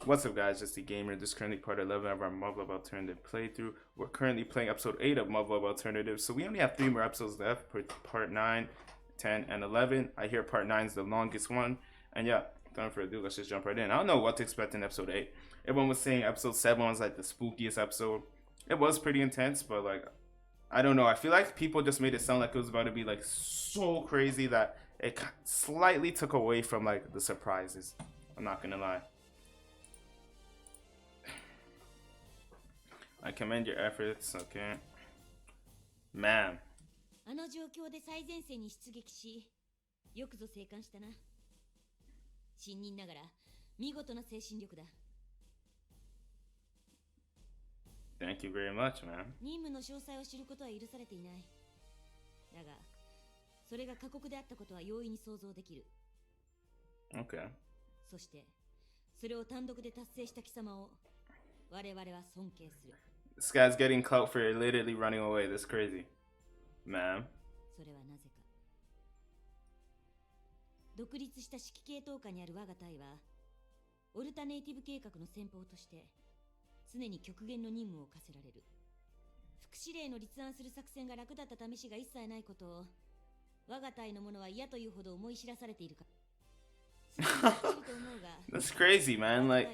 What's up, guys? Just the gamer. This is currently part 11 of our Muv-Luv Alternative playthrough. We're currently playing episode 8 of Muv-Luv Alternative, so we only have 3 more episodes left, part 9, 10, and 11. I hear part 9 is the longest one, and yeah, without further ado, let's just jump right in. I don't know what to expect in episode 8. Everyone was saying episode 7 was like the spookiest episode. It was pretty intense, but like, I don't know. I feel like people just made it sound like it was about to be like so crazy that it slightly took away from like the surprises. I'm not gonna lie. I commend your efforts, okay? Ma'am. あの状況で最前線に出撃し、よくぞ生還したな。新任ながら見事な精神力だ。Thank you very much, ma'am. 任務の詳細を知ることは許されていない。だが、それが過酷であったことは容易に想像できる。Okay. そして、それを単独で達成した貴様を我々は尊敬する。This guy's getting clout for literally running away. That's crazy. Ma'am. それはなぜか。独立した指揮系統下にある我が隊は、オルタネイティブ計画の先鋒として、常に極限の任務を課せられる。副司令の立案する作戦が楽だった試しが一切ないことを、我が隊の者は嫌というほど思い知らされているか。That's crazy, man. Like,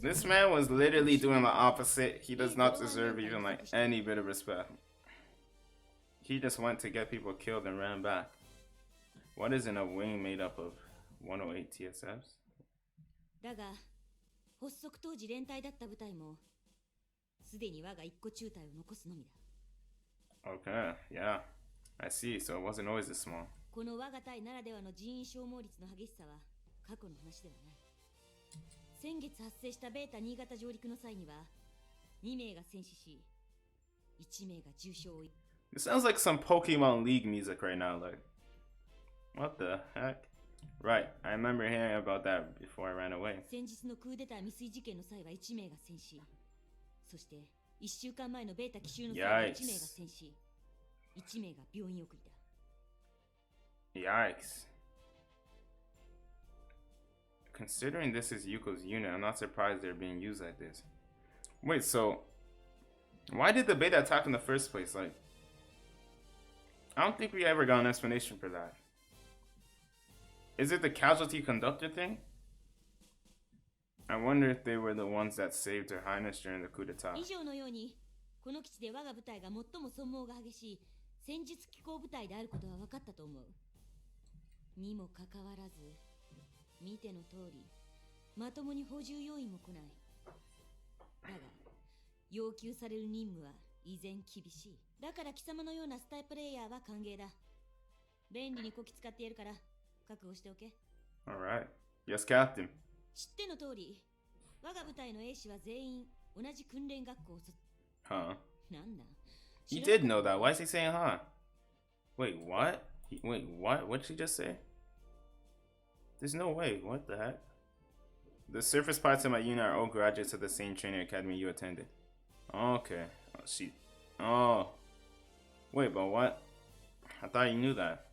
this man was literally doing the opposite. He does not deserve even like any bit of respect. He just went to get people killed and ran back. What isn't a wing made up of 108 TSFs? だが、発足当時連隊だった部隊も、すでに我が一個中隊を残すのみだ。Okay, yeah. I see. So it wasn't always this small. この我が隊ならではの人員消耗率の激しさは過去の話ではない。先月発生したベータ新潟上陸の際には2名が戦死し1名が重傷を負い。It sounds like some Pokemon League music right now. Like, what the heck? Right, I remember hearing about that before I ran away. 先日のクーデター未遂事件の際は1名が戦死。そして1週間前のベータ奇襲の際は1名が戦死。1名が病院送りだ。Yikes. Considering this is Yuko's unit, I'm not surprised they're being used like this. Wait, so why did the beta attack in the first place? Like, I don't think we ever got an explanation for that. Is it the casualty conductor thing? I wonder if they were the ones that saved Her Highness during the coup d'etat. 以上のように、この基地で我が部隊が最も損耗が激しい戦術機構部隊であることは分かったと思う。にもかかわらず、見ての通り、まともに補充要員も来ない。だが、要求される任務は依然厳しい。だから貴様のようなスタイプレイヤーは歓迎だ。便利にこき使ってやるから、覚悟しておけ。Alright. Yes, Captain. 知っての通り、我が部隊の兵士は全員同じ訓練学校を卒。Huh? なんだ He did know that. Why is he saying huh? Wait, what? Wait, what? What did she just say? There's no way. What the heck? The surface pilots in my unit are all graduates of the same training academy you attended. Okay. Oh, she. Oh. Wait, but what? I thought you knew that.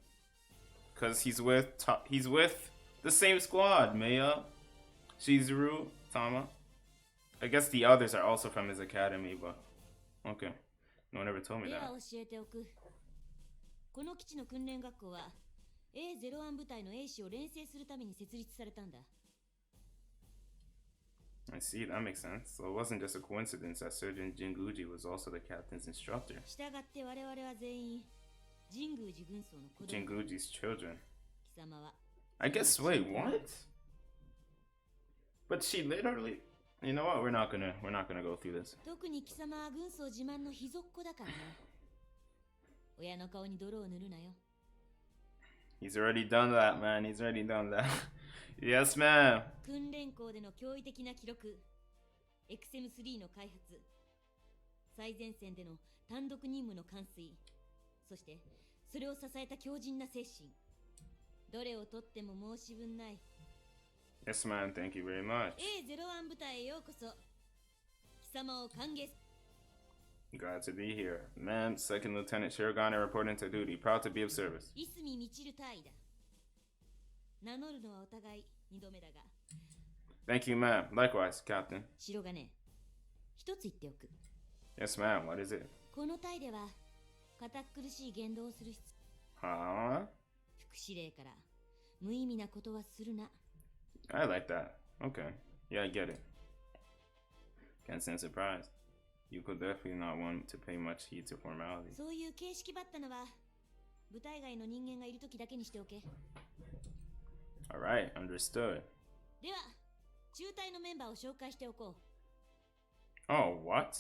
Cause he's with the same squad. Maya, Shizuru, Tama. I guess the others are also from his academy, but okay. No one ever told me that. では教えておく。この基地の訓練学校は A01 部隊の兵士を練成するために設立されたんだ。I see, that makes sense. So it wasn't just a coincidence that Surgeon Jinguji was also the captain's instructor. 従って我々は全員、神宮寺軍曹の子供。Jinguji's children. 貴様は。I guess, wait, what? But she literally... You know what? We're not gonna go through this. 特に貴様は軍曹自慢の秘族っ子だからな。親の顔に泥を塗るなよ。He's already done that, man. He's already done that. Yes, ma'am. 訓練校での驚異的な記録、エクセム3の開発、最前線での単独任務の完遂、そしてそれを支えた強靭な精神。どれをとっても申し分ない。Yes, ma'am. Thank you very much. A01 部隊へようこそ。貴様を歓迎。Glad to be here. Ma'am, Second Lieutenant Shirogane reporting to duty. Proud to be of service. いすみみちる隊だ。名乗るのはお互い2度目だが。Thank you, ma'am. Likewise, Captain. 白金、一つ言っておく。 Yes, ma'am. What is it? この隊では堅苦しい言動をする必 Huh? 副司令から無意味なことはするな。 I like that. Okay. Yeah, I get it. Can't stand surprised. You could definitely not want to pay much heed to formality. そういう形式ばったのは部隊外の人間がいるときだけにしておけ。 Alright, understood. では中隊のメンバーを紹介しておこう。 Oh, what?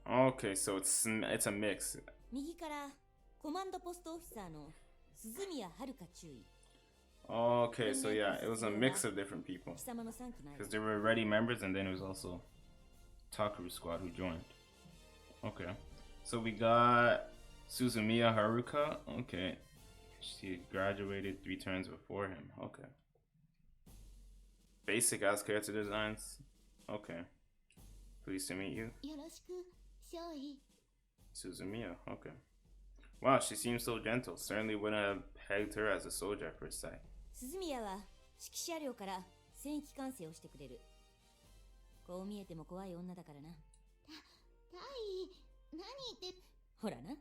Okay, so it's a mix. 右からコマンドポストオフィサーの鈴宮遥注意。 Okay, so yeah, it was a mix of different people. 貴様の3期前 Because there were ready members and then it was also Takaru squad who joined. Okay. So we got Suzumiya Haruka. Okay. She graduated 3 turns before him. Okay. Basic ass character designs. Okay. Pleased to meet you. よろしく、少尉。 Suzumiya. Okay. Wow, she seems so gentle. Certainly wouldn't have pegged her as a soldier at first sight. 鈴宮は指揮車両から戦域管制をしてくれる。こう見えても怖い女だからな。大尉、何言って。ほらな。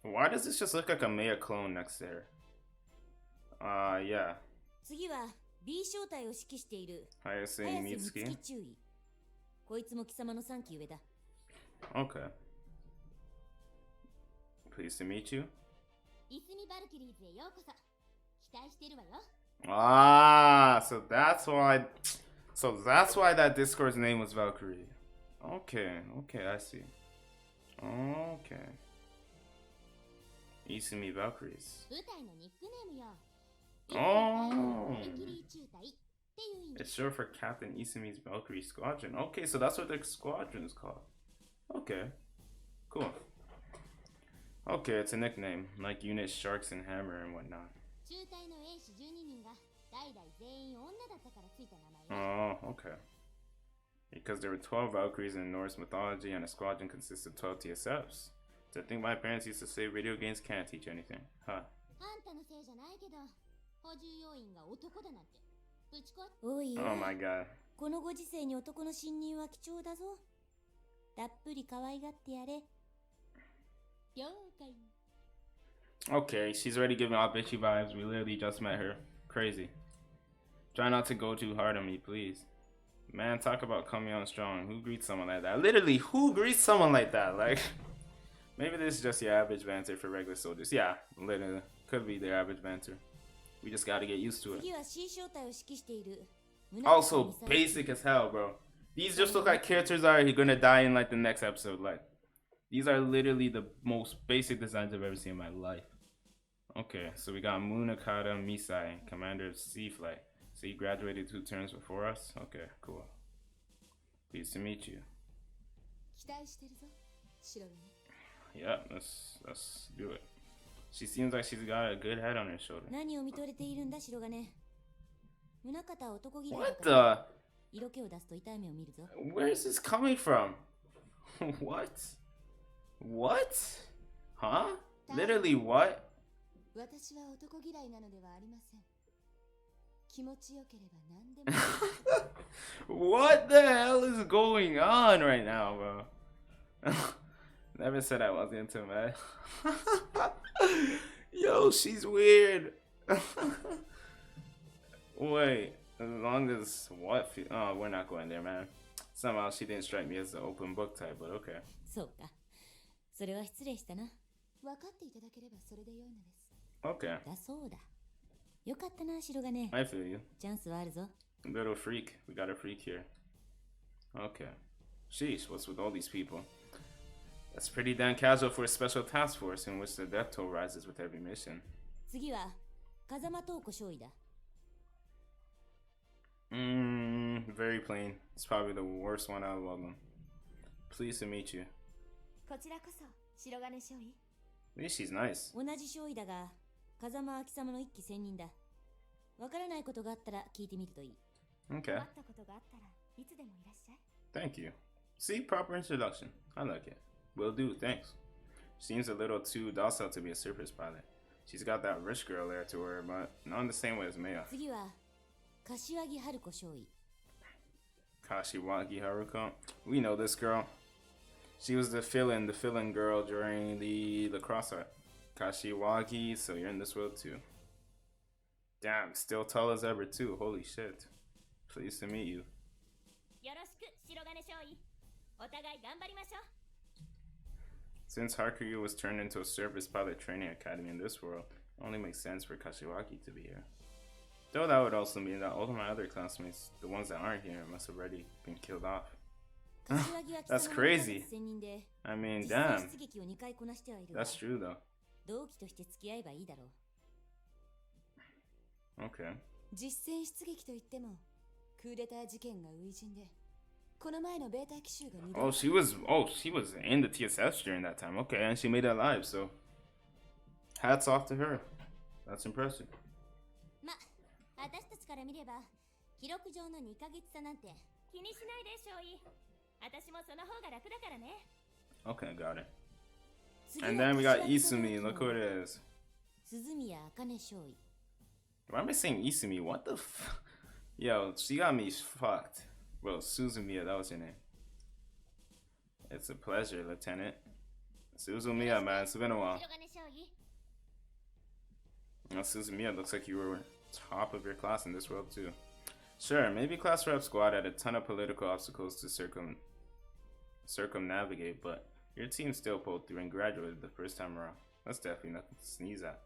Why does this just look like a Maya clone next to her? Yeah. 次は B 小隊を指揮している Hayase 早瀬 Mitsuki. 美月注意。こいつも貴様の3期上だ。 Okay. Pleased to meet you. いすみバルキリーズへようこそ。期待してるわよ。 Ah, so that's why. So that's why that Discord's name was Valkyrie. Okay, okay, I see. Okay. Isumi Valkyries. 部隊のニックネームよ。 Oh. バルキリー中隊っていう意味。 It's short for Captain Isumi's Valkyrie Squadron. Okay, so that's what the squadron is called. Okay. Cool. Okay, it's a nickname, like Unit Sharks and Hammer and whatnot. 中隊の兵士12人が代々全員女だったからついた名前よ。 Oh, okay. Because there were 12 Valkyries in Norse mythology and a squadron consists of 12 TSFs. So I think my parents used to say video games can't teach anything. Huh. あんたのせいじゃないけど、補充要員が男だなんて。ぶちこおい Oh my god. このご時世に男の侵入は貴重だぞ。たっぷり可愛がってやれ。了解。 Okay, she's already giving off bitchy vibes. We literally just met her. Crazy. Try not to go too hard on me, please. Man, talk about coming on strong. Who greets someone like that? Literally, who greets someone like that? Like, maybe this is just your average banter for regular soldiers. Yeah, literally. Could be their average banter. We just gotta get used to it. 次は C 小隊を指揮している。 Also, basic as hell, bro. These just look like characters that are gonna die in like the next episode. Like, these are literally the most basic designs I've ever seen in my life. Okay, so we got Munakata Misai, commander of Sea Flight. So he graduated 2 terms before us? Okay, cool. Pleased to meet you. 期待してるぞ、白組。 Yeah, let's do it. She seems like she's got a good head on her shoulder. 何を見とれているんだ、白金。宗方は男気だ What から the? 色気を出すと痛い目を見るぞ。 Where is this coming from? What? What? Huh? Literally what? 私は男嫌いなのではありません。気持ちよければ何でも。 What the hell is going on right now, bro? Never said I was into man. Yo, she's weird. Wait, as long as what? Oh, we're not going there, man. Somehow she didn't strike me as the open book type, but okay. そうか。それは失礼したな。分かっていただければそれで良いのです。 Okay. だそうだ。よかったな、白金。 I feel you. チャンスはあるぞ。 Little freak. We got a freak here. Okay. Sheesh, what's with all these people? That's pretty damn casual for a special task force in which the death toll rises with every mission. 次は風間東子少尉だ。 Very plain. It's probably the worst one out of all of them. Pleased to meet you. こちらこそ白金少尉。 At least she's nice. 同じ少尉だが、風間秋様の一期専任だ。わからないことがあったら聞いてみるといい。 Okay. ったことがあったらいつでもいらっしゃい。 Thank you. See, proper introduction. I like it. Will do, thanks. Seems a little too docile to be a surface pilot. She's got that rich girl air to her, but not in the same way as Maya. 次は柏木春子少尉。 Kashiwagi Haruko. We know this girl. She was the fill-in girl during the lacrosse art. Kashiwagi, so you're in this world too. Damn, still tall as ever too. Holy shit. Pleased to meet you. Since Hakuryu was turned into a surface pilot training academy in this world, it only makes sense for Kashiwagi to be here. Though that would also mean that all of my other classmates, the ones that aren't here, must have already been killed off. That's crazy. I mean, damn. That's true though. Okay. Oh, she was in the TSS during that time. Okay, and she made it alive, so hats off to her. That's impressive. Okay, got it. And then we got Isumi. Look who it is. Why am I saying Isumi? What the f... Yo, she got me fucked. Well, Suzumiya, that was your name. It's a pleasure, Lieutenant. Suzumiya, man, it's been a while. Now, Suzumiya, looks like you were top of your class in this world too. Sure, maybe class rep squad had a ton of political obstacles to circumnavigate, but your team still pulled through and graduated the first time around. That's definitely nothing to sneeze at.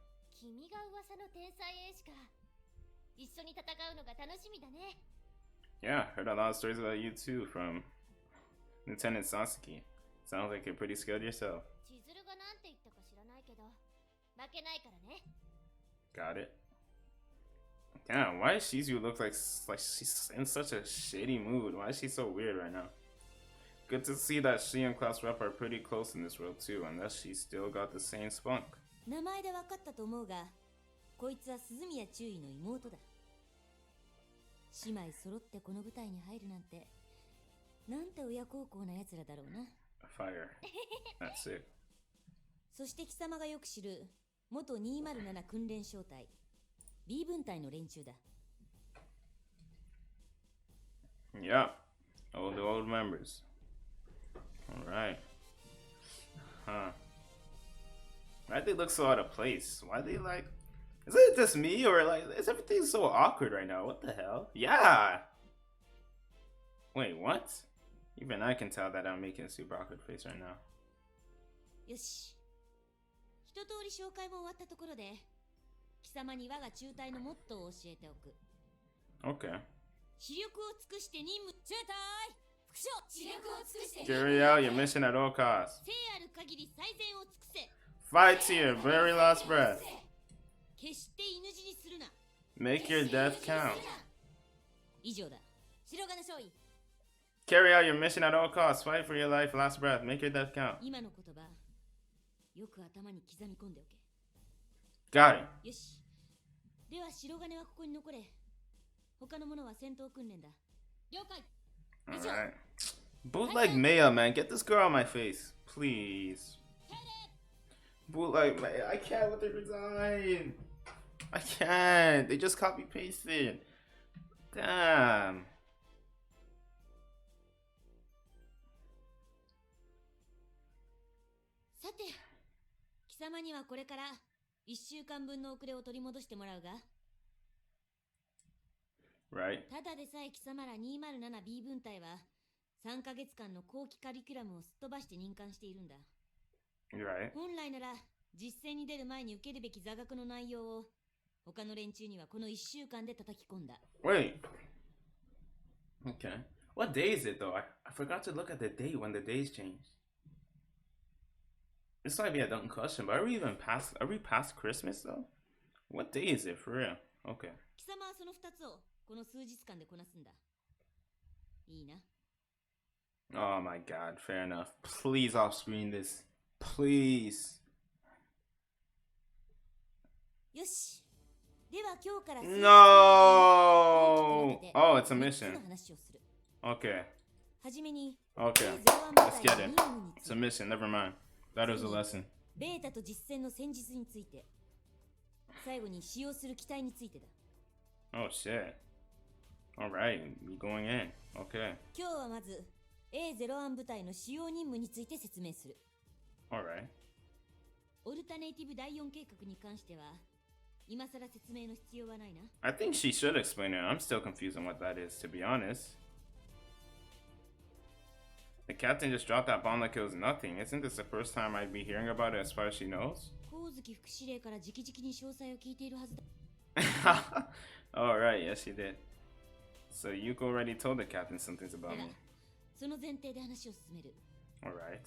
Yeah, heard a lot of stories about you too from Lieutenant Sasuke. Sounds like you're pretty skilled yourself. Got it. Damn, why does Shizu look like she's in such a shitty mood? Why is she so weird right now? Good to see that she and class rep are pretty close in this world too, unless she still got the same spunk. 名前で分かったと思うが、こいつは鈴宮中尉の妹だ。姉妹揃ってこの舞台に入るなんて、なんて親孝行な奴らだろうな。Fire. That's it. そして貴様がよく知る元207訓練小隊 B 分隊の連中だ。Yeah, all the old members. All right. Huh. Why they look so out of place? Why they like? Is it just me or like is everything so awkward right now? What the hell? Yeah. Wait, what? Even I can tell that I'm making a super awkward face right now. よし。一通り紹介も終わったところで、貴様に我が中隊のモットーを教えておく。Okay. 視力を尽くして任務。中隊。副将。視力を尽くして。Carry out your mission at all costs. 生ある限り最善を尽くせ。Fight to your very last breath. 決して犬死にするな。Make your death count. 以上だ。白金少尉。Carry out your mission at all costs. Fight for your life, last breath. Make your death count. 今の言葉、よく頭に刻み込んでおけ。Got it. よし。では白金はここに残れ。他の者は戦闘訓練だ。了解。Alright. Bootleg Maya, man. Get this girl on my face. Please. Bootleg Maya. I can't with their design. I can't. They just copy pasted. Damn. さて、貴様にはこれから1週間分の遅れを取り戻してもらうが。Right. ただでさえ貴様ら 207B 分隊は3ヶ月間の後期カリキュラムをすっ飛ばして任官しているんだ。Right. 本来なら実戦に出る前に受けるべき座学の内容を他の連中にはこの1週間で叩き込んだ。Wait. Okay. What day is it though? I forgot to look at the date when the days changed. This might be a dumb question, but are we past Christmas though? What day is it for real? Okay. 貴様はその2つをこの数日間でこなすんだ。いいな。Oh my god, fair enough. Please off screen this. Please. よし。では今日から No! Oh, it's a mission. Okay. Okay. Let's get it. It's a mission, never mind. That was a lesson. ベータと実践の戦術について。最後に使用する機体についてだ。Oh shit. Alright, we going in. Okay. 今日はまず A01 部隊の主要任務について説明する。Alright. オルタネイティブ第4計画に関しては今更説明の必要はないな。I think she should explain it. I'm still confused on what that is, to be honest. The captain just dropped that bomb like it was nothing. Isn't this the first time I'd be hearing about it as far as she knows? 光月副司令から直々に詳細を聞いているはずだ。Alright, yes she did. So Yuko already told the captain some things about だが me. その前提で話を進める。 Alright.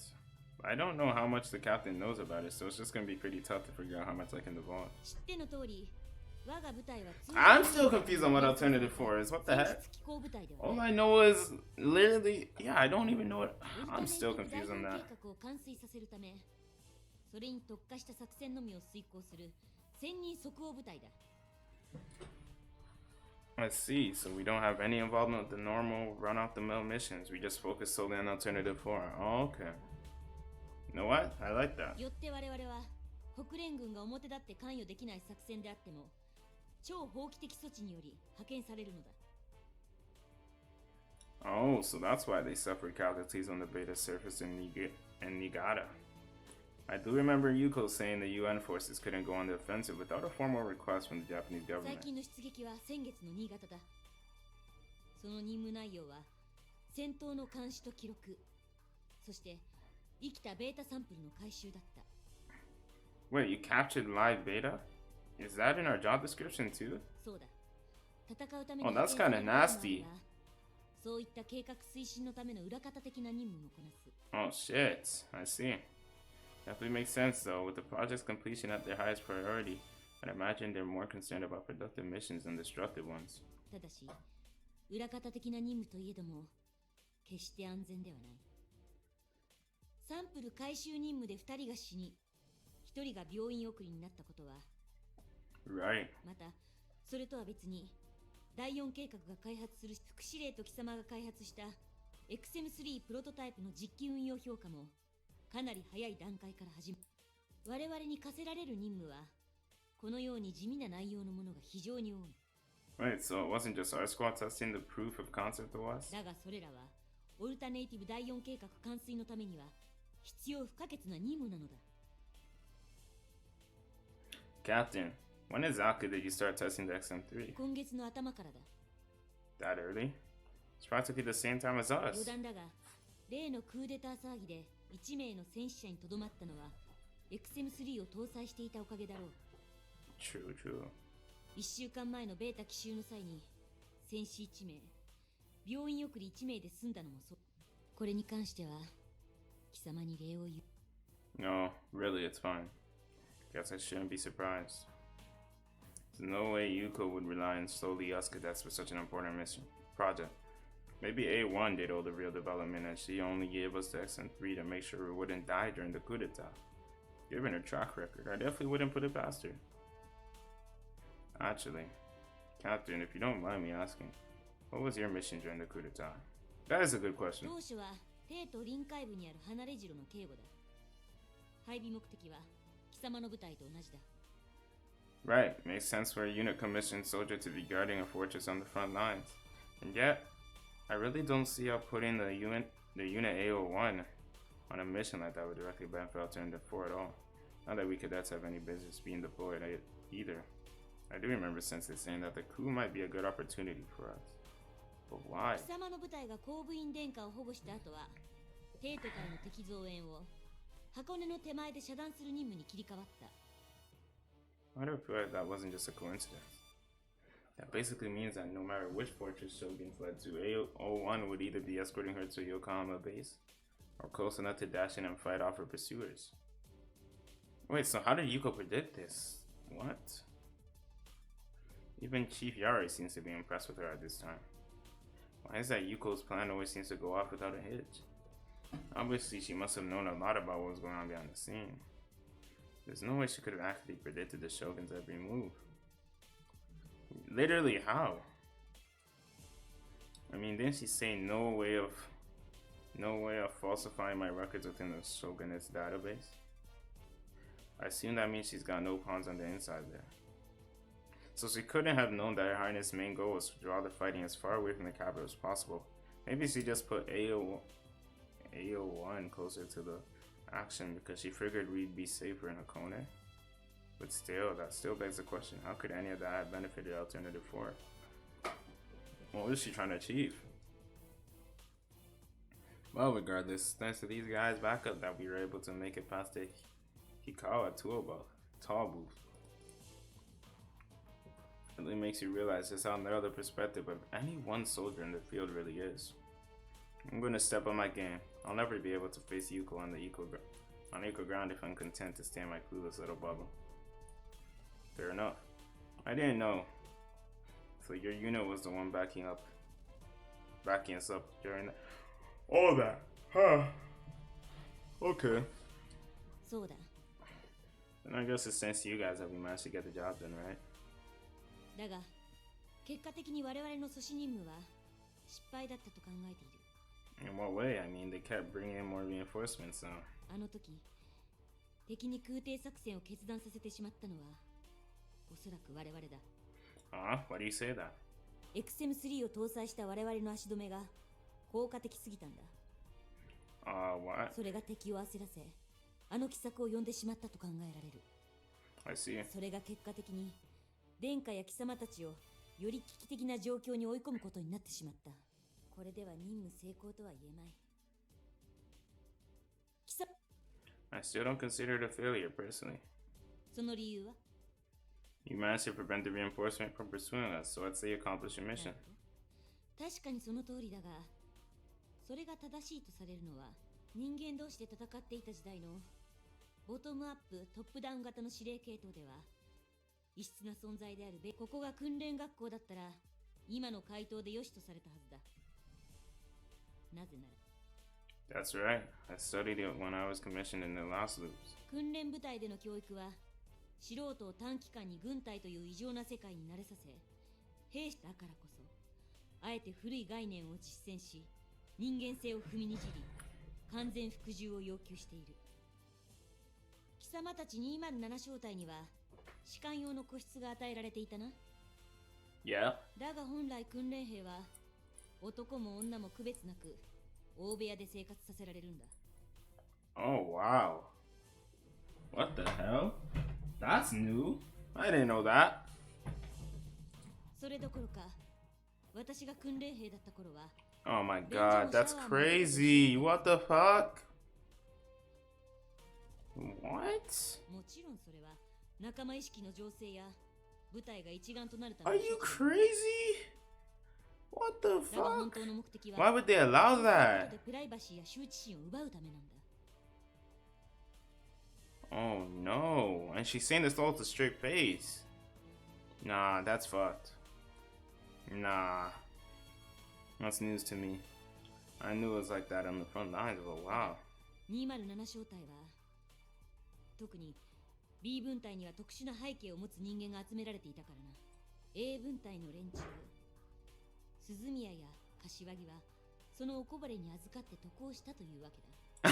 I don't know how much the captain knows about it, so it's just gonna be pretty tough to figure out how much I can divulge. 知っての通り、我が部隊は I'm still confused on what Alternative 4 is. What the heck? 機構部隊では All I know is literally, yeah, I don't even know what. I'm still confused on 計 that. 画を完遂させるため、それに特化した作戦のみを遂行する専任即応部隊だ。 I see. So we don't have any involvement with the normal run-off-the-mill missions. We just focus solely on Alternative 4. Oh, okay. You know what? I like that. よって我々は国連軍が表立って関与できない作戦であっても超法規的措置により派遣されるのだ。 Oh, so that's why they suffered casualties on the beta surface in Niigata. I do remember Yuko saying the UN forces couldn't go on the offensive without a formal request from the Japanese 最 government. 近の出撃は先月の新潟だ。その任務内容は戦闘の監視と記録、そして生きたベータサンプルの回収だった。 Wait, you captured live beta? Is that in our job description too? そうだ。戦うために Oh, that's kinda nasty. そういった計画推進のための裏方的な任務もこなす。 Oh shit, I see. Definitely makes sense though, with the project's completion at their highest priority. I'd imagine they're more concerned about productive missions than destructive ones. ただし、裏方的な任務といえども、決して安全ではない。サンプル回収任務で2人が死に、1人が病院送りになったことは、 Right. また、それとは別に、第4計画が開発する副司令と貴様が開発した XM3 プロトタイプの実機運用評価も、かなり早い段階から始まる。我々に課せられる任務は、このように地味な内容のものが非常に多い。 Wait, so it wasn't just our squad testing the proof of concept to us? だがそれらは、オルタネイティブ第4計画完遂のためには、必要不可欠な任務なのだ。 Captain, when exactly did you start testing the XM3? 今月の頭からだ。 That early? It's practically the same time as 余 us. 談だが、例のクーデター騒ぎで1名の戦死者にとどまったのは、XM3 を搭載していたおかげだろう。 True, true. 1週間前のベータ奇襲の際に、戦死1名、病院送り1名で済んだのもそう。これに関しては、貴様に礼を言う。 No, really, it's fine. Guess I shouldn't be surprised. There's no way Yuko would rely on solely us cadets for such an important mission project. Maybe A1 did all the real development and she only gave us the XM3 to make sure we wouldn't die during the coup d'etat. Given her track record, I definitely wouldn't put it past her. Actually, Captain, if you don't mind me asking, what was your mission during the coup d'etat? That is a good question. 当初は、帝都臨海部にある離れ城の警護だ。配備目的は、貴様の部隊と同じだ。 Right, makes sense for a unit commissioned soldier to be guarding a fortress on the front lines. And yet, I really don't see how putting the unit A01 on a mission like that would directly benefit Alternative 4 at all. Not that we cadets have any business being deployed either. I do remember Sensei saying that the coup might be a good opportunity for us. But why? 貴様の部隊が後部員殿下を保護した後は、帝都からの敵増援を箱根の手前で遮断する任務に切り替わった。 I do feel like that wasn't just a coincidence. That basically means that no matter which fortress Shogun fled to, A01 would either be escorting her to Yokohama base, or close enough to dash in and fight off her pursuers. Wait, so how did Yuko predict this? What? Even Chief Yari seems to be impressed with her at this time. Why is that Yuko's plan always seems to go off without a hitch? Obviously, she must have known a lot about what was going on behind the scene. There's no way she could have actually predicted the Shogun's every move. Literally, how? I mean, didn't she say no way of falsifying my records within the Shogun's database? I assume that means she's got no pawns on the inside there. So she couldn't have known that Her Highness' main goal was to draw the fighting as far away from the capital as possible. Maybe she just put AO1 closer to the action because she figured we'd be safer in Hakone. But still, that still begs the question, how could any of that have benefited Alternative 4? What is she trying to achieve? Well, regardless, thanks to these guys' backup that we were able to make it past the Hikawa tall booth. It really makes you realize just how narrow the perspective of any one soldier in the field really is. I'm going to step on my game. I'll never be able to face Yuko on equal ground if I'm content to stay in my clueless little bubble. Fair enough. I didn't know. So your unit was the one backing us up during that. All that, huh? Okay.そうだ。 And I guess it's thanks to you guys that we managed to get the job done, right? だが、結果的に我々の阻止任務は失敗だったと考えている。In what way? I mean, they kept bringing in more reinforcements, so. あの時、敵に空挺作戦を決断させてしまったのは、おそらく我々だ。Why do you say that? XM3 を搭載した我々の足止めが効果的すぎたんだ。What? それが敵を焦らせ、あの奇策を呼んでしまったと考えられる。I see. それが結果的に、殿下や貴様たちをより危機的な状況に追い込むことになってしまった。これでは任務成功とは言えまい。I still don't consider it a failure, personally. その理由は You managed to prevent the reinforcement from pursuing us, so I'd say you accomplished your mission. 確かにその通りだが、それが正しいとされるのは、人間同士で戦っていた時代のボトムアップ、トップダウン型の指令系統では、異質な存在であるここが訓練学校だったら、今の回答で良しとされたはずだ。なぜなら。That's right. I studied it when I was commissioned in the last loops. 訓練部隊での教育は、素人を短期間に軍隊という異常な世界に慣れさせ、兵士だからこそ、あえて古い概念を実践し、人間性を踏みにじり、完全服従を要求している。貴様たち207小隊には、士官用の個室が与えられていたな。Yeah? だが本来訓練兵は、男も女も区別なく、大部屋で生活させられるんだ。Oh, wow. What the hell? That's new. I didn't know that. それどころか、私が訓練兵だった頃は、Oh my god, that's crazy. What the fuck? What? もちろんそれは仲間意識の醸成や部隊が一丸となるため Are you crazy? What the だが本 fuck? 当の目的は Why would they allow that? プライバシーや羞恥心を奪うためなんだ。 Oh no. And she's saying this all to straight face. Nah, that's fucked. Nah. That's news to me. I knew it was like that on the front lines, but wow. 207小隊は特に B 分隊には特殊な背景を持つ人間が集められていたからな。 A 分隊の連中、鈴宮や柏木はそのおこぼれに預かって渡航したというわけだ。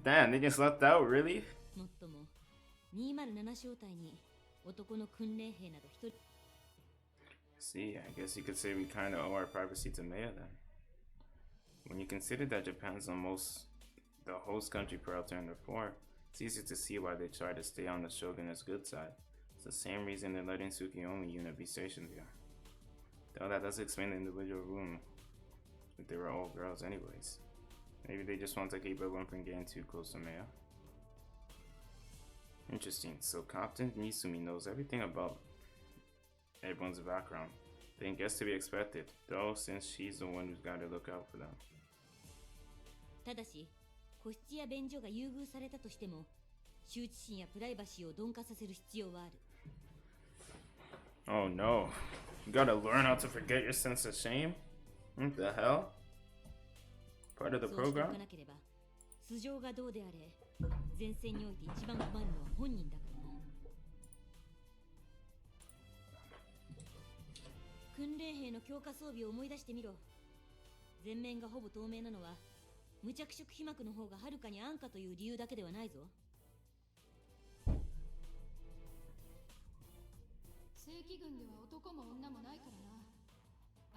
Damn, they just left out, really? もっとも207小隊に男の訓練兵など一人。 See, I guess you could say we kind of owe our privacy to Maya then. When you consider that Japan's the host country for Alternative 4, it's easy to see why they try to stay on the Shogun's good side. It's the same reason they're letting Tsukiyomi unit be stationed here. Though that does explain the individual room, if they were all girls anyways. Maybe they just want to keep everyone from getting too close to Maya. Interesting, so Captain Misumi knows everything about everyone's background. Then gets to be expected, though, since she's the one who's got to look out for them. ただし、個室や便所が優遇されたとしても、羞恥心やプライバシーを鈍化させる必要はある。 Oh no. You gotta learn how to forget your sense of shame? What the hell? Part of the そうしてお program? かなければ、素性がどうであれ、前線において一番困るのは本人だからな。訓練兵の強化装備を思い出してみろ。前面がほぼ透明なのは、無着色皮膜の方がはるかに安価という理由だけではないぞ。正規軍では男も女もないからな。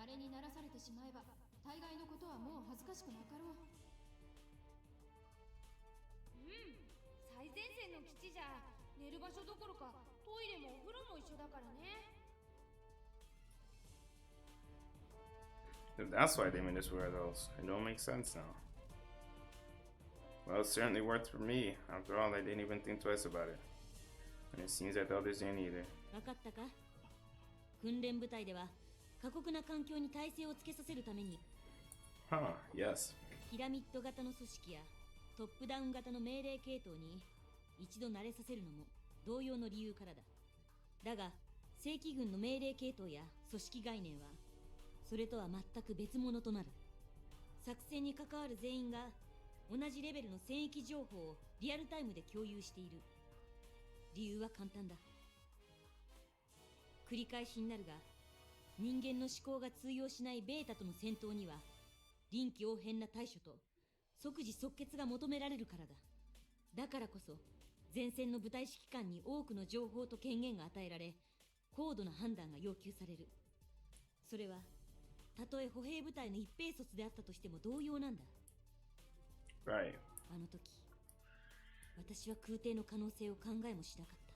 あれにならされてしまえば大概のことはもう恥ずかしくなかろう。最前線の基地じゃ寝る場所どころかトイレもお風呂も一緒だからね。 That's why they made us wear those. It don't make sense now. Well, it certainly worked for me. After all, I didn't even think twice about it. And it seems that the others didn't either. 分かったか？訓練部隊では過酷な環境に体制をつけさせるために Huh, yes. ピラミッド型の組織やトップダウン型の命令系統に一度慣れさせるのも同様の理由からだ。だが正規軍の命令系統や組織概念はそれとは全く別物となる。作戦に関わる全員が同じレベルの戦域情報をリアルタイムで共有している。理由は簡単だ。繰り返しになるが、人間の思考が通用しないベータとの戦闘には臨機応変な対処と即時即決が求められるからだ。だからこそ前線の部隊指揮官に多くの情報と権限が与えられ、高度な判断が要求される。それはたとえ歩兵部隊の一兵卒であったとしても同様なんだ。 Right. あの時私は空挺の可能性を考えもしなかった。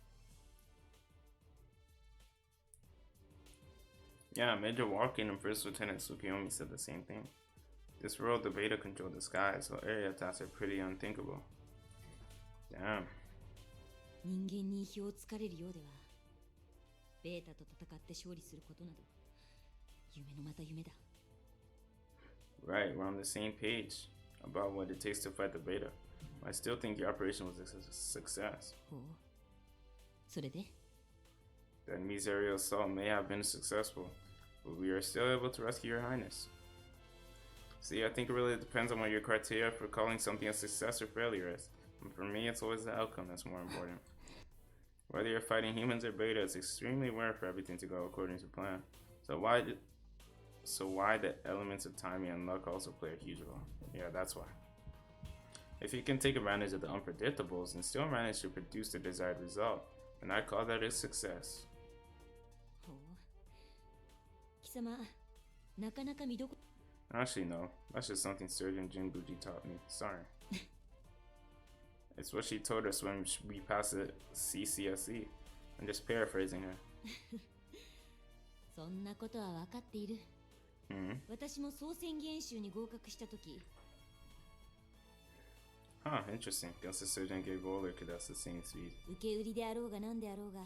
Yeah, Major Walken and First Lieutenant Tsukiyomi said the same thing. This world, the beta controlled the sky, so area attacks are pretty unthinkable. Damn. 人間に意表をつかれるようでは、ベータと戦って勝利することなど夢のまた夢だ。 Right, we're on the same page about what it takes to fight the beta. I still think your operation was a success. ほう。それで That enemy's aerial assault may have been successful, but we are still able to rescue your highness. See, I think it really depends on what your criteria for calling something a success or failure is. And for me, it's always the outcome that's more important. Whether you're fighting humans or beta, it's extremely rare for everything to go according to plan. So why the elements of timing and luck also play a huge role? Yeah, that's why. If you can take advantage of the unpredictables and still manage to produce the desired result, then I call that a success. ほう。貴様、なかなか見どこ Actually, no. That's just something Surgeon Jinguji taught me. Sorry. It's what she told us when we passed the CCSE. I'm just paraphrasing her. そんなことは分かっている。私も総戦技演習に合格したとき、 Huh, interesting. Guess the surgeon gave older cadets the same speed. 受け売りであろうが何であろうが、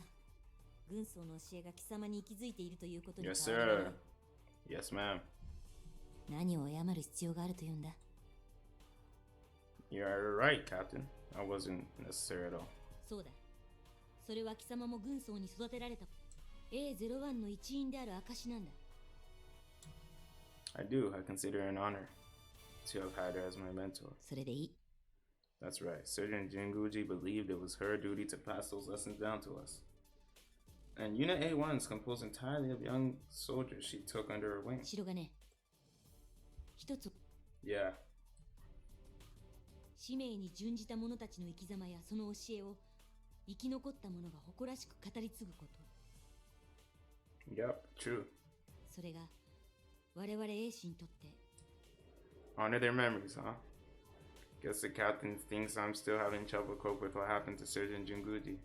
軍曹の教えが貴様に息づいているということに Yes, 変わりはない。 sir. Yes, ma'am. 何を謝る必要があるというんだ。 You're right, Captain. I wasn't necessary at all. そうだ。それは貴様も軍曹に育てられた A01 の一員である証なんだ。 I do. I consider it an honor to have had her as my mentor. それでいい。 That's right. Surgeon Jinguji believed it was her duty to pass those lessons down to us. And Unit A1 is composed entirely of young soldiers she took under her wing. 白金、一つ Yeah. 使命に準じた者たちの生き様やその教えを生き残った者が誇らしく語り継ぐこと。 Yep, true. それが我々英士にとって Honor their memories, huh? Guess the captain thinks I'm still having trouble cope with what happened to Surgeon Jinguji.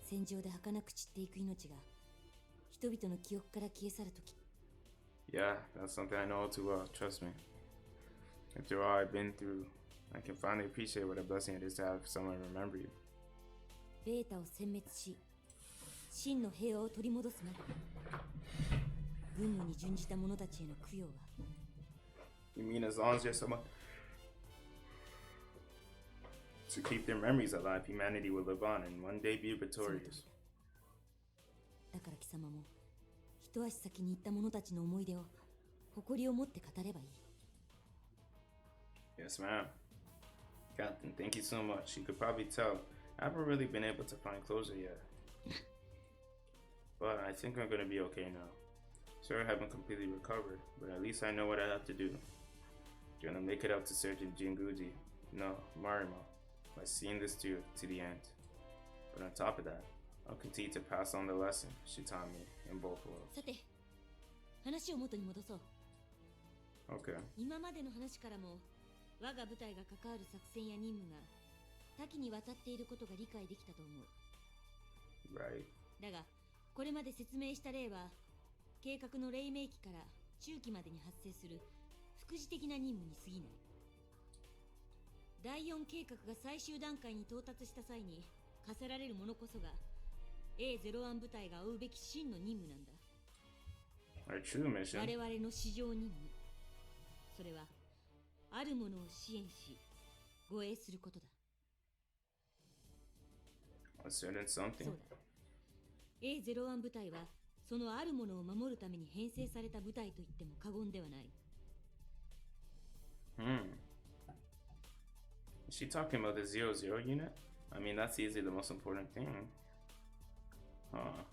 戦場で儚く散っていく命が人々の記憶から消え去るとき、 Yeah, that's something I know all too well, trust me. After all I've been through, I can finally appreciate what a blessing it is to have someone remember you. ベータを殲滅し真の平和を取り戻すまで軍務に準じた者たちへの供養は You mean as long as there's someone to keep their memories alive, humanity will live on and one day be victorious. だから貴様も一足先に行った者たちの思い出を誇りを持って語ればいい。 Yes, ma'am. Captain, thank you so much. You could probably tell I haven't really been able to find closure yet. But I think I'm gonna be okay now. Sure, I haven't completely recovered, but at least I know what I have to do. Gonna make it up to Surgeon Jinguji, no, Marimo, by seeing this through to the end. But on top of that, I'll continue to pass on the lesson she taught me in both worlds. さて、話を元に戻そう。 Okay. 今までの話からも、我が部隊が関わる作戦や任務が多岐にわたっていることが理解できたと思う。 Right. だが、これまで説明した例は、計画の黎明期から中期までに発生する副次的な任務に過ぎない。第4計画が最終段階に到達した際に課せられるものこそが A01 部隊が追うべき真の任務なんだ。 Our true mission. 我々の至上任務。それは、あるものを支援し、護衛することだ。 A certain そう something. だ。A01 部隊は、そのあるものを守るために編成された部隊と言っても過言ではない。 Is she talking about the 00 unit? I mean, that's easily the most important thing. Huh.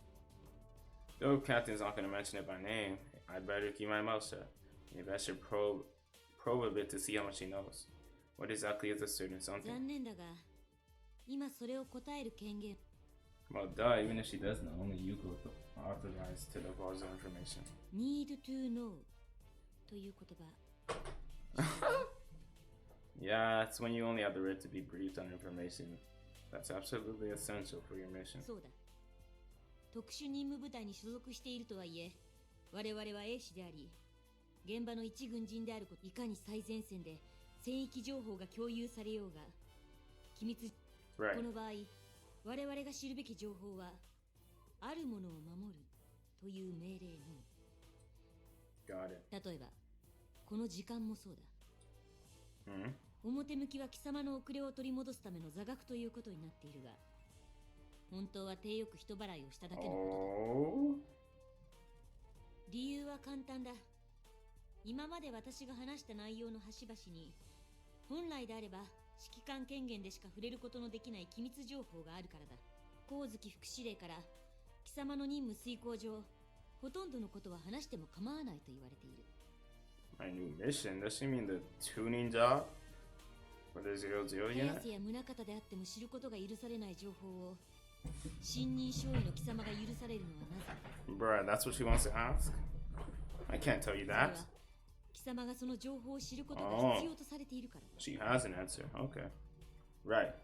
Though Captain's not gonna mention it by name, I'd better keep my mouth shut. Maybe I should probe a bit to see how much she knows. What exactly is a certain something? 残念だが、今それを答える権限。 Well, duh, even if she does know, only Yuko is authorized to divulge the information. need to know という言葉。 Yeah, it's when you only have the right to be briefed on information that's absolutely essential for your mission. そうだ。特殊任務部隊に所属しているとはいえ、我々は英士であり、現場の一軍人であること、いかに最前線で戦域情報が共有されようが、機密、 Right. この場合、我々が知るべき情報は、あるものを守るという命令のみ。 Got it. 例えば、この時間もそうだ。表向きは貴様の遅れを取り戻すための座学ということになっているが、本当は体よく人払いをしただけのことだ。 Oh. 理由は簡単だ。今まで私が話した内容の端々に、本来であれば指揮官権限でしか触れることのできない機密情報があるからだ。光月副司令から貴様の任務遂行上、ほとんどのことは話しても構わないと言われている。 My new mission? Does she mean the tuning job? For the 00 早 unit? 瀬や宗方であっても知ることが許されない情報を、信任勝利の貴様が許されるのはなぜ？ Bruh, that's what she wants to ask? I can't tell you それは that. 貴様がその情報を知ることが必要とされているから。 She has an answer. Okay. Right.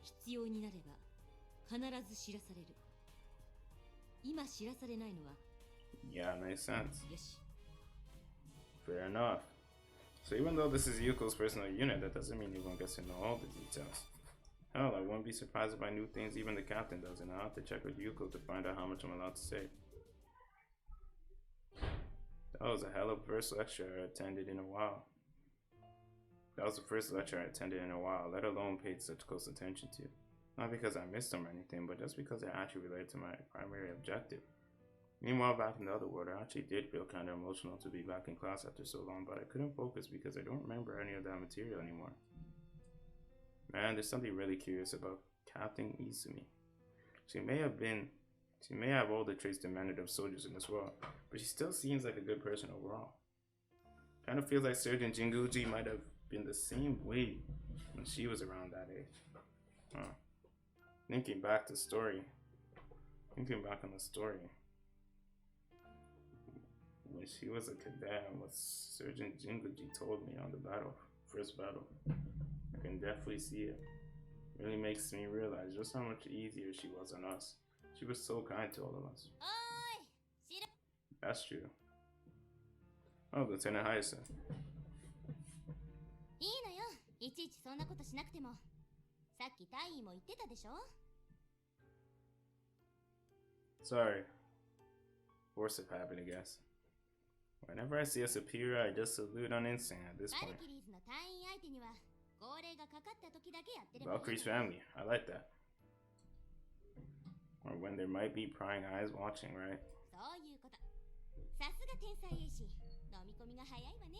必要になれば必ず知らされる。今知らされないのは、 Yeah, makes sense. よし。 Fair enough. So even though this is Yuko's personal unit, that doesn't mean everyone gets to know all the details. Hell, I wouldn't be surprised if I knew things even the captain doesn't. I'll have to check with Yuko to find out how much I'm allowed to say. That was a hell of a first lecture I attended in a while. That was the first lecture I attended in a while, let alone paid such close attention to. Not because I missed them or anything, but just because it actually related to my primary objective. Meanwhile, back in the other world, I actually did feel kind of emotional to be back in class after so long, but I couldn't focus because I don't remember any of that material anymore. Man, there's something really curious about Captain Izumi. She may have all the traits demanded of soldiers in this world, but she still seems like a good person overall. Kind of feels like Surgeon Jinguji might have been the same way when she was around that age. Huh. Thinking back on the story, when she was a cadet, what Surgeon Jinguji told me on the first battle, I can definitely see it. Really makes me realize just how much easier she was on us. She was so kind to all of us. That's true. Oh, Lieutenant Hayase. いいのよ、いちいちそんなことしなくても。さっき大尉も言ってたでしょ。 Sorry. Force of habit, I guess. Whenever I see a superior, I just salute on instinct at this バル point. キリーズの隊員相手には号令がかかった時だけやってればいい。 Valkyrie's family. I like that. Or when there might be prying eyes watching, right? そういうこと。さすが天才兵士。飲み込みが早いわね。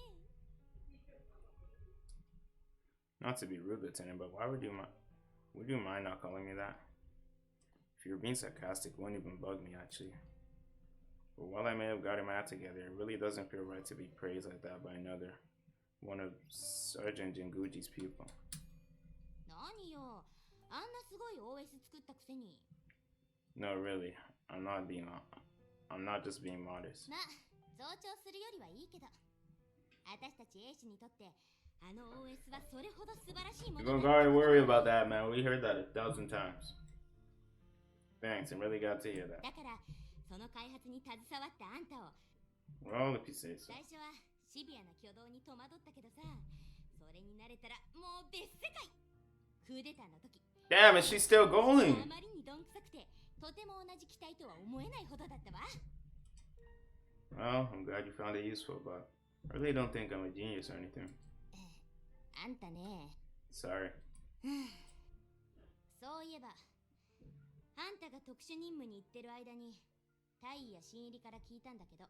Not to be rude, Lieutenant, but would you mind not calling me that? If you're being sarcastic, it wouldn't even bug me, actually. But while I may have gotten my act together, it really doesn't feel right to be praised like that by one of Sergeant Jinguji's people. 何よ、あんなすごい OS 作ったくせに。No, really. I'm not being. I'm not just being modest. まあ増長するよりはいいけど、私たち英士にとってあの OS はそれほど素晴らしいも You の don't だ gotta worry about that, man. We heard that 1,000 times. Thanks, I really got to hear that. だからその開発に携わったあんたを Well, if you say so. 最初はシビアな挙動に戸惑ったけどさ、それに慣れたらもう別世界。クーデターの時 Damn, and she's still あ going. まりにどんくさくてとても同じ機体とは思えないほどだったわ。 Well, I'm glad you found it useful, but I really don't think I'm a genius or anything. あんたね、 Sorry. そういえばあんたが特殊任務に行ってる間に大尉や新入りから聞いたんだけど、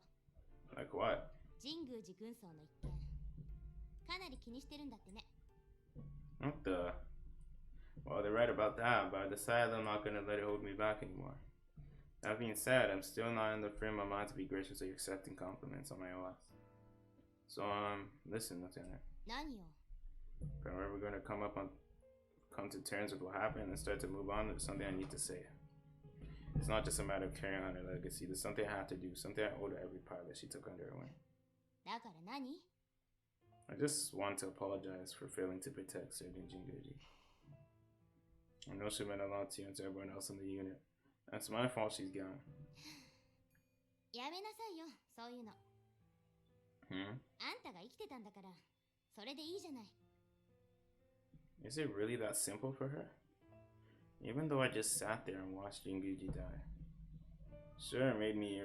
Like what? 神宮寺軍曹の一件かなり気にしてるんだってね。 What the? Well, they're right about that, but I decided I'm not gonna let it hold me back anymore. That being said, I'm still not in the frame of mind to be graciously accepting compliments on my OS. So, listen, Lieutenant. 何よ。 If I'm ever gonna come to terms with what happened and start to move on, there's something I need to say. It's not just a matter of carrying on her legacy. There's something I have to do, something I owe to every pilot she took under her wing. だから何？ I just want to apologize for failing to protect Sergeant Jinguji. I know she meant a lot to you and to everyone else in the unit. That's my fault she's gone. やめなさいよ、そういうの。 Hmm? あんたが生きてたんだから、それでいいじゃない。 Is it really that simple for her? Even though I just sat there and watched Jinguji die. Sure, it made me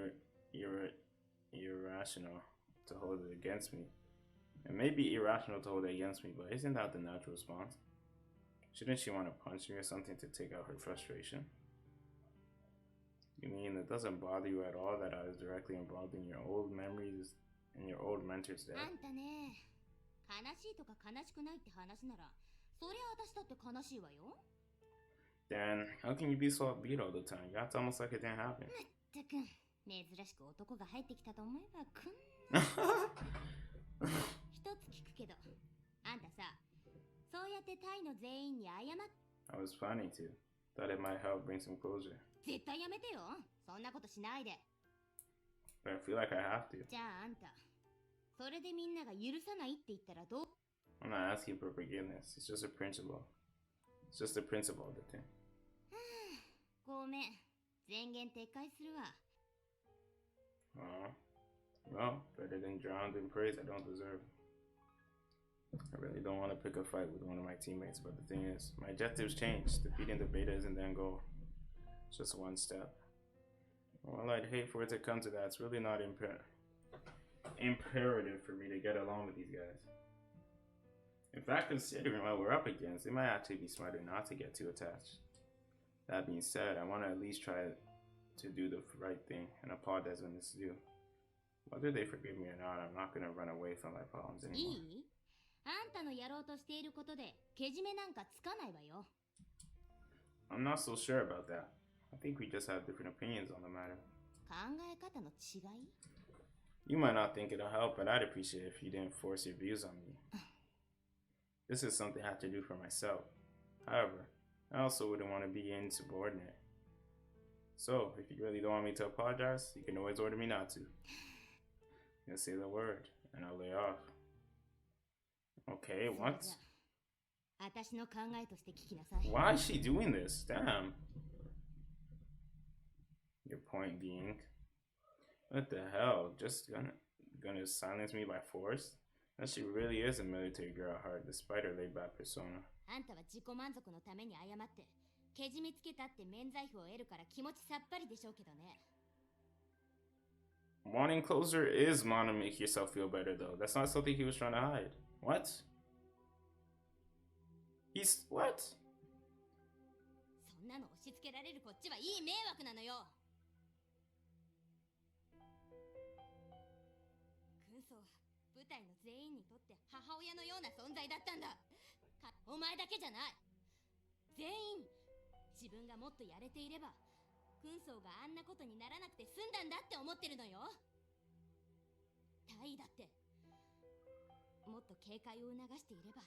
irrational to hold it against me. It may be irrational to hold it against me, but isn't that the natural response? Shouldn't she want to punch me or something to take out her frustration? You mean it doesn't bother you at all that I was directly involved in your old memories and your old mentor's death? あんたね、悲しいとか悲しくないって話なら、そりゃ私だって悲しいわよ。 Then, how can you be so upbeat all the time? You act almost like it didn't happen. たくん、珍しく男が入ってきたと思えばくん。一つ聞くけど、あんたさ、そうやってタイの全員に謝っ I was planning to. Thought it might help bring some closure. 絶対やめてよ。そんなことしないで。 But I feel like I have to. じゃああんた、それでみんなが許さないって言ったらどう？ I'm not asking for forgiveness. It's just a principle. It's just a principle of the thing. ごめん、全言撤回するわ。 Well, better than drowned in praise I don't deserve. I really don't want to pick a fight with one of my teammates, but the thing is, my objectives changed. Defeating the beta isn't the end goal. It's just one step. Well, I'd hate for it to come to that. It's really not imperative for me to get along with these guys. In fact, considering what we're up against, it might actually be smarter not to get too attached. That being said, I want to at least try to do the right thing and apologize when it's due. Whether they forgive me or not, I'm not going to run away from my problems い anymore. い？あんたのやろうとしていることで、けじめなんかつかないわよ。 I'm not so sure about that. I think we just have different opinions on the matter. 考え方の違い？ You might not think it'll help, but I'd appreciate it if you didn't force your views on me. This is something I have to do for myself. However, I also wouldn't want to be insubordinate. So, if you really don't want me to apologize, you can always order me not to. Just say the word, and I'll lay off. Okay, what? じゃあ私の考えとして聞きなさい。 Why is she doing this? Damn. Your point being, what the hell? Just gonna silence me by force? That she really is a military girl at heart, despite her laid-back persona. あんたは自己満足のために謝って、けじめつけたって免罪符を得るから気持ちさっぱりでしょうけどね。 Wanting closure is want to make yourself feel better, though. That's not something he was trying to hide. What? He's what? そんなの押し付けられるこっちはいい迷惑なのよ。軍曹は部隊の全員にとって母親のような存在だったんだ。お前だけじゃない。全員自分がもっとやれていれば軍曹があんなことにならなくて済んだんだって思ってるのよ。大尉だってもっと警戒を促していれば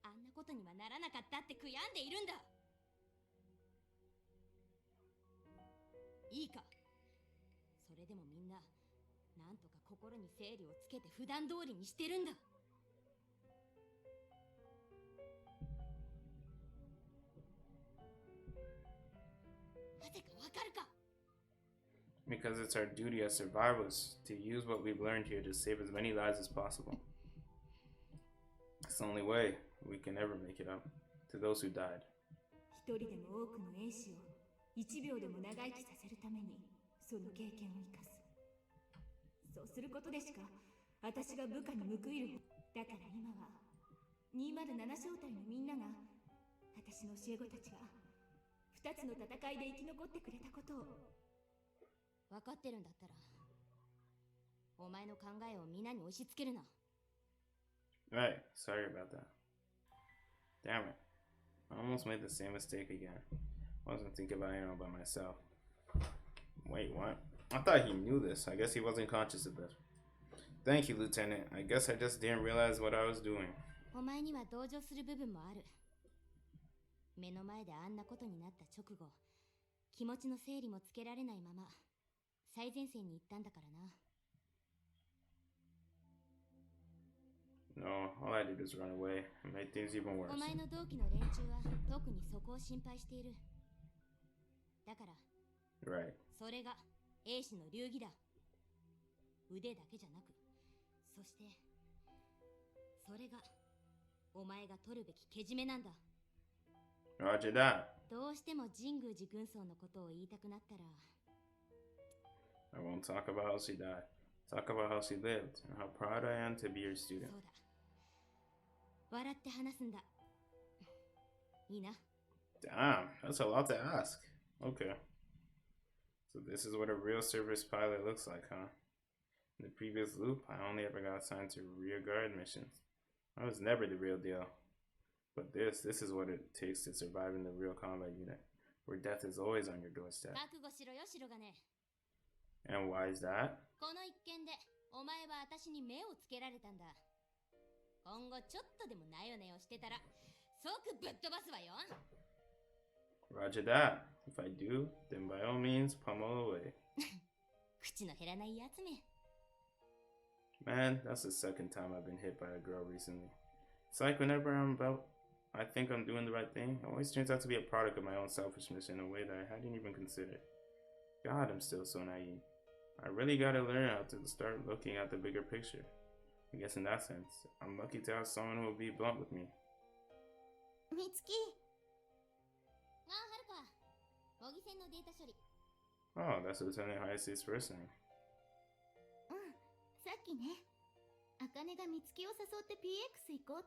あんなことにはならなかったって悔やんでいるんだ。いいか。それでもみんななんとか心に整理をつけて普段通りにしてるんだ。なぜかわかるか。 Because it's our duty as survivors to use what we've learned here to save as many lives as possible. It's the only way we can ever make it up to those who died. 一人でも多くの英士を1秒でも長生きさせるためにその経験を生かす。そうすることでしか私が部下に報いる。だから今は207小隊のみんなが私の教え子たちが2つの戦いで生き残ってくれたことを分かってるんだったらお前の考えを皆に押し付けるな。 Right, sorry about that. Damn it. I almost made the same mistake again. I wasn't thinking about it all by myself. Wait, what? I thought he knew this. I guess he wasn't conscious of this. Thank you, Lieutenant. I guess I just didn't realize what I was doing. お前には同情する部分もある。目の前であんなことになった直後、気持ちの整理もつけられないまま最前線に行ったんだからな。 No, all I did was run away and made things even worse. お前の同期の連中は特にそこを心配している。だから、 Right. それが英士の流儀だ。腕だけじゃなく、そしてそれがお前が取るべきけじめなんだ。 Roger that. どうしても神宮寺軍曹のことを言いたくなったら I won't talk about how she died. Talk about how she lived and how proud I am to be your student. そうだ。笑って話すんだ。いいな。 Damn, that's a lot to ask. Okay. So this is what a real service pilot looks like, huh? In the previous loop, I only ever got assigned to rear guard missions. I was never the real deal. But this is what it takes to survive in the real combat unit, where death is always on your doorstep. 覚悟しろよ、白金。 And why is that? この一件でお前は私に目をつけられたんだ。今後ちょっとでもなよねよしてたら即ぶっ飛ばすわよ。 Roger that. If I do, then by all means, pummel away. 口の減らないやつめ。 Man, that's the second time I've been hit by a girl recently. It's like whenever I think I'm doing the right thing, it always turns out to be a product of my own selfishness in a way that I hadn't even considered. God, I'm still so naive. I really gotta learn how to start looking at the bigger picture. I guess in that sense, I'm lucky to have someone who will be blunt with me. みつき。あ、はるか。模擬戦のデータ処理。 Oh, that's Lieutenant Hayashi's first name. うん、さっきね。あかねがみつきを誘って PX 行こう。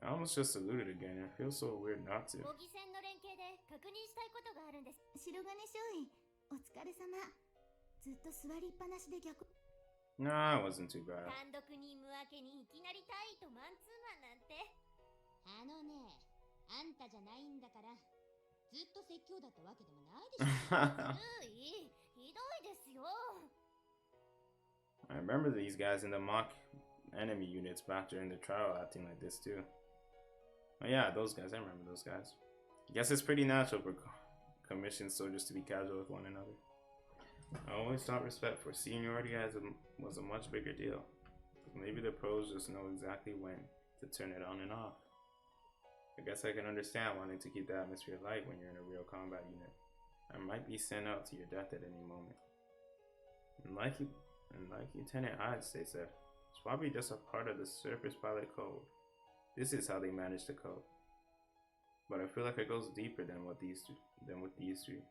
I almost just saluted again, and it feels so weird not to. 模擬戦の連携で確認したいことがあるんです。白金少尉、お疲れ様。ずっと座りっぱなしで逆。 Nah, it wasn't too bad. 単独任務明けにいきなりタイとマンツーマンなんて。あのね、あんたじゃないんだから。ずっと説教だったわけでもないでしょ。ひどいですよ。 I remember these guys in the mock enemy units back during the trial acting like this too. Oh yeah, those guys, I remember those guys. I guess it's pretty natural for commissioned soldiers to be casual with one another. I always thought respect for seniority was a much bigger deal. Maybe the pros just know exactly when to turn it on and off. I guess I can understand wanting to keep the atmosphere light when you're in a real combat unit. I might be sent out to your death at any moment. And like Lieutenant Hyde states that, it's probably just a part of the surface pilot code. This is how they manage the code. But I feel like it goes deeper than with these three.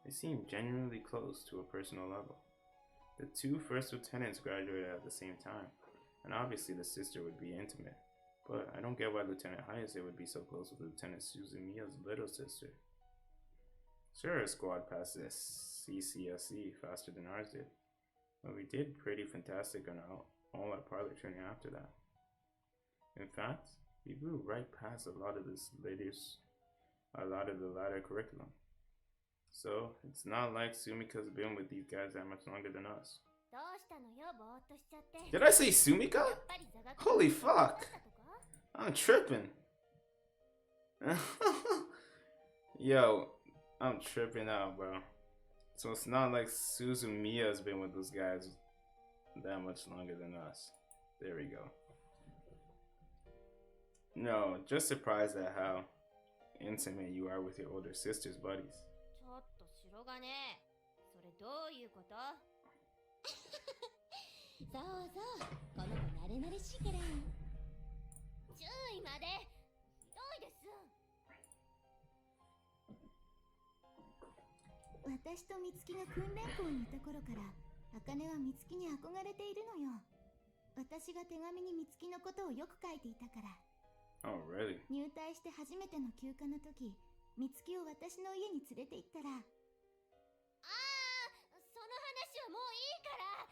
They seem genuinely close to a personal level. The two first lieutenants graduated at the same time, and obviously the sister would be intimate. But I don't get why Lieutenant Hayase would be so close with Lieutenant Suzumiya's little sister. Sure, her squad passed this CCSE faster than ours did, but we did pretty fantastic on all our pilot training after that. In fact, we blew right past a lot of the latter curriculum. So, it's not like Sumika's been with these guys that much longer than us. Did I say Sumika? Holy fuck! I'm tripping. Yo, I'm tripping out, bro. So it's not like Suzumiya has been with those guys that much longer than us. There we go. No, just surprised at how intimate you are with your older sister's buddies. ちょっと白金、それどういうこと？そうそう、この子慣れ慣れしいから。注意までひどいです。私と美月が訓練校にいた頃から、茜は美月に憧れているのよ。私が手紙に美月のことをよく書いていたから。Oh, really? 入隊して初めての休暇の時、美月を私の家に連れて行ったら、ああ、その話はもういいから。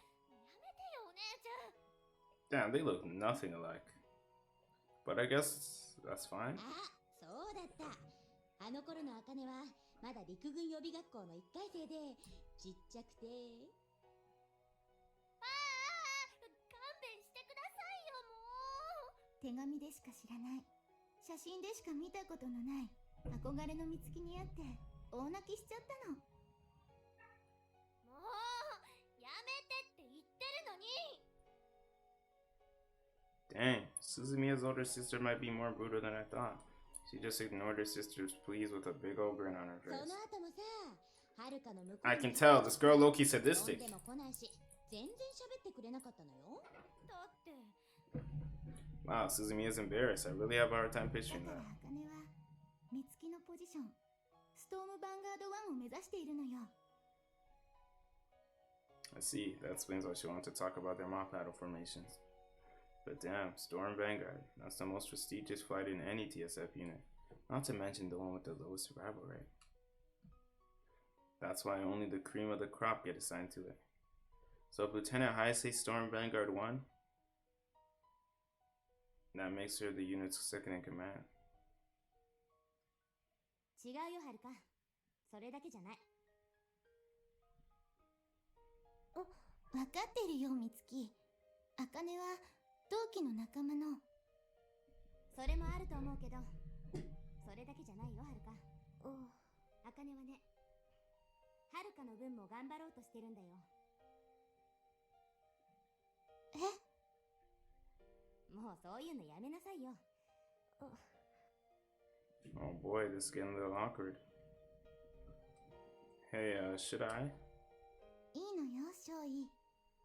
やめてよ、お姉ちゃん。 Damn, they look nothing alike. But I guess that's fine. あ、そうだった。あの頃の茜はまだ陸軍予備学校の1回生でちっちゃくて。ああ、勘弁してくださいよ、もう。手紙でしか知らない、写真でしか見たことのない憧れの美月に会って大泣きしちゃったの。もうやめてって言ってるのに。 Dang, Suzumiya's older sister might be more brutal than I thought. She just ignored her sister's pleas with a big old grin on her その face. 後もさ、はるかの向こう I can tell, this girl low-key 呼 sadistic. んでも来ないし、全然喋ってくれなかったのよ。だって Wow, Suzumiya's embarrassed. I really have a hard time だ picturing から that. 茜は美月のポジション、ストームヴァンガード1を目指しているのよ。 I see, that explains why she wanted to talk about their mock battle formations. But damn, Storm Vanguard, that's the most prestigious flight in any TSF unit. Not to mention the one with the lowest survival rate. That's why only the cream of the crop get assigned to it. So if Lieutenant Heisei Storm Vanguard 1, that makes her the unit's second in command. 違うよ、はるか。それだけじゃない。分かってるよ、美月。茜は同期の仲間の。それもあると思うけど、それだけじゃないよ、はるか。あかねはね、はるかの分も頑張ろうとしてるんだよ。え？もうそういうのやめなさいよ。Oh boy, this is getting a little awkward. Hey, should I? いいのよ、少尉。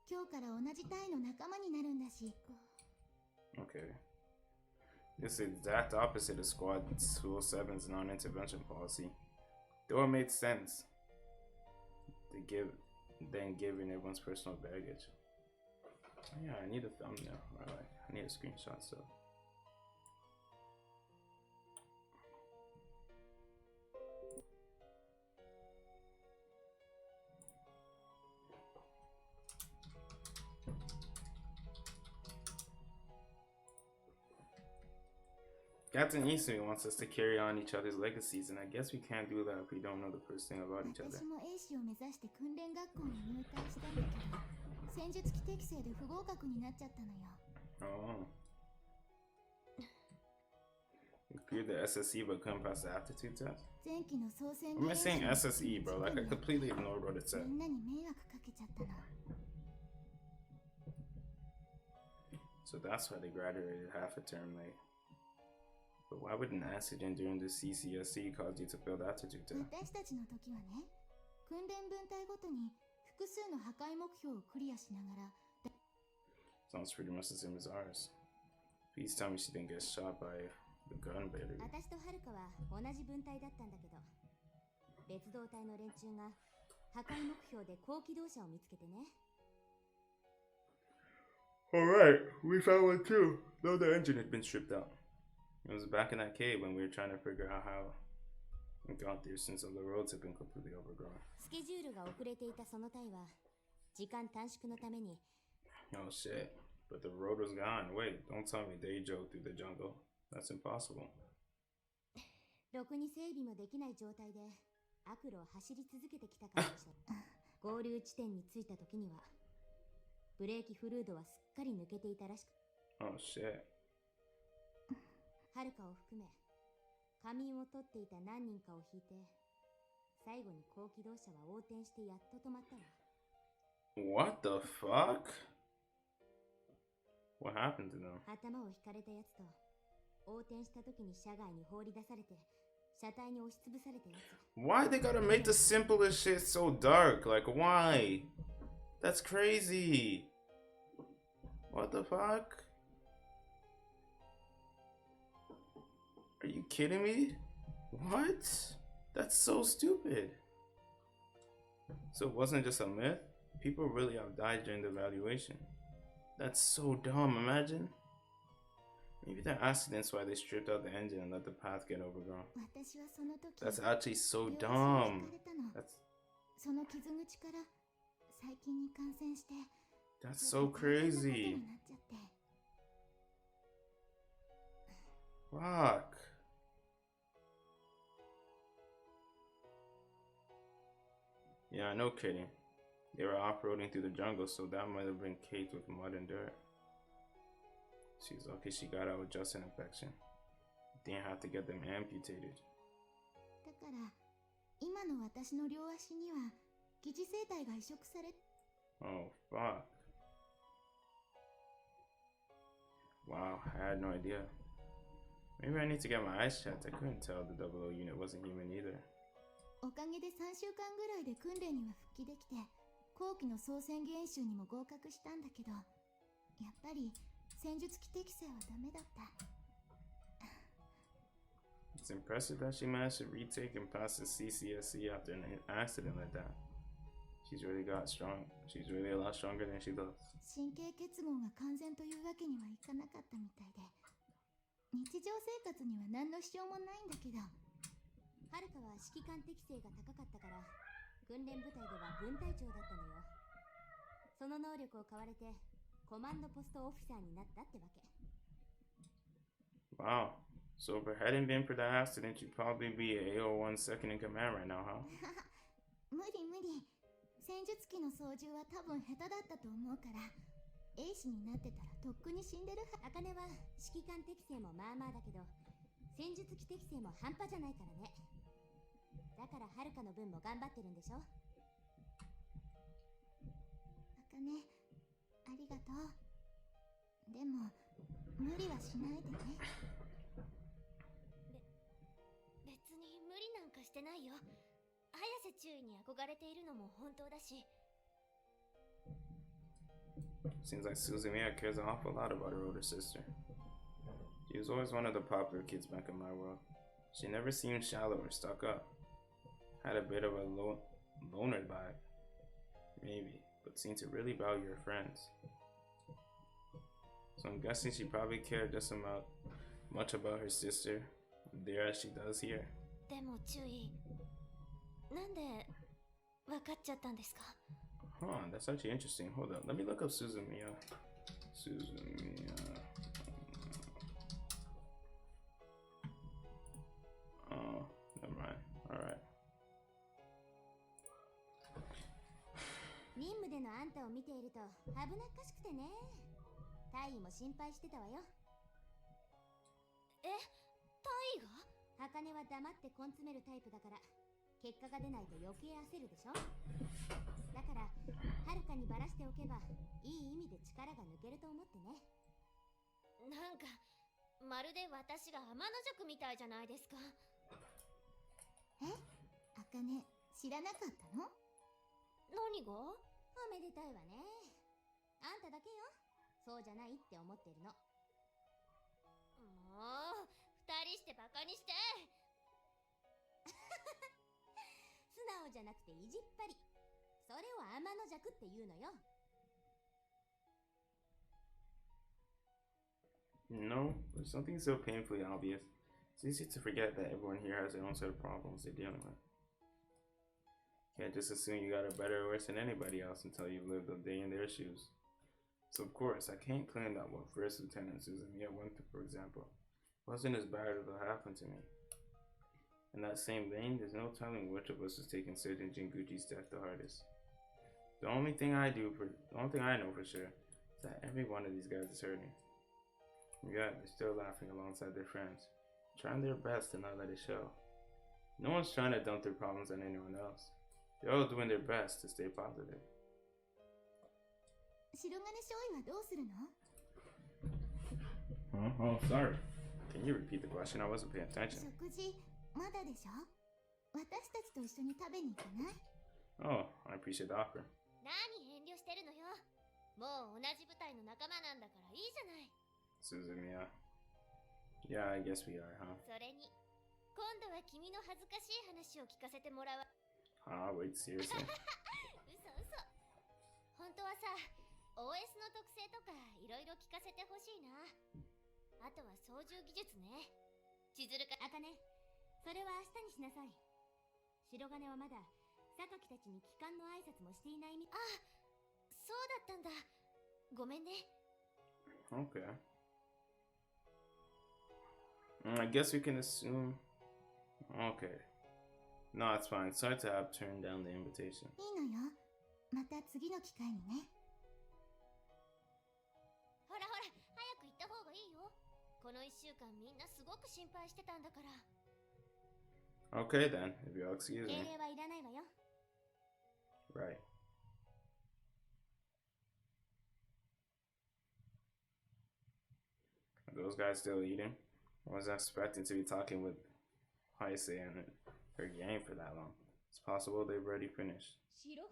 今日から同じ隊の仲間になるんだし。Okay. This is the exact opposite of Squad 207's non-intervention policy. Though it made sense. Then giving everyone's personal baggage. Yeah, I need a thumbnail. Alright, I need a screenshot, so. Captain Isui wants us to carry on each other's legacies, and I guess we can't do that if we don't know the first thing about each other. 私も衛士を目指して訓練学校に入隊したんだけど、戦術機適正で不合格になっちゃったのよ。Oh. You cleared the SSE but couldn't pass the aptitude test? 前期の総選 What am I saying SSE, bro? Like, I completely ignored what it said. みんなに迷惑かけちゃったの。 So that's why they graduated half a term late. But why would an accident during the CCSE cause you to fail the aptitude test? 私たちの時はね、訓練分隊ごとに複数の破壊目標をクリアしながら。 Sounds pretty much the same as ours. Please tell me she didn't get shot by the gun battery. 私とはるかは同じ分隊だったんだけど、別動隊の連中が破壊目標で高機動車を見つけてね。 Alright, we found one too. Though the engine had been stripped out. It was back in that cave when we were trying to figure out how we got there since all the roads had been completely overgrown. スケジュールが遅れていたその隊は時間短縮のために。 Oh shit, but the road was gone. Wait, don't tell me they drove through the jungle. That's impossible. ろくに整備もできない状態で悪路を走り続けてきたからでしょ。合流地点に着いた時にはブレーキフルードはすっかり抜けていたらしく。 Oh shit. はるかを含め仮眠を取っていた何人かを引いて最後に高機動車は横転してやっと止まったわ。What the fuck? What happened to them? 頭を引かれたやつと、横転した時に車外に放り出されて、車体に押しつぶされたやつ。Why they gotta make the simplest shit so dark? Like, why? That's crazy. What the fuck? Are you kidding me? What? That's so stupid. So it wasn't just a myth? People really have died during the evaluation. That's so dumb, imagine. Maybe they're accidents why they stripped out the engine and let the path get overgrown. That's actually so dumb. That's so crazy. Fuck. Yeah, no kidding. They were off-roading through the jungle, so that might have been caked with mud and dirt. She's lucky she got out with just an infection. Didn't have to get them amputated. Oh, fuck. Wow, I had no idea. Maybe I need to get my eyes checked. I couldn't tell the 00 unit wasn't human either. おかげで3週間ぐらいで訓練には復帰できて、後期の総戦技演習にも合格したんだけど、やっぱり戦術機適性はダメだった。It's impressive that she managed to retake and pass the CCSC after an accident like that. She's really got strong. She's really a lot stronger than she looks. 神経結合が完全というわけにはいかなかったみたいで、日常生活には何の支障もないんだけど。はるかは指揮官適性が高かったから、訓練部隊では分隊長だったのよ。その能力を買われて、コマンドポストオフィサーになったってわけ。Wow. So if it hadn't been for that accident, you'd probably be a AO1 second in command right now, huh? 無理無理。戦術機の操縦は多分下手だったと思うから、兵士になってたらとっくに死んでるは。茜は指揮官適性もまあまあだけど、戦術機適性も半端じゃないからね。だからはるかの分も頑張ってるんでしょ。茜、ありがとう。でも無理はしないでね。別に無理なんかしてないよ。早瀬中尉に憧れているのも本当だし。Seems like Suzumiya cares an awful lot about her older sister. She was always one of the popular kids back in my world. She never seemed shallow or stuck up. Had a bit of a loner vibe, maybe, but seemed to really value her friends. So I'm guessing she probably cared just much about her sister there as she does here. でも注意。なんで分かっちゃったんですか? Huh, that's actually interesting. Hold up, let me look up Suzumiya. Suzumiya. Oh, never mind. Alright. 任務でのあんたを見ていると危なっかしくてね。大尉も心配してたわよ。え、大尉が？茜は黙って根詰めるタイプだから、結果が出ないと余計焦るでしょ。だから、はるかにバラしておけば、いい意味で力が抜けると思ってね。なんか、まるで私が天の弱みたいじゃないですか。え？茜、知らなかったの？何が？おめでたいわね。あんただけよ。そうじゃないって思ってるの。もう、二人してバカにして。素直じゃなくて意地っ張り。それを天の弱って言うのよ。No, there's something so painfully obvious. It's easy to forget that everyone here has their own set of problems they're dealing with. Can't just assume you got it better or worse than anybody else until you've lived a day in their shoes. So of course, I can't claim that what First Lieutenant Suzumiya went through, for example, wasn't as bad as what happened to me. In that same vein, there's no telling which of us is taking Sergeant Jinguchi's death the hardest. The only thing I know for sure is that every one of these guys is hurting. Yeah, they're still laughing alongside their friends, trying their best to not let it show. No one's trying to dump their problems on anyone else. They're all doing their best to stay positive. 白金少尉はどうするの？ Huh? Oh, sorry. Can you repeat the question? I wasn't paying attention. 食事まだでしょ？私たちと一緒に食べに行かない？ Oh, I appreciate the offer. 何遠慮してるのよ。もう同じ部隊の仲間なんだからいいじゃない。 Suzumiya. Yeah, I guess we are, huh? それに、今度は君の恥ずかしい話を聞かせてもらうわ。Wait, seriously? 嘘嘘。本当はさ、OS の特性とかいろいろ聞かせてほしいな。あとは操縦技術ね。千鶴か。あかね、それは明日にしなさい。白金はまだ榊たちに帰還の挨拶もしていないみ。あ、そうだったんだ。ごめんね。 Okay. I guess we can assume. Okay. No, it's fine. Sorry to have turned down the invitation. いいのよ。また次の機会にね。ほらほら、早く行った方がいいよ。この1週間みんなすごく心配してたんだから。 Okay then, if you'll excuse 敬 me. 礼はいらないわよ。 Right. Are those guys still eating? I wasn't expecting to be talking with Heise and her gang for that long. It's possible they've already finished. 白金。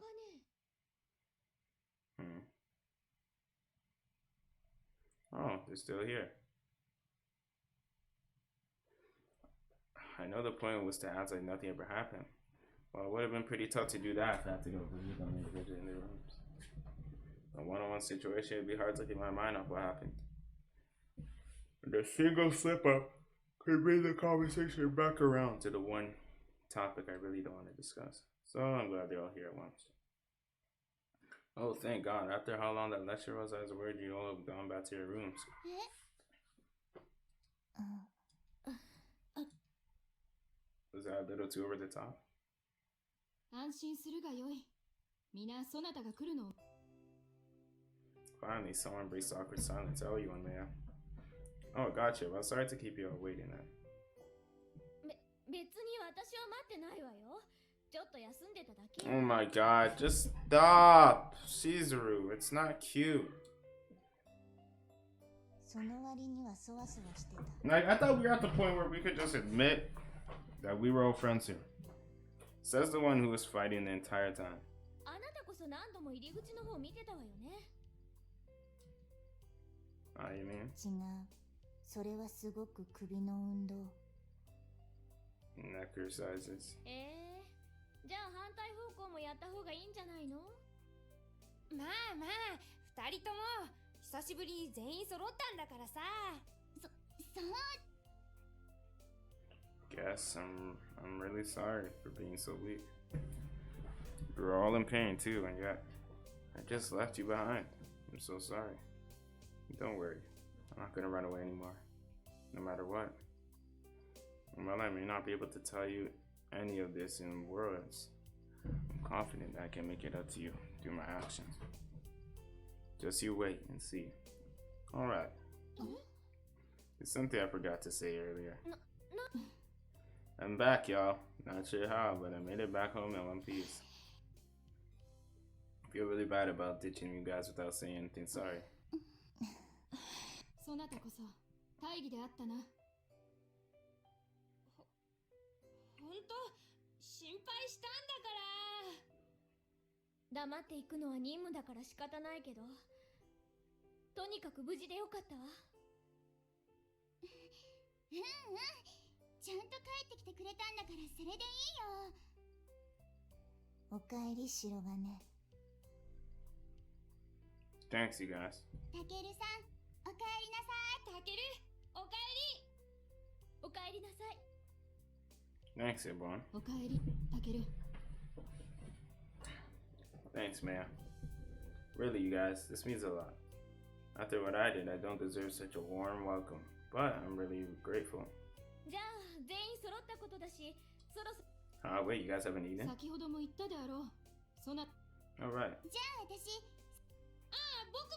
Oh, they're still here. I know the point was to act like nothing ever happened. Well, it would have been pretty tough to do that if I had to go visit them individually in their rooms. A one-on-one situation, it'd be hard to keep my mind off what happened. The single slip-up could bring the conversation back around to the one topic I really don't want to discuss. So I'm glad they're all here at once. Oh, thank God. After how long that lecture was, I was worried you all have gone back to your rooms. Was that a little too over the top? 安心するがよい。皆そなたが来るのを。 Finally, someone breaks the awkward silence. Oh, you one, man. Oh, gotcha. Well, sorry to keep you all waiting then. 別に私は待ってないわよ。ちょっと休んでただけ。 Oh my God, just stop! Shizuru, it's not cute. その割にはそわそわしてた。 Like, I thought we were at the point where we could just admit that we were all friends here. Says the one who was fighting the entire time. あなたこそ何度も入り口の方見てたわよね。Ah, you mean? 違う。それはすごく首の運動。Neck exercises. じゃあ反対方向もやった方がいいんじゃないの？まあまあ、二人とも久しぶりに全員揃ったんだからさ。Guess I'm really sorry for being so weak. We were all in pain too, and yet I just left you behind. I'm so sorry. Don't worry, I'm not gonna run away anymore, no matter what. While I may not be able to tell you any of this in words, I'm confident that I can make it up to you through my actions. Just you wait and see. Alright. It's something I forgot to say earlier. I'm back, y'all. Not sure how, but I made it back home in one piece. I feel really bad about ditching you guys without saying anything sorry. そなたこそ大義であったな。ほんと心配したんだから。黙っていくのは任務だから仕方ないけど、とにかく無事でよかったわ。ちゃんと帰ってきてくれたんだからそれでいいよ。おかえり白金。 Thanks, you guys. たけるさん、おかえりなさい。たける、おかえり。おかえりなさい。 Thanks, everyone. おかえり、たける。 Thanks, man. Really, you guys, this means a lot. After what I did, I don't deserve such a warm welcome, but I'm really grateful. じゃあ全員揃ったことだし、そろそろ。Wait, you guys haven't eaten? 先ほども言ったであろう。そな。 Alright. じゃあ私。僕も。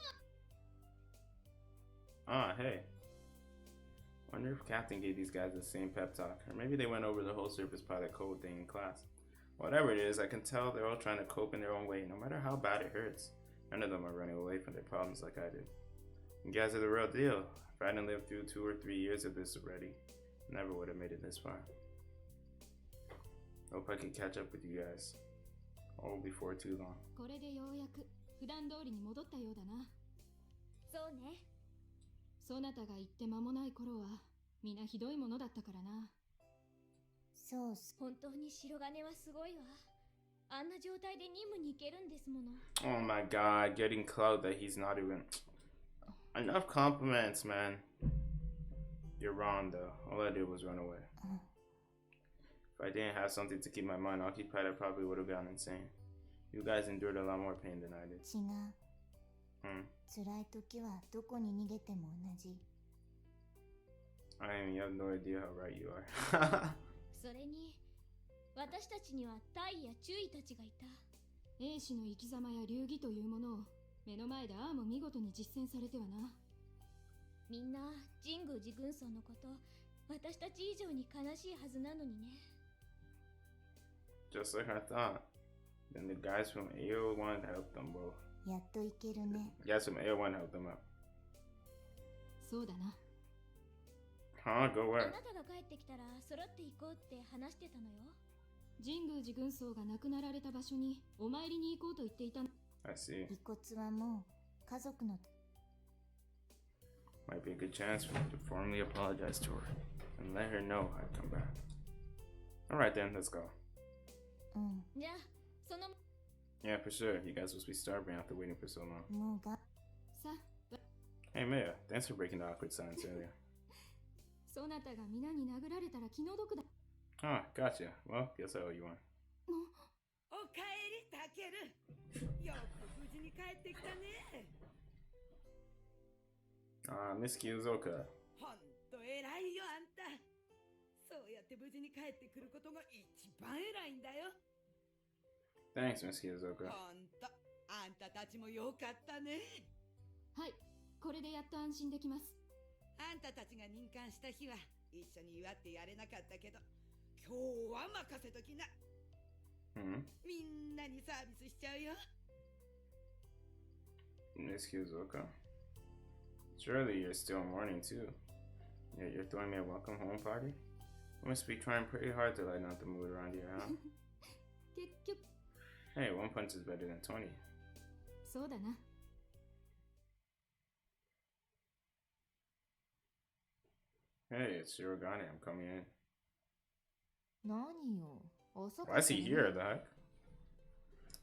Hey. Wonder if Captain gave these guys the same pep talk, or maybe they went over the whole surface pilot code thing in class. Whatever it is, I can tell they're all trying to cope in their own way, no matter how bad it hurts. None of them are running away from their problems like I did. You guys are the real deal. If I hadn't lived through 2 or 3 years of this already, I never would have made it this far. Hope I can catch up with you guys. All before too long. これでようやく普段通りに戻ったようだな。そうね。そなたが行って間もない頃は皆ひどいものだったからな。そうっす。本当に白金はすごいわ。あんな状態で任務に行けるんですもの。 Oh my god, getting clout that he's not even... Enough compliments, man. You're wrong, though. All I did was run away. If I didn't have something to keep my mind occupied, I probably would have gone insane. You guys endured a lot more pain than I did. 違う。辛い時はどこに逃げても同じ。I mean, you have no idea how right you are. それに私たちには大や注意たちがいた。英氏の生き様や流儀というものを目の前でああも見事に実践されてはな。みんな神宮寺軍曹のこと私たち以上に悲しいはずなのにね。Just like I thought. Then the guys from AO1 helped them both. やっと行けるね。Guys from AO1 helped them up. そうだな。Huh? Go あ where? なたが帰ってきたら揃って行こうって話してたのよ。神宮寺軍曹が亡くなられた場所にお参りに行こうと言っていた。 I see. 遺骨はもう家族の。 Might be a good chance for me to formally apologize to her and let her know I'd come back. Alright then, let's go. うん。じゃあその Yeah, for sure. You guys must be starving after waiting for so long. もうが。さ、 Hey Maya, thanks for breaking the awkward silence earlier. そなたが皆に殴られたら気の毒だ。 Ah, gotcha. Well, guess I owe you one. おかえりたける。よく無事に帰ってきたね。Miss Kiyozoka. ほんと偉いよあんた。そうやって無事に帰ってくることが一番偉いんだよ。 Thanks, Miss Kiyozoka. ほんとあんたたちもよかったね。はい、これでやっと安心できます。あんたたちが任官した日は一緒に祝ってやれなかったけど、今日は任せときな。みんなにサービスしちゃうよ。 Miss Kiyozoka? Surely you're still mourning too. Yet you're throwing me a welcome home party? You must be trying pretty hard to lighten up the mood around here, huh? 結局、 Hey, one punch is better than 20. そうだな。 Hey, it's Shirogane. I'm coming in. 何よ。遅か Why っ is た he ね。 here? The heck?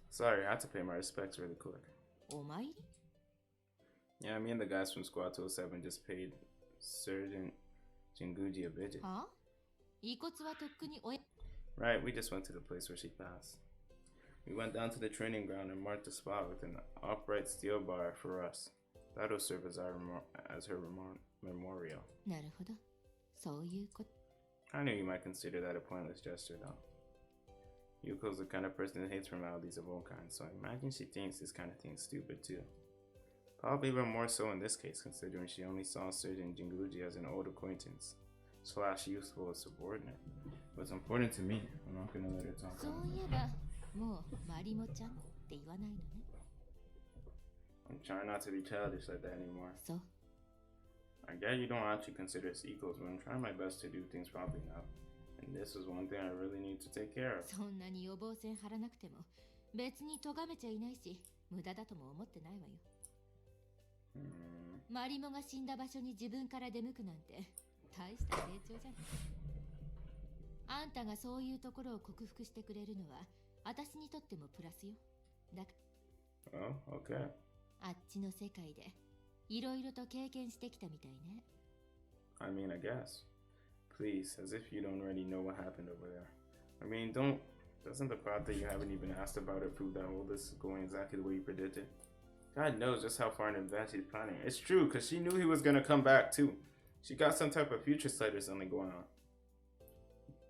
Sorry, I had to pay my respects really quick. お参り Yeah, me and the guys from Squad 207 just paid Surgeon Jinguji a visit. は遺骨はとっくにおや Right, we just went to the place where she passed. We went down to the training ground and marked the spot with an upright steel bar for us. That'll serve as her memorial. なるほど。そういうこと。 I knew you might consider that a pointless gesture, though. Yuko's the kind of person that hates formalities of all kinds, so I imagine she thinks this kind of thing's stupid, too. Probably even more so in this case, considering she only saw Surgeon Jinguji as an old acquaintance / useful subordinate. What's important to me, I'm not gonna let her talk そう about いえば、もうマリモちゃんって言わないのね。 I'm trying not to be childish like that anymore. そう。 I get you don't actually consider us equals, but I'm trying my best to do things properly now. And this is one thing I really need to take care of. そんなに予防線張らなくても、別に咎めちゃいないし、無駄だとも思ってないわよ。マリモが死んだ場所に自分から出向くなんて、大した成長じゃない。あんたがそういうところを克服してくれるのは、私にとってもプラスよ。だか Oh, okay. あっちの世界で、いろいろと経験してきたみたいね。I mean, I guess. Please, as if you don't already know what happened over there. I mean, doesn't the fact that you haven't even asked about it prove that all this is going exactly the way you predicted? God knows just how far in advance she's planning. It's true, because she knew he was going to come back too. She got some type of future sight or something going on.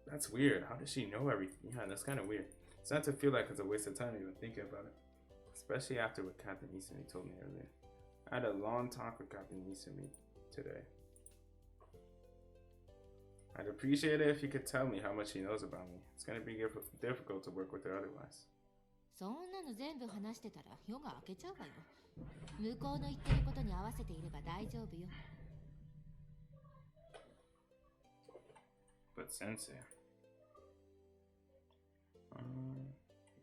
That's weird. How does she know everything? Yeah, that's kind of weird. It's not to feel like it's a waste of time even thinking about it. Especially after what Captain Isami told me earlier. I had a long talk with Captain Isami today. I'd appreciate it if you could tell me how much he knows about me. It's gonna be difficult to work with her otherwise. そんなの全部話してたら夜が明けちゃうわよ。向こうの言ってることに合わせていれば大丈夫よ。But sensei.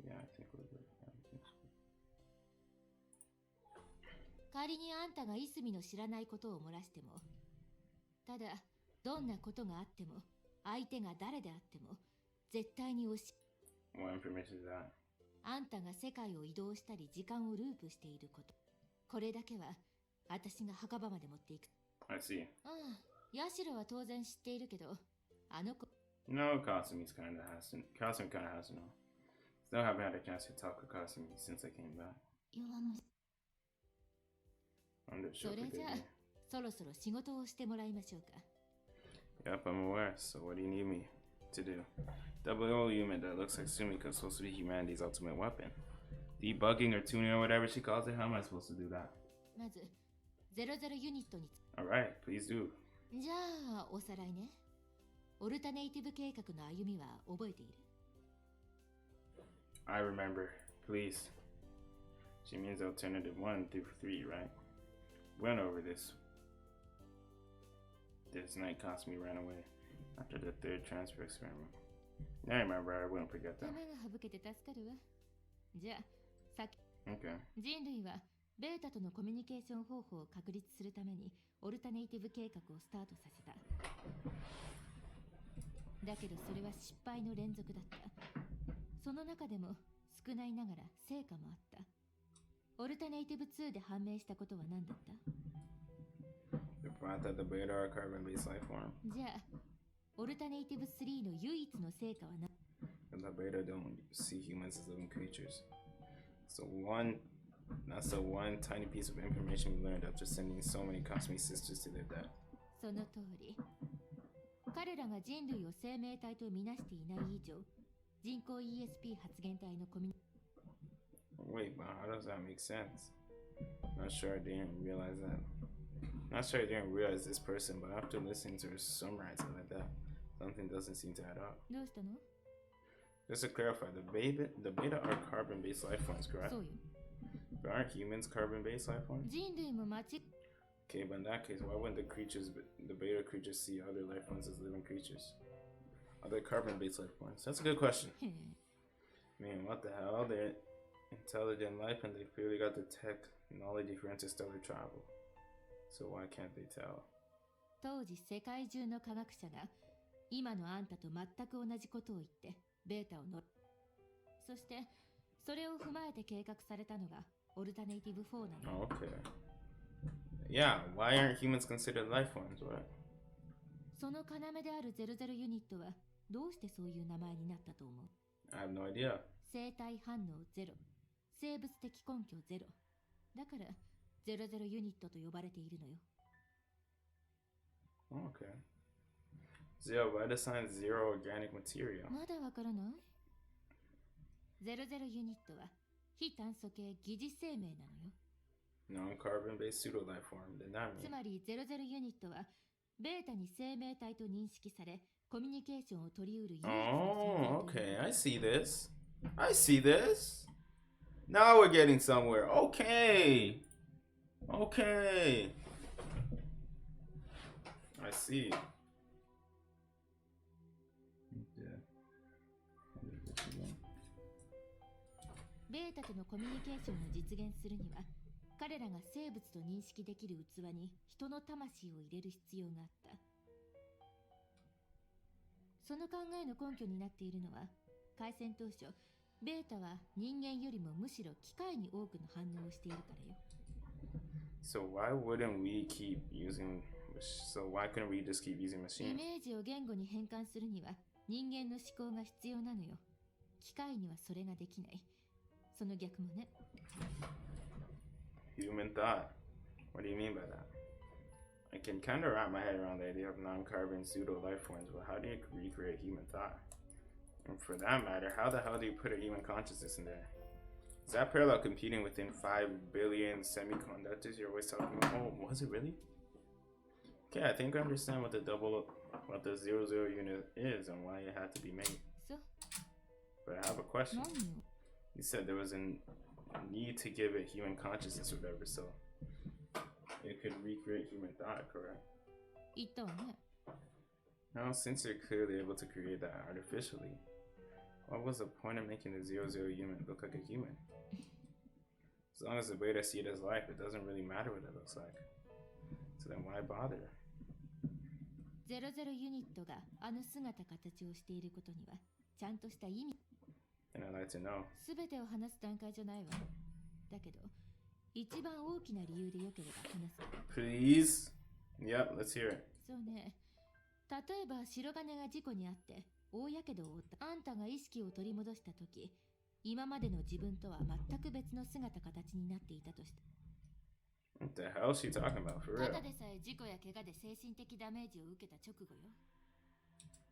Yeah, I think we're good. 仮にあんたがいすみの知らないことを漏らしても、ただどんなことがあっても、相手が誰であっても絶対にWhat information is that? あんたが世界を移動したり時間をループしていること、これだけは私が墓場まで持っていく。I see. ヤシロは当然知っているけど、あの子。No, Kasumi kinda has to know. Still haven't had a chance to talk with Kasumi since I came back. それじゃあ、そろそろ仕事をしてもらいましょうか。Yep, I'm aware. So what do you need me to do? Double O unit that looks like Sumika's supposed to be humanity's ultimate weapon. Debugging or tuning or whatever she calls it, how am I supposed to do that? まず、00ユニットに。Alright, please do. じゃあ、おさらいね。オルタネイティブ計画の歩みは覚えている？ I remember. Please. She means alternative 1 through 3, right? Went over this. This night Kasumi ran away after the third transfer experiment. I remember, I wouldn't forget that. 頭が省けて助かるわ。じゃあ、Okay. 人類はベータとのコミュニケーション方法を確立するためにオルタネイティブ計画をスタートさせた。だけどそれは失敗の連続だった。その中でも少ないながら成果もあった。オルタネイティブ2で判明したことは何だった？ The fact that the beta are carbon-based life form. じゃあ、オルタネイティブ3の唯一の成果は何？ And the beta don't see humans as living creatures. That's the one tiny piece of information we learned after sending so many Kasumi sisters to their death. その通り。彼らが人類を生命体とみなしていない以上、人工 ESP 発現体のコミュニ。Wait, but how does that make sense? Not sure I didn't realize that. Not sure I didn't realize this person, but after listening to her summarize it like that, something doesn't seem to add up. どうしたの？ Just to clarify, the beta are carbon-based life forms, correct? そうよ。But aren't humans carbon-based life forms? 人類もOkay, but in that case, why wouldn't the beta creatures see other life forms as living creatures? Other carbon-based life forms? That's a good question. Man, what the hell? They're intelligent life and they've clearly got the technology for interstellar travel. So why can't they tell? 当時世界中の科学者が今のあんたと全く同じことを言ってベータをそしてそれを踏まえて計画されたのがオルタネイティブ4なの。Okay. Yeah, why aren't humans considered life forms, right? その要である00ユニットはどうしてそういう名前になったと思う？ I have no idea. 生体反応ゼロ、生物的根拠ゼロ。だから00ユニットと呼ばれているのよ。Okay. Zero, why the sign zero organic material? まだわからない？ 00ユニットは非炭素系疑似生命なのよ。Non-carbon-based pseudo-life form. Then that つ means まり00ユニットはベータに生命体と認識されコミュニケーションを取り得る唯一の存 Oh, 在という okay. I see this. I see this. Now we're getting somewhere. Okay. Okay. I see. Okay. ベータとのコミュニケーションを実現するには彼らが生物と認識できる器に人の魂を入れる必要があった。その考えの根拠になっているのは開戦当初ベータは人間よりもむしろ機械に多くの反応をしているからよ。So why wouldn't we keep using? So why couldn't we just keep using イ machines? メージを言語に変換するには人間の思考が必要なのよ。機械にはそれができない。その逆もね。Human thought. What do you mean by that? I can kind of wrap my head around the idea of non-carbon pseudo-life forms, but how do you recreate human thought? And for that matter, how the hell do you put a human consciousness in there? Is that parallel computing within 5 billion semiconductors you're always talking about? Oh, was it really? Okay, I think I understand what the 00 unit is and why it had to be made. But I have a question. You said there was a need to give it human consciousness or whatever, so it could recreate human thought, correct? Now, since you're clearly able to create that artificially, what was the point of making the 00 unit look like a human? As long as the beta see it as life, it doesn't really matter what it looks like. So then why bother? 00ユニットがあの姿形をしていることにはちゃんとした意味。And I'd like to know. すべてを話す段階じゃないわ。だけど、一番大きな理由でよければ話す。Please? Yep, let's hear it. そうね。例えば白金が事故に遭って大やけどを負ったあんたが意識を取り戻したとき、今までの自分とは全く別の姿形になっていたとして。What the hell is she talking about, for real? ただでさえ事故や怪我で精神的ダメージを受けた直後よ。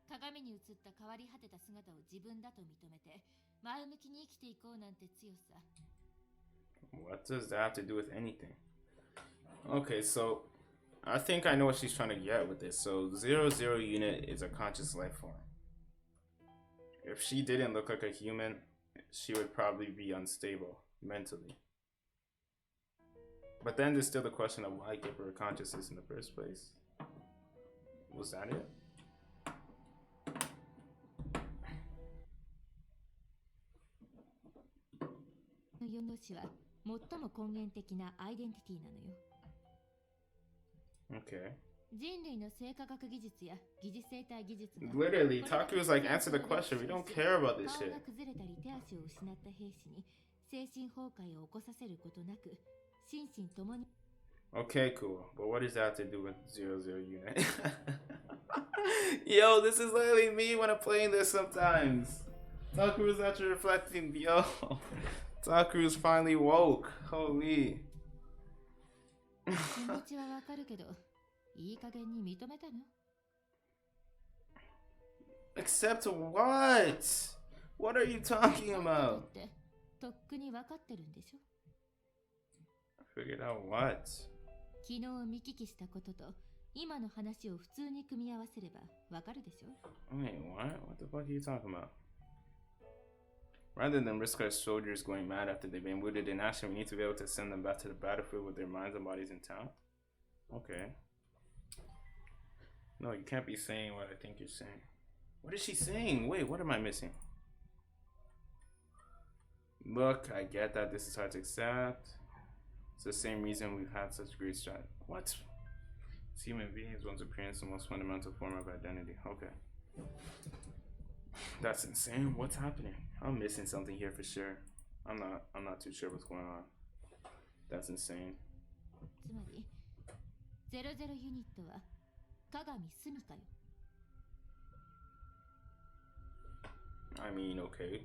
鏡に映った変わり果てた姿を自分だと認めて、前向きに生きていこうなんて強さ。What does that have to do with anything? Okay, so I think I know what she's trying to get with this. So 00 unit is a conscious life form. If she didn't look like a human, she would probably be unstable mentally. But then there's still the question of why give her a consciousness in the first place. Was that it? 4の詞は最も根源的なアイデンティティなのよ。Okay. 人類の生化学技術や疑似生態技術が Literally, Taku was like, answer the question. We don't care about this 顔 shit. が崩れたり手足を失った兵士に精神崩壊を起こさせることなく心身ともに Okay, cool. But what does that have to do with 00 unit? Yo, this is literally me when I'm playing this sometimes. Taku is actually reflecting. Yo, Taku is finally woke. Holy. 気持ちはわかるけどいい加減に認めたの Except what? What are you talking だ about? ってとっくに分かってるんでしょ Figured out what? 昨日見聞きしたことと今の話を普通に組み合わせればわかるでしょ Wait, what? What the fuck are you talking about? Rather than risk our soldiers going mad after they've been wounded in action, we need to be able to send them back to the battlefield with their minds and bodies intact. Okay. No, you can't be saying what I think you're saying. What is she saying? Wait, what am I missing? Look, I get that this is hard to accept. It's the same reason we've had such great strides. What? As human beings, one's appearance is the most fundamental form of identity. Okay. That's insane. What's happening? I'm missing something here for sure. I'm not too sure what's going on. That's insane. つまり00ユニットは鏡住かよ I mean, okay.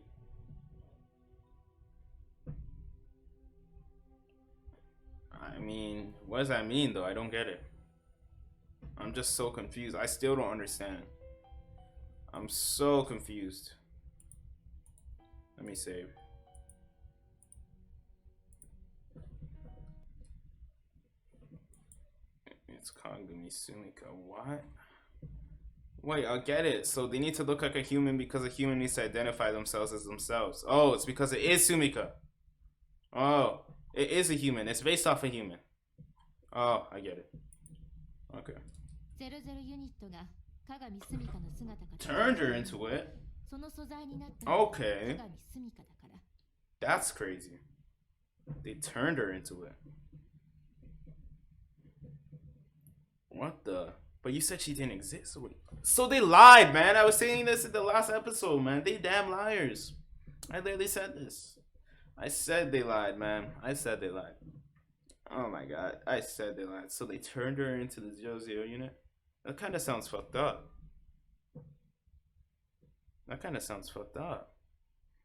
I mean, what does that mean though? I don't get it. I'm just so confused. I still don't understand. I'm so confused. Let me save. It's Kagami Sumika. What? Wait, I'll get it. So they need to look like a human because a human needs to identify themselves as themselves. Oh, it's because it is Sumika. Oh, it is a human. It's based off a human. Oh, I get it. Okay. 00ユニットが鏡住かの姿が Turned her into it. その素材になったのが Okay. 鏡住かだから That's crazy. They turned her into it. What the? But you said she didn't exist. So they lied, man. I was saying this in the last episode, man. They damn liars. I literally said this. I said they lied, man. I said they lied. Oh my god. I said they lied. So they turned her into the 00 unit? That kind of sounds fucked up. That kind of sounds fucked up.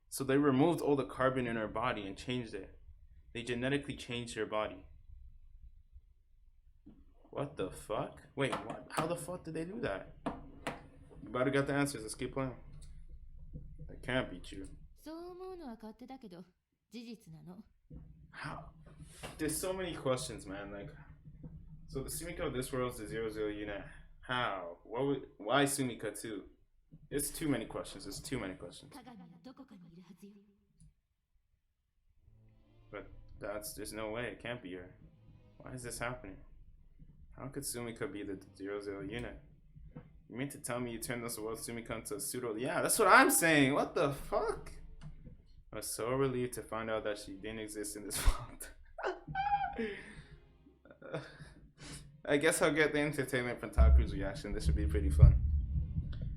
So they removed all the carbon in her body and changed it. They genetically changed her body. What the fuck? Wait, what? How the fuck did they do that? You better get the answers. Let's keep playing. That can't be true. そう思うのは勝手だけど事実なの How? There's so many questions, man. Like, So the Sumika of this world is the 00 unit. How? Why Sumika too? It's too many questions. It's too many questions. But there's no way. It can't be her. Why is this happening? How could Sumika be the 00 unit? You mean to tell me you turned this world Sumika into a pseudo? Yeah, that's what I'm saying. What the fuck? I was so relieved to find out that she didn't exist in this world. I guess I'll get the entertainment from Taku's reaction. This should be pretty fun.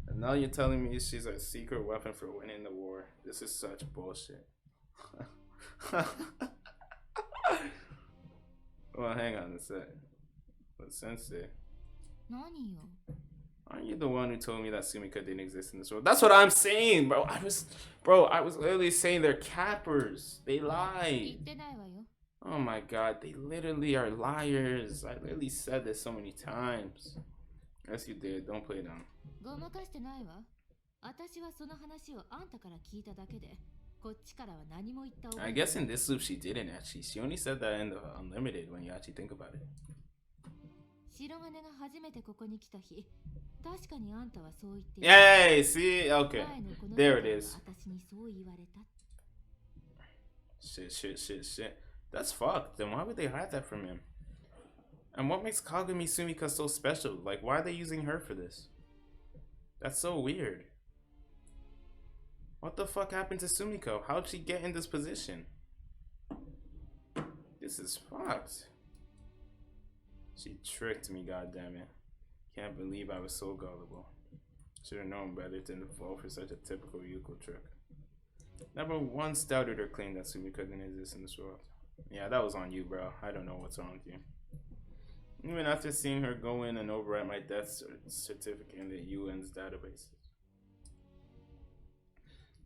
And now you're telling me she's a secret weapon for winning the war. This is such bullshit. Well, hang on a sec. What Sensei? Aren't you the one who told me that Sumika didn't exist in this world? That's what I'm saying, bro. I was literally saying they're cappers. They lied. Oh my god, they literally are liars. I literally said this so many times. Yes, you did. Don't play them. I guess in this loop she didn't actually. She only said that in the Unlimited when you actually think about it. Yay! See? Okay. There it is. Shit. That's fucked. Then why would they hide that from him? And what makes Kagami Sumika so special? Like, why are they using her for this? That's so weird. What the fuck happened to Sumiko? How'd she get in this position? This is fucked. She tricked me, goddammit. Can't believe I was so gullible. Should have known better than to fall for such a typical Yuko trick. Never once doubted or claimed that Sumiko didn't exist in this world. Yeah, that was on you, bro. I don't know what's wrong with you. Even after seeing her go in and overwrite my death certificate in the UN's databases.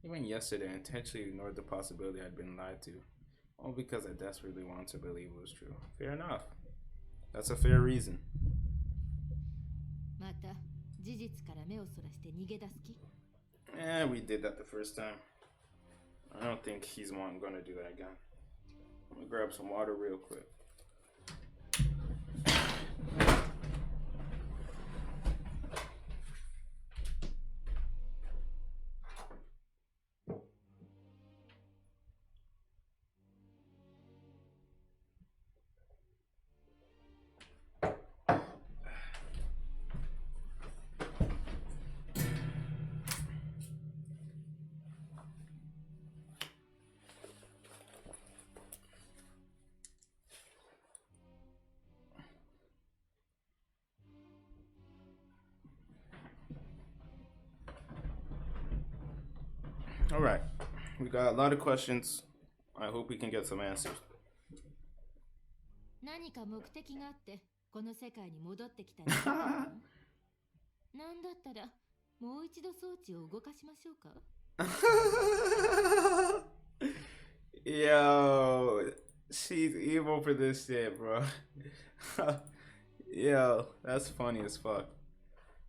Even yesterday, I intentionally ignored the possibility I'd been lied to. All because I desperately wanted to believe it was true. Fair enough. That's a fair reason. Yeah, we did that the first time. I don't think he's gonna do that again. I'm gonna grab some water real quick. All right, we got a lot of questions. I hope we can get some answers. Yo, she's evil for this shit, bro. Yo, that's funny as fuck.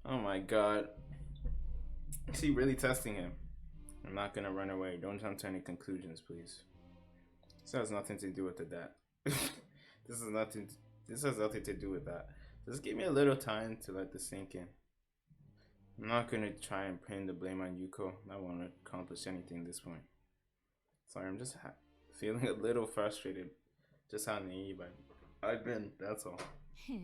Oh my god. She really testing him. I'm not gonna run away. Don't jump to any conclusions, please. This has nothing to do with that. This has nothing to do with that. Just give me a little time to let this sink in. I'm not gonna try and pin the blame on Yuko. That won't accomplish anything at this point. Sorry, I'm just feeling a little frustrated. Just how naive I've been. That's all. I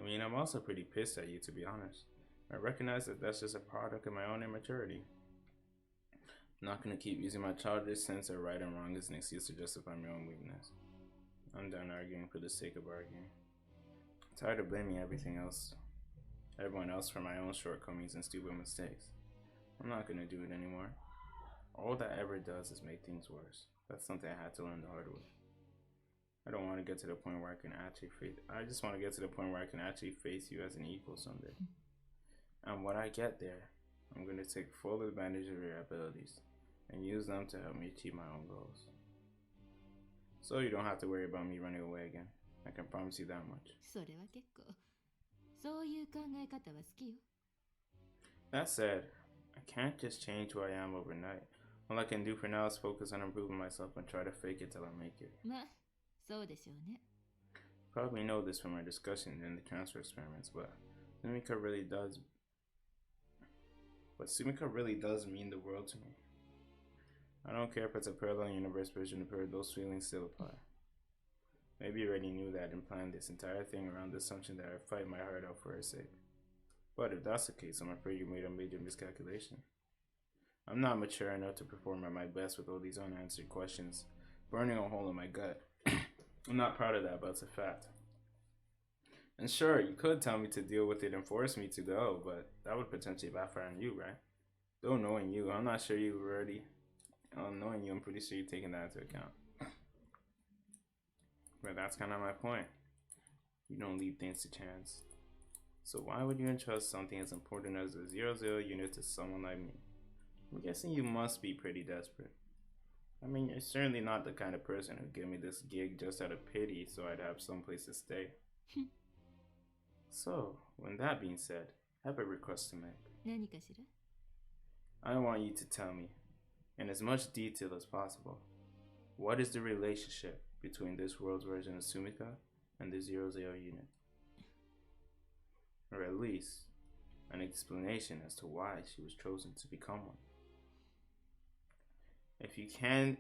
mean, I'm also pretty pissed at you, to be honest. I recognize that that's just a product of my own immaturity. I'm not gonna keep using my childish sense of right and wrong as an excuse to justify my own weakness. I'm done arguing for the sake of arguing. I'm tired of blaming everyone else for my own shortcomings and stupid mistakes. I'm not gonna do it anymore. All that ever does is make things worse. That's something I had to learn the hard way. I don't want to get to the point where I just want to get to the point where I can actually face you as an equal someday. And when I get there, I'm going to take full advantage of your abilities and use them to help me achieve my own goals. So you don't have to worry about me running away again. I can promise you that much. That said, I can't just change who I am overnight. All I can do for now is focus on improving myself and try to fake it till I make it. probably know this from our discussion in the transfer experiments, but Sumika really does. But Sumika really does mean the world to me. I don't care if it's a parallel universe version of her, those feelings still apply. Maybe you already knew that and planned this entire thing around the assumption that I'd fight my heart out for her sake. But if that's the case, I'm afraid you made a major miscalculation. I'm not mature enough to perform at my best with all these unanswered questions, burning a hole in my gut. I'm not proud of that, but it's a fact. And sure, you could tell me to deal with it and force me to go, but that would potentially backfire on you, right? Though knowing you, I'm not sure you already. Knowing you, I'm pretty sure you're taking that into account. But that's kind of my point. You don't leave things to chance. So why would you entrust something as important as a 00 unit to someone like me? I'm guessing you must be pretty desperate. I mean, you're certainly not the kind of person who'd give me this gig just out of pity so I'd have someplace to stay. So, with that being said, I have a request to make. I want you to tell me, in as much detail as possible, what is the relationship between this world's version of Sumika and the 00 unit? Or at least, an explanation as to why she was chosen to become one. If you can,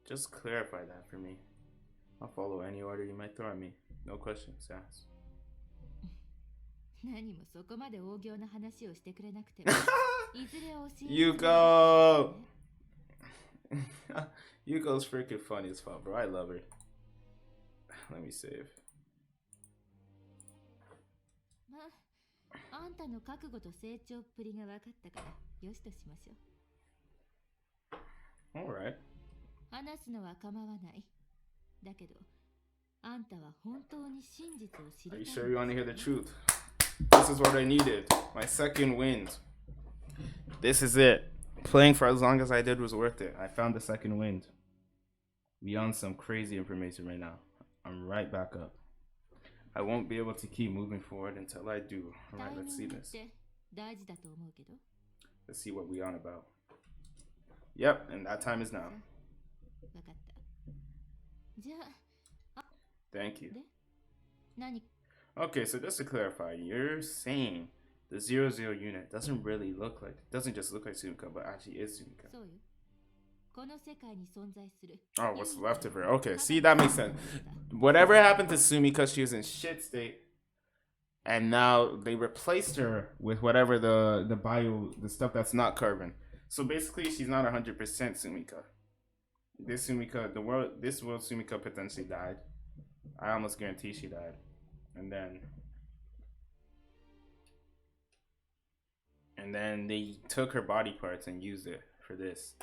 just clarify that for me. I'll follow any order you might throw at me. No questions asked. Yuko! Yuko's freaking funny as fuck, bro. I love her. Let me save. Alright. Are you sure you want to hear the truth? This is what I needed. My second wind. This is it. Playing for as long as I did was worth it. I found the second wind. Beyond some crazy information right now. I'm right back up. I won't be able to keep moving forward until I do. Alright, let's see this. Let's see what we're on about. Yep, and that time is now. Thank you. Okay, so just to clarify, you're saying the 00 unit doesn't really look like, doesn't just look like Sumika, but actually is Sumika. Oh, what's left of her? Okay, see, that makes sense. Whatever happened to Sumika, she was in shit state, and now they replaced her with whatever the stuff that's not carbon. So basically, she's not 100% Sumika. This world Sumika potentially died. I almost guarantee she died. And then they took her body parts and used it for this.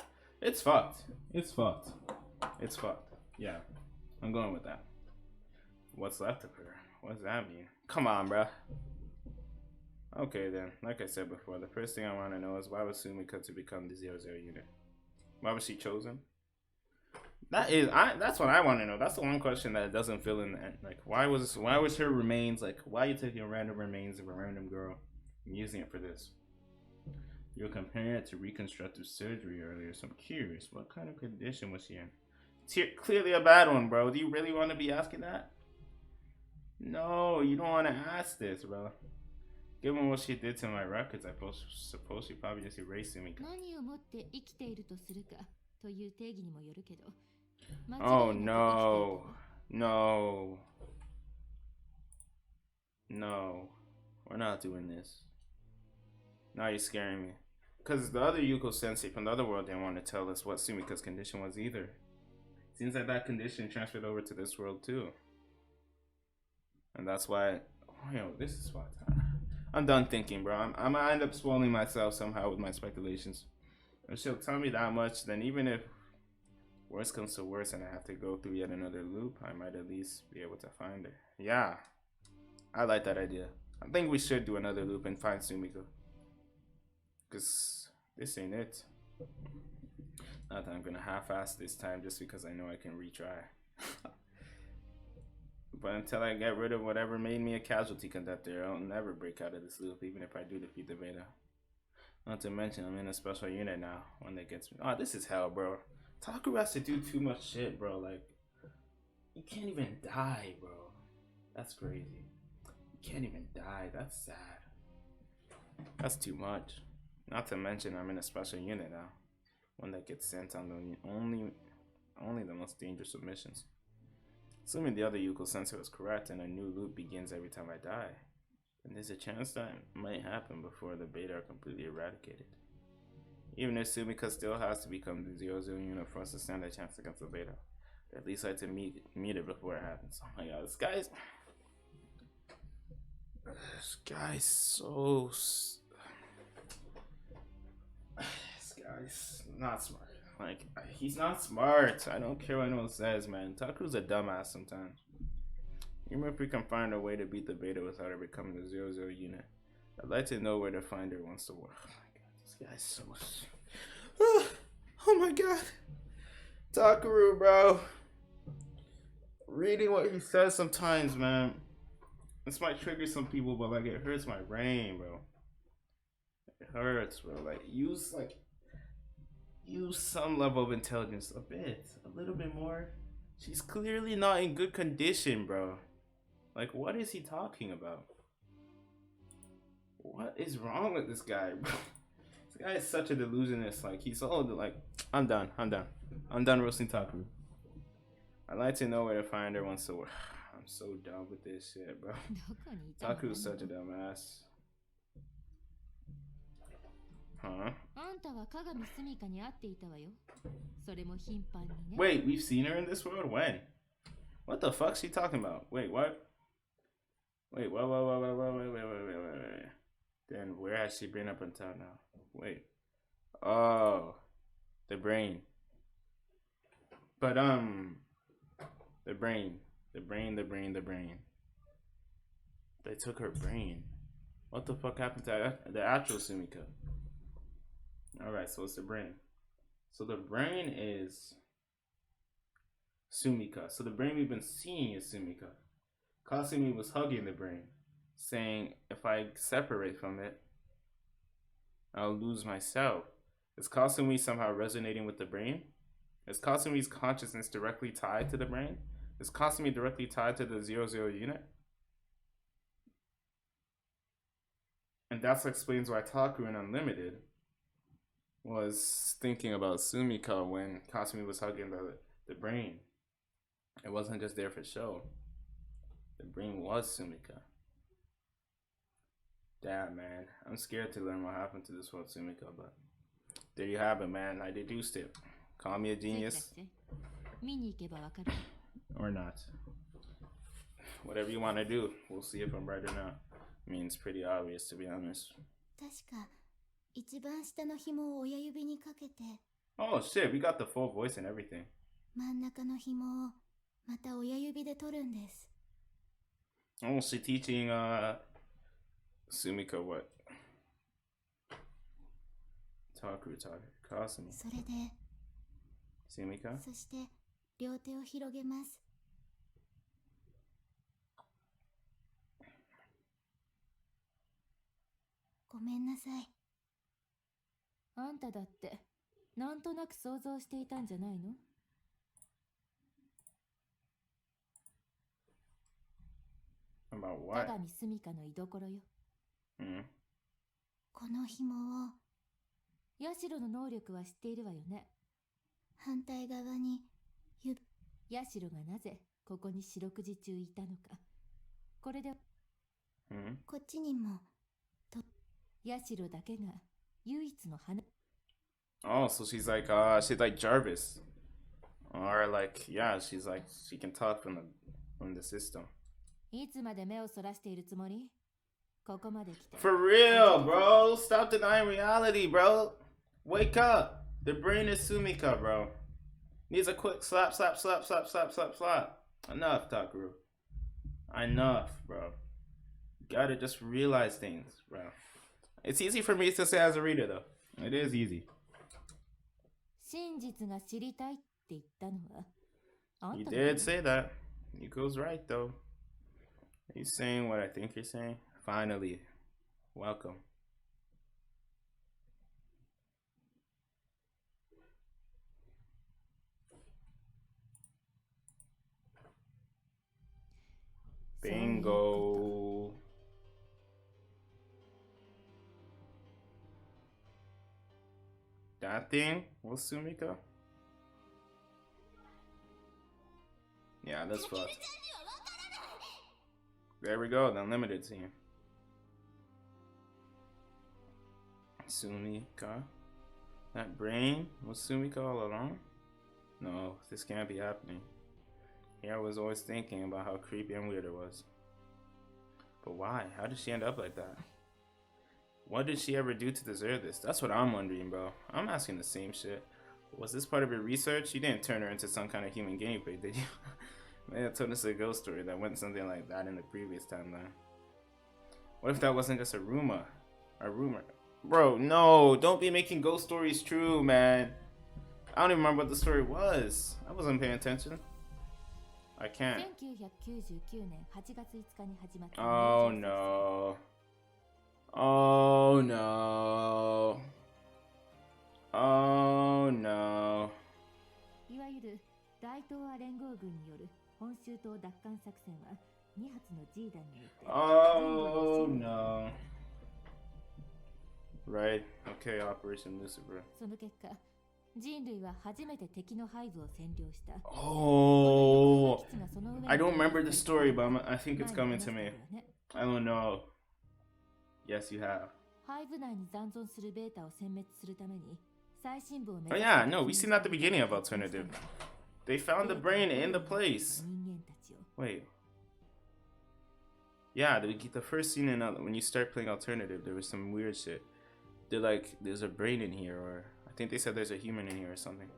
It's fucked. It's fucked. It's fucked. Yeah, I'm going with that. What's left of her? What does that mean? Come on, bruh. Okay then, like I said before, the first thing I want to know is why was Sumika to become the 00 unit? Why was she chosen? That's what I want to know. That's the one question that doesn't fill in. Like, why was her remains, like, why are you taking random remains of a random girl and using it for this? You're comparing it to reconstructive surgery earlier, so I'm curious, what kind of condition was she in? Clearly a bad one, bro. Do you really want to be asking that? No, you don't want to ask this, bro. Given what she did to my records, I suppose she probably just erased me. Oh no. No. No. We're not doing this. Now you're scaring me. Because the other Yuko sensei from the other world didn't want to tell us what Sumika's condition was either. Seems like that condition transferred over to this world too. And that's why, this is what I'm done thinking, bro. I'm gonna end up spoiling myself somehow with my speculations. If she'll tell me that much, then even if worse comes to worse and I have to go through yet another loop, I might at least be able to find her. Yeah, I like that idea. I think we should do another loop and find Sumika. Because this ain't it. Not that I'm gonna half-ass this time just because I know I can retry. But until I get rid of whatever made me a casualty conductor, I'll never break out of this loop, even if I do defeat the beta. Not to mention, I'm in a special unit now, one that gets me. Oh, this is hell, bro. Taku has to do too much shit, bro. Like, you can't even die, bro. That's crazy. You can't even die. That's sad. That's too much. Not to mention I'm in a special unit now. One that gets sent on the only the most dangerous of missions. Assuming the other Yuko sensor was correct and a new loop begins every time I die, then there's a chance that might happen before the beta are completely eradicated. Even if Sumika still has to become the 0-0 unit for us to stand a chance against the beta. But at least I had to meet it before it happens. Oh my god, this guy's so... This guy's not smart. Like, he's not smart. I don't care what anyone says, man. Taku's a dumbass sometimes. Even if we can find a way to beat the beta without her becoming the 0-0 unit, I'd like to know where to find her once the war. Oh my god, this guy's so... Oh my god. Takuru, bro. Reading what he says sometimes, man. This might trigger some people, but like, it hurts my brain, bro. It hurts, bro. Like, use some level of intelligence. A little bit more. She's clearly not in good condition, bro. Like, what is he talking about? What is wrong with this guy, bro? This guy is such a delusionist. Like, he's all like, I'm done roasting Taku. I'd like to know where to find her once the war. I'm so done with this shit, bro. Taku's such a dumbass. Huh? Wait, we've seen her in this world? When? What the fuck's she talking about? Wait, what? Wait, wait. Then where has she been up until now? Wait. Oh, the brain. But the brain. They took her brain. What the fuck happened to the actual Sumika? Alright, so it's the brain. So the brain is Sumika. So the brain we've been seeing is Sumika. Kasumi was hugging the brain, saying, if I separate from it, I'll lose myself. Is Kasumi somehow resonating with the brain? Is Kasumi's consciousness directly tied to the brain? Is Kasumi directly tied to the 0-0 unit? And that's what explains why Taku in Unlimited was thinking about Sumika when Kasumi was hugging the brain. It wasn't just there for show. The brain was Sumika. Damn, man. I'm scared to learn what happened to this world Sumika, but there you have it, man. I deduced it. Call me a genius. Or not. Whatever you want to do. We'll see if I'm right or not. I mean, it's pretty obvious, to be honest. Oh shit, we got the full voice and everything. Oh, she teaching Sumika what? Taku, Kasumi. Sumika? About what? Hmm. この紐をヤシロの能力は知っているわよね。反対側にヤシロがなぜここに四六時中いたのか。これで、こっちにもとヤシロだけが唯一の花。Oh, so she's like Jarvis, or like, yeah, she's like, she can talk from the system. いつまで目をそらしているつもり？ここまで来て。For real, bro. Stop denying reality, bro. Wake up. The brain is Sumika, bro. Needs a quick slap. Enough, Takuru. Enough, bro. Gotta just realize things, bro. It's easy for me to say as a reader, though. It is easy. 真実が知りたいって言ったのはあん You た did say that. Yuko's right, though. He's saying what I think you're saying. Finally. Welcome. Bingo. That thing was Sumika? Yeah, that's fucked. There we go, the Unlimited team. Sumika? That brain was Sumika all along? No, this can't be happening. Here I was always thinking about how creepy and weird it was. But why? How did she end up like that? What did she ever do to deserve this? That's what I'm wondering, bro. I'm asking the same shit. Was this part of your research? You didn't turn her into some kind of human guinea pig, did you? Man, told us a ghost story that went something like that in the previous timeline. What if that wasn't just a rumor? A rumor? Bro, no, don't be making ghost stories true, man. I don't even remember what the story was. I wasn't paying attention. I can't. Oh no. Oh no. Oh no. いわゆる大東亜連合軍による本州島奪還作戦は2発の G 弾によって Oh no. Right. Okay, Operation Lucifer. その結果人類は初めて敵の背部を占領した。 Oh, I don't remember the story, but I think it's coming to me. I don't know. Yes, you have. 背部内に残存するベータを殲滅するために最深部を目 Oh 指す yeah, no, we seen that at the beginning of Alternative. They found the brain in the place. 人間たちを Wait. Yeah, the first scene in when you start playing Alternative, there was some weird shit. They're like, there's a brain in here, or I think they said there's a human in here or something.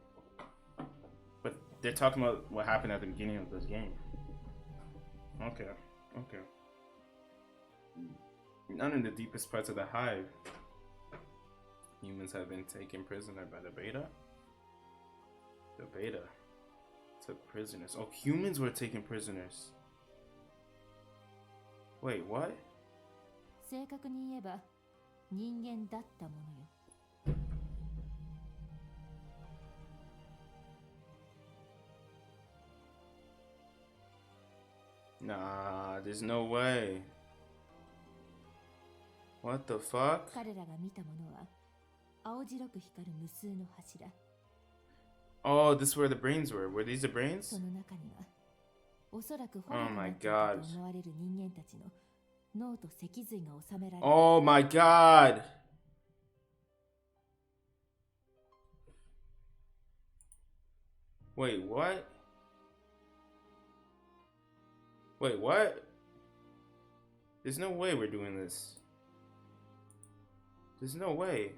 But they're talking about what happened at the beginning of this game. Okay, okay. None in the deepest parts of the hive. Humans have been taken prisoner by the beta. The beta took prisoners. Oh, humans were taken prisoners. Wait, what? 正確に言えば人間だったものよ。 Nah, there's no way. What the fuck? 彼らが見たものは青白く光る無数の柱。 Oh, this is where the brains were. Were these the brains? その中にはおそらく捕 Oh 虜にな my っていた god. と思われる人間たちの脳と脊髄が収められている。 Oh my god. Wait, what? Wait, what? There's no way we're doing this. There's no way.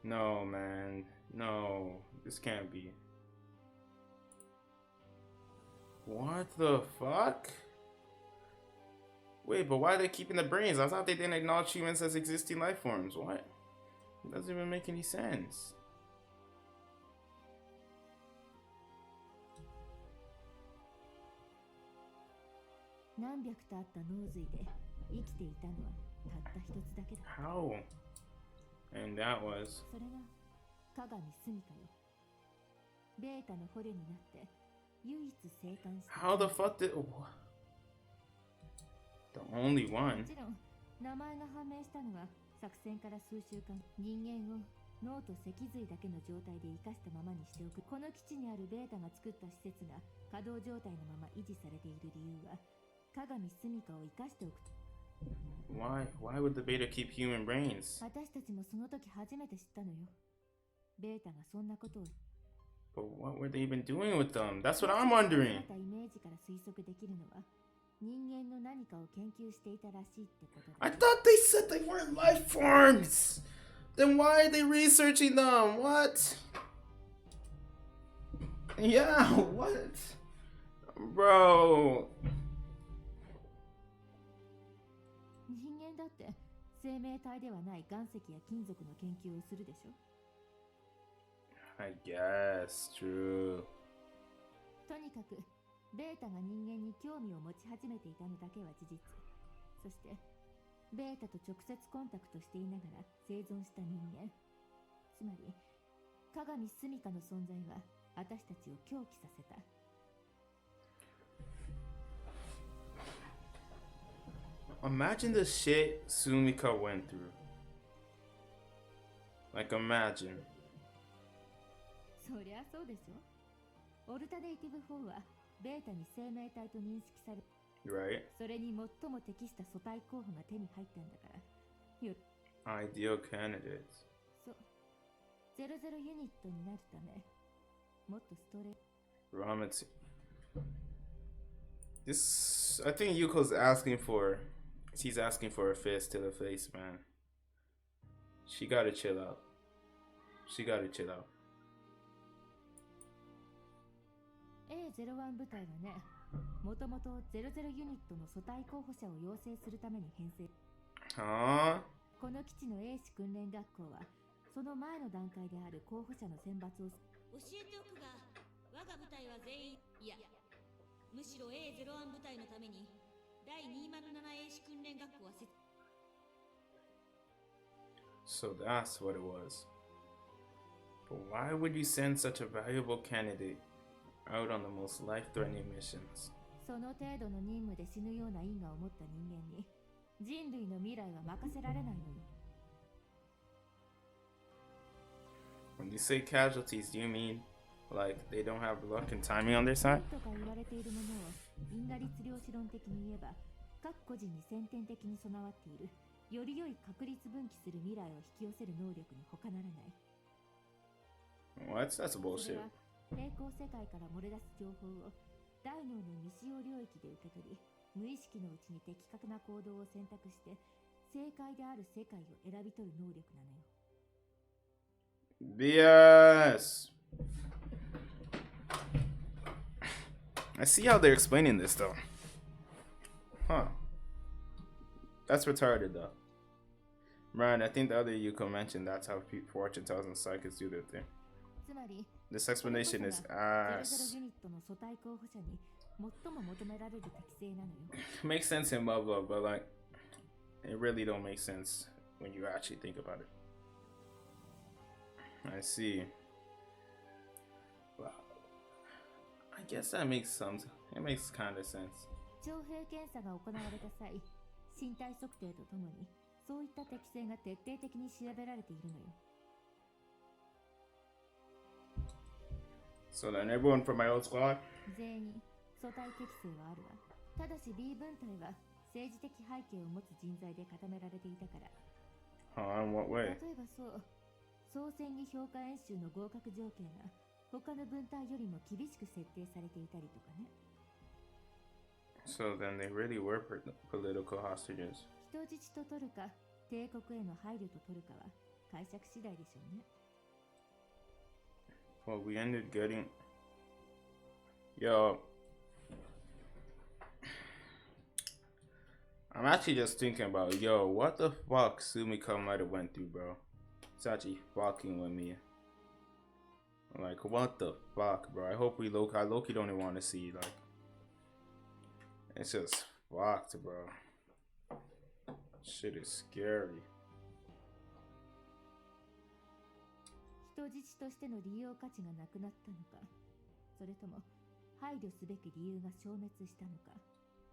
No, man. No, this can't be. What the fuck? Wait, but why are they keeping the brains? I thought they didn't acknowledge humans as existing life forms. What? It doesn't even make any sense. How? And that was. How the fuck did. The only one. 名前が判明したのは作戦から数週間、人間を脳と脊髄だけの状態で生かしたままにしておく。この基地にあるベータが作った施設が稼働状態のまま維持されている理由は鏡住処を生かしておく。 Why would the beta keep human brains? 私たちもその時初めて知ったのよ。ベータがそんなことを。 But what were they even doing with them? That's what I'm wondering. イメージから推測できるのは人間の何かを研究していたらしいってことだ。 I thought they said they weren't life forms. Then why are they researching them? What? Yeah, what? Bro. 人間だって生命体ではない岩石や金属の研究をするでしょ。 I guess, true. とにかくベータが人間に興味を持ち始めていたのだけは事実。そしてベータと直接コンタクトしていながら生存した人間、つまり鏡スミカの存在は私たちを狂気させた。Imagine the shit Sumika went through. Like, imagine. そりゃそうでしょ。オルタネイティブ4はベータに生命体と認識され、Right? それに最も適した素体候補が手に入ったんだから。よ、Ideal candidates. そう。00ユニットになるため、もっとストレート。Raw material. This, I think Yuko's asking for, she's asking for a fist to the face, man. She gotta chill out. She gotta chill out. A01 部隊はね、もともと00ユニットの素体候補者を養成するために編成。この基地の A 市訓練学校は、その前の段階である候補者の選抜を教えておくが、我が部隊は全員、いや、むしろ A01 部隊のために第 207A 市訓練学校はSo that's what it was. But why would you send such a valuable candidate out on the most life-threatening missions? その程度の任務で死ぬような因果を持った人間に人類の未来は任せられないのよ。When you say casualties, do you mean like they don't have luck and timing on their side? とか言われているものを因果律量子論的に言えば、各個人に先天的に備わっているより良い確率分岐する未来を引き寄せる能力に他ならない。What? That's それ bullshit. は平行世界から漏れ出す情報を大脳の未使用領域で受け取り、無意識のうちに的確な行動を選択して正解である世界を選び取る能力なのよ。BS. I see how they're explaining this though. Huh. That's retarded though. Ryan, I think the other Yuko mentioned that's how fortune tells and psychics do their thing. つまり This explanation is 00 ass. ユニットの素体候補者に最も求められる適性なのよ。Makes sense in Muv-Luv, but like, it really don't make sense when you actually think about it. I see. Wow. I guess that makes some. It makes kind of sense. 徴兵検査が行われた際、身体測定とともにそういった適性が徹底的に調べられているのよ。So then everyone from my old squad? 全員素体適性はあるわ。ただし B 分隊は政治的背景を持つ人材で固められていたから。In what way? 例えばそう、総戦技評価演習の合格条件が他の分隊よりも厳しく設定されていたりとかね。So then they really were political hostages. 人質と取るか、帝国への配慮と取るかは解釈次第でしょうね。Well, we ended getting. Yo. I'm actually just thinking about, yo, what the fuck Sumika might have went through, bro. It's actually fucking with me. Like, what the fuck, bro? I hope we Loki don't even want to see, like. It's just fucked, bro. Shit is scary. 人質としての利用価値がなくなったのか、それとも配慮すべき理由が消滅したのか、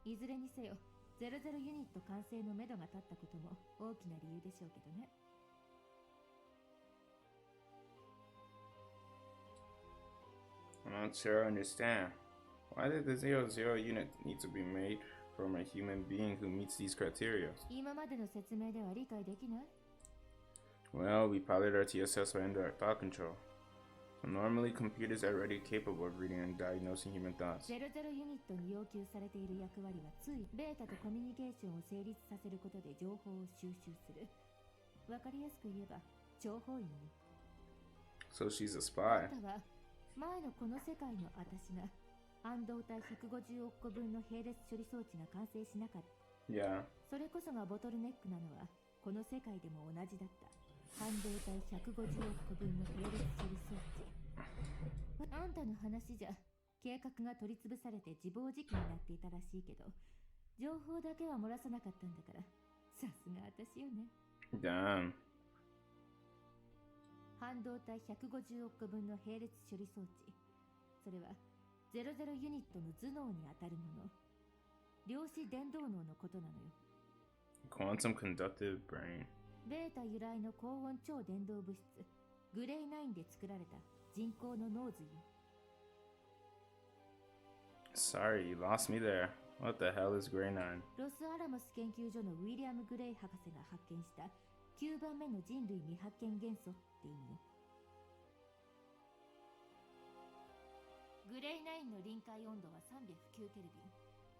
いずれにせよ00ユニット完成のめどが立ったことも大きな理由でしょうけどね。I'm not sure I understand. Why did the 00 unit need to be made from a human being who meets these criteria? 今までの説明では理解できない？ Well, we pilot our TSS by indirect thought control. So normally, computers are already capable of reading and diagnosing human thoughts. 00ユニットに要求されている役割はついベータとコミュニケーションを成立させることで情報を収集する。わかりやすく言えば諜報員ね。So she's a spy. あなたは前のこの世界の私が半導体150億個分の並列処理装置が完成しなかった。Yeah. それこそがボトルネックなのはこの世界でも同じだった。半導体150億個分の並列処理装置。あんたの話じゃ計画が取り潰されて自暴自棄になっていたらしいけど、情報だけは漏らさなかったんだから、さすが私よね。Damn. 半導体150億個分の並列処理装置。それは00ユニットの頭脳に当たるもの。量子電動脳のことなのよ。Quantum conductive brain. ベータ由来の高温超電動物質グレイ9で作られた人工の脳髄よ。Sorry, you lost me there. What the hell is Grey 9? ロスアラモス研究所のウィリアム・グレイ博士が発見した9番目の人類未発見元素って意味よ。グレイ9の臨界温度は309ケルビン、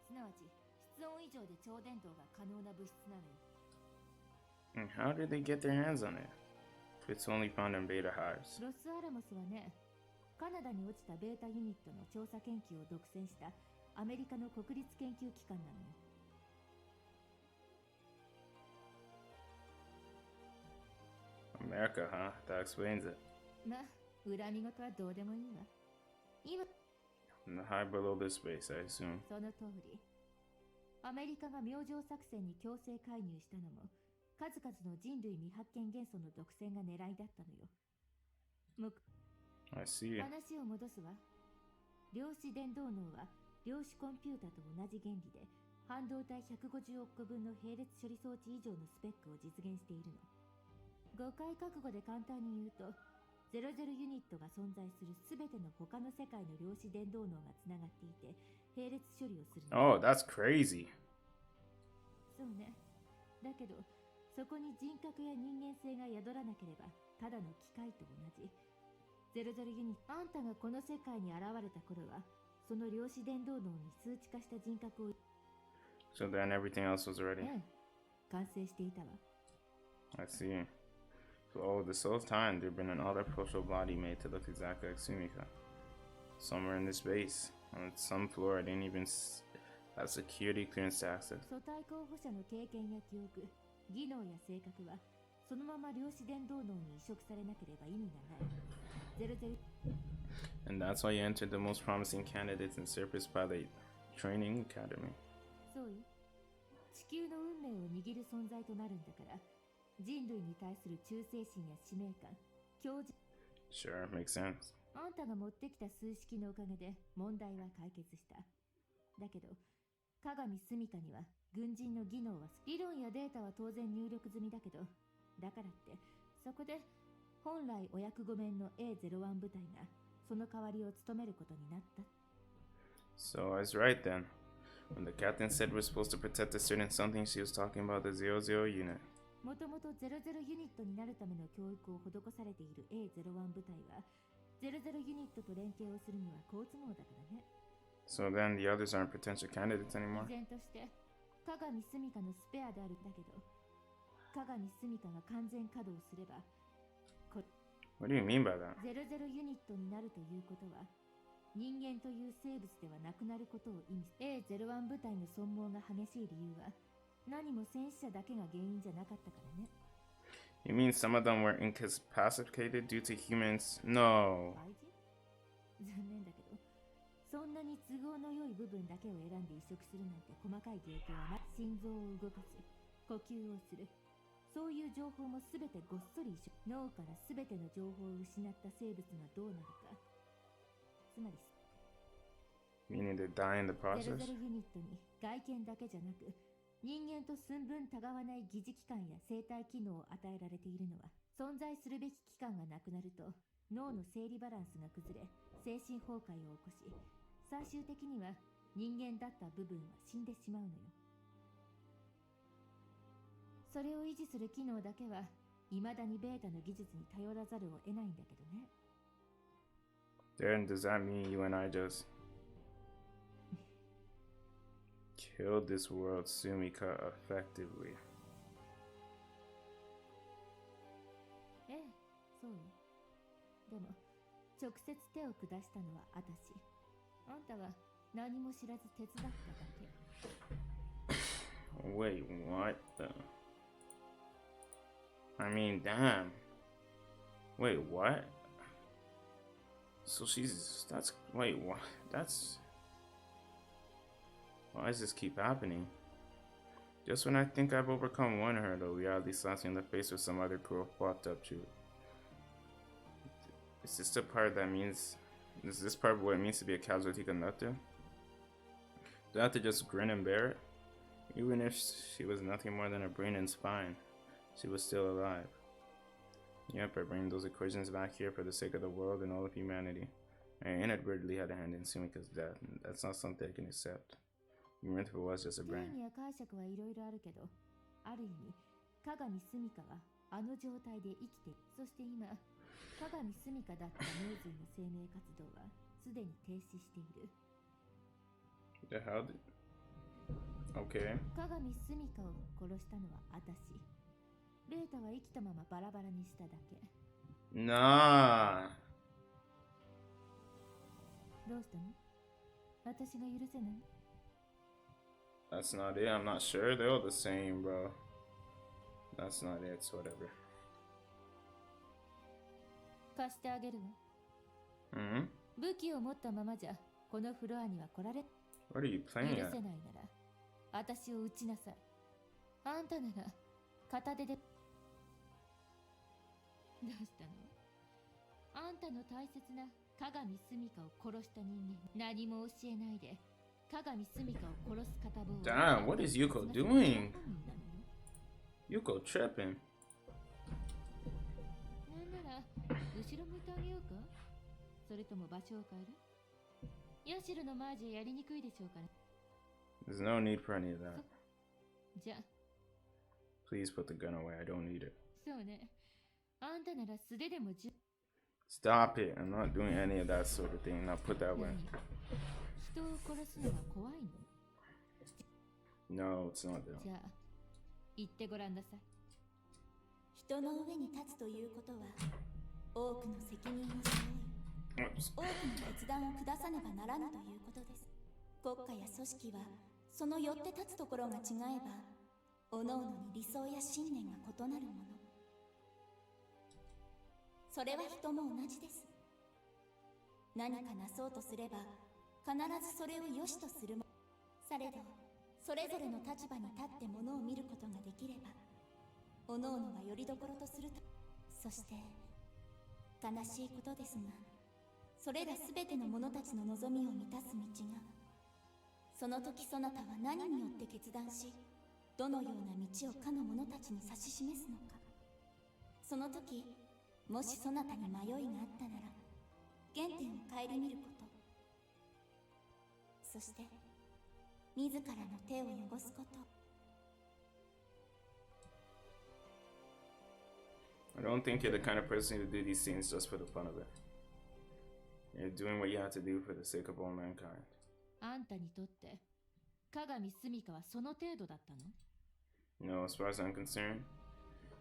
すなわち室温以上で超伝導が可能な物質なのよ。And how did they get their hands on it? If it's only found in beta hives. ロスアラモスはね、カナダに落ちたベータユニットの調査研究を独占したアメリカの国立研究機関なのよ。America, huh? That explains it. まあ、恨み事はどうでもいいわ。今、In the high below this space, I assume. その通り。アメリカが明星作戦に強制介入したのも、数々の人類未発見元素の独占が狙いだったのよ。I see. 話を戻すわ。量子電動脳は量子コンピュータと同じ原理で半導体150億個分の並列処理装置以上のスペックを実現しているの。誤解覚悟で簡単に言うと、00ユニットが存在するすべての他の世界の量子電動脳がつながっていて並列処理をするの。Oh, that's crazy. そうね。だけどそこに人格や人間性が宿らなければただの機械と同じ。00ユニット、あんたがこの世界に現れた頃はその量子電動脳に数値化した人格を So then everything else was ready. ええ、完成していたわ。 I see. So all this whole time, there'd been an artificial body made to look exactly like Sumika. Somewhere in this base, on some floor I didn't even have security clearance to access. 素体候補者の経験や記憶、技能や性格はそのまま量子電動脳に移植されなければ意味がない。00 And that's why you entered the most promising candidates in Surface Pilot Training Academy. そうよ。地球の運命を握る存在となるんだから、人類に対する忠誠心や使命感、強靭。 Sure, makes sense. あんたが持ってきた数式のおかげで問題は解決した。だけど、鏡住処には軍人の技能は理論やデータは当然入力済みだけど、だからってそこで本来お役御免の A01 部隊がその代わりを務めることになった。 So I was right then. When the captain said we're supposed to protect a certain something, she was talking about the 00 unit. もともと00ユニットになるための教育を施されている A01 部隊は00ユニットと連携をするには好都合だからね。 So then the others aren't potential candidates anymore? 依然として鏡住処のスペアであるんだけど、鏡住処が完全稼働すれば What do you mean by that? 00ユニットになるということは人間という生物ではなくなることを意味す。 A01 部隊の損耗が激しい理由は何も戦死者だけが原因じゃなかったからね。 You mean some of them were incapacitated due to humans? No. 愛人？残念だけど、そんなに都合の良い部分だけを選んで移植するなんて細かい状況はな。心臓を動かす、呼吸をする、そういう情報もすべてごっそり移植。脳からすべての情報を失った生物がどうなるか。つまり Meaning they die in the 00 process? ユニットに外見だけじゃなく人間と寸分たがわない疑似器官や生体機能を与えられているのは、存在するべき器官がなくなると脳の生理バランスが崩れ精神崩壊を起こし、最終的には人間だった部分は死んでしまうのよ。それを維持する機能だけは未だにベータの技術に頼らざるを得ないんだけどね。 Then does that mean you and I just killed this world Sumika effectively? ええ、そうよ。でも直接手を下したのはあたし。あんたは何も知らず手伝っただけ。 Wait, what the? I mean, damn. Wait, what? So that's, wait, what? That's, why does this keep happening? Just when I think I've overcome one hurdle, reality slaps me in the face with some other cruel fucked up truth. Is this the part that means... Is this part what it means to be a casualty conductor? Do I have to just grin and bear it? Even if she was nothing more than a brain and spine, she was still alive. Yep, I bring those equations back here for the sake of the world and all of humanity. I inadvertently had a hand in Sumika's death, and that's not something I can accept. Even if it was just a brain. 鏡スミカはあの状態で生きて、そして今鏡スミカだったノーズイの生命活動はすでに停止している。The hell did... Okay. 鏡スミカを殺したのは私。ベータは生きたままバラバラにしただけ。Nah. どうしたの？私が許せない？ That's not it. I'm not sure. They're all the same, bro. That's not it. So whatever. 貸してあげるわ。武器を持ったままじゃこのフロアには来られ。What are you 許せ playing ない at? なら私を撃ちなさい。あんたなら片手で。どうしたの？あんたの大切な鏡スミカを殺した人間、何も教えないで鏡スミカを殺す片棒を。Damn, what is Yuko doing? Yuko tripping. なんなら後ろ向いてあげようか？それとも場所を変える？ヤシロの前じゃやりにくいでしょうかね。There's no need for any of that. じゃあ Please put the gun away. I don't need it. そうね。あんたなら素手でもStop it. I'm not doing any of that sort of thing. Now put that away. 人を殺すのは怖いの？ No, it's not that. じゃあ言ってごらんなさい。人の上に立つということは多くの責任を背負い、多くの決断を下さねばならぬということです。国家や組織はそのよって立つところが違えば、各々に理想や信念が異なるもの。それは人も同じです。何かなそうとすれば必ずそれを良しとするも。されどそれぞれの立場に立ってものを見ることができれば、各々がよりどころとすると。そして悲しいことですが、それらすべての者たちの望みを満たす道が、その時そなたは何によって決断し、どのような道をかの者たちに指し示すのか。その時もしそなたに迷いがあったなら、原点を顧みること、そして自らの手を汚すこと。 I don't think you're the kind of person who do these things just for the fun of it. You're doing what you have to do for the sake of all mankind. あんたにとって鏡スミカはその程度だったの？ No, as far as I'm concerned,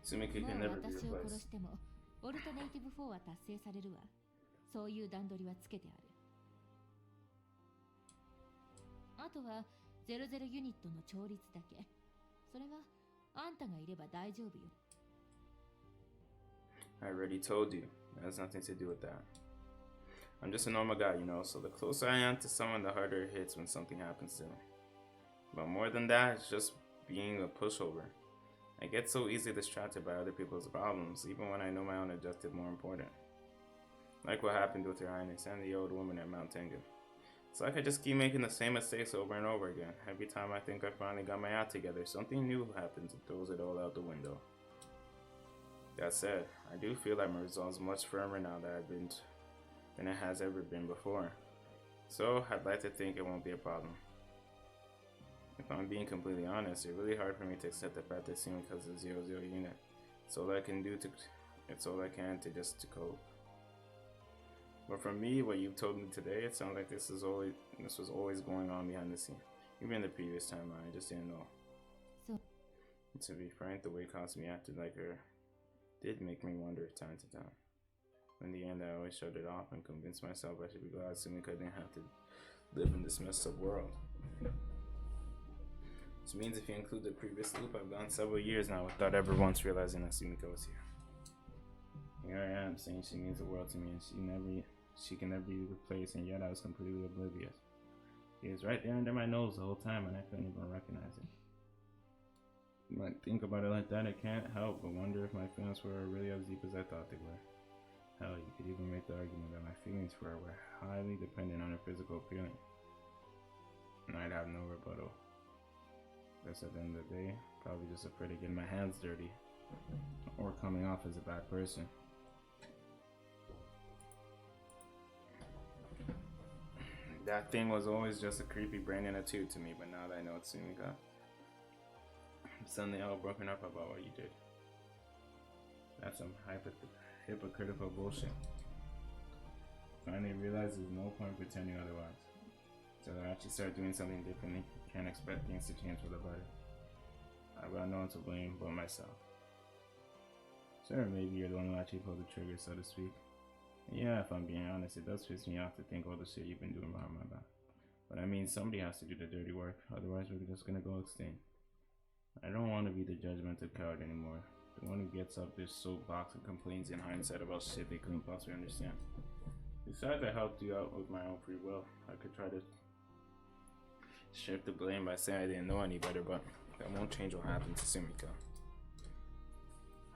Sumika も can う never be 私を殺 replaced. してもオルタネイティブ4は達成されるわ。そういう段取りはつけてある。あとは00ユニットの調律だけ。それはあんたがいれば大丈夫よ。 I already told you. It has nothing to do with that. I'm just a normal guy, you know, so the closer I am to someone, the harder it hits when something happens to them. But more than that, it's just being a pushover. I get so easily distracted by other people's problems, even when I know my own objective more important. Like what happened with Your Highness and the old woman at Mount Tengu. It's like I just keep making the same mistakes over and over again. Every time I think I finally got my act together, something new happens and throws it all out the window. That said, I do feel like my resolve is much firmer now than it has ever been before. So I'd like to think it won't be a problem. If I'm being completely honest, it's really hard for me to accept the fact that Sumika's a 00 unit. It's all I can do to just to cope. But for me, what you've told me today, it sounds like this was always going on behind the scene. Even the previous time, I just didn't know. So, to be frank, the way Kasumi acted like her did make me wonder time to time. In the end, I always shut it off and convinced myself I should be glad Sumika didn't have to live in this messed up world. Which means if you include the previous loop, I've gone several years now without ever once realizing that Sumika was here. Here I am saying she means the world to me and she can never be replaced, and yet I was completely oblivious. He was right there under my nose the whole time and I couldn't even recognize it. When I think about it like that, I can't help but wonder if my feelings were really as deep as I thought they were. Hell, you could even make the argument that my feelings for her were highly dependent on her physical appearance. And I'd have no rebuttal. Guess at the end of the day, probably just afraid of getting my hands dirty. Or coming off as a bad person. That thing was always just a creepy brain in a tube to me, but now that I know it's Sumika, I'm suddenly all broken up about what you did. That's some hypocritical bullshit. Finally realized there's no point pretending otherwise. So I actually start doing something differently. Can't expect things to change for the better. I've got no one to blame but myself. Sure, maybe you're the one who actually pulled the trigger, so to speak. Yeah, if I'm being honest, it does piss me off to think all the shit you've been doing behind my back. But I mean, somebody has to do the dirty work, otherwise we're just gonna go extinct. I don't want to be the judgmental coward anymore. The one who gets up this soapbox and complains in hindsight about shit they couldn't possibly understand. Besides, I helped you out with my own free will. I could try to shift the blame by saying I didn't know any better, but that won't change what happened to Sumika.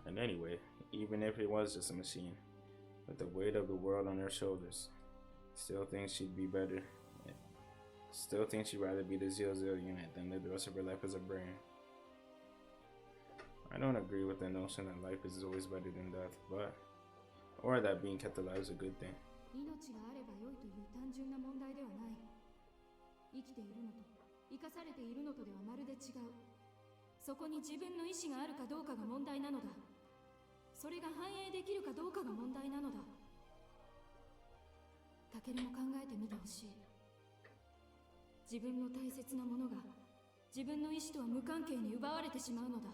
And anyway, even if it was just a machine, with the weight of the world on her shoulders, still think she'd be better. Still think she'd rather be the 00 unit than live the rest of her life as a brain. I don't agree with the notion that life is always better than death, but or that being kept alive is a good thing. 命があれば良いという単純な問題ではない。生きているのと生かされているのとではまるで違う。そこに自分の意志があるかどうかが問題なのだ。それが反映できるかどうかが問題なのだ。タケルも考えてみてほしい。自分の大切なものが自分の意志とは無関係に奪われてしまうのだ。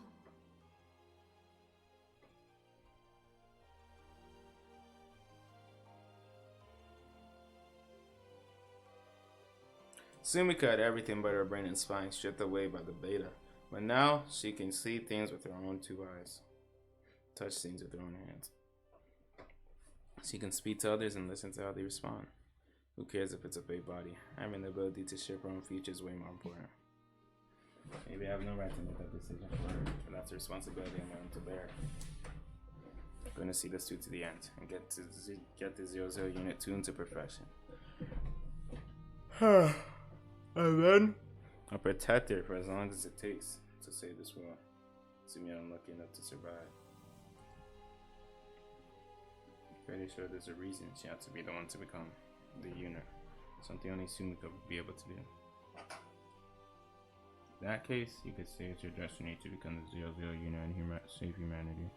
Sumika had everything but her brain and spine stripped away by the beta, but now she can see things with her own two eyes, touch things with her own hands. She can speak to others and listen to how they respond. Who cares if it's a fake body? Having the ability to shape her own features is way more important. Maybe I have no right to make that decision for her, but that's a responsibility I'm willing to bear. I'm going to see this through to the end and get the 00 unit tuned to perfection. And then I'll protect her for as long as it takes to save this world. Assuming I'm lucky enough to survive. Pretty sure there's a reason she had to be the one to become the unit. Something only Sumika would be able to do. In that case, you could say it's your destiny to become the 00 unit and save humanity.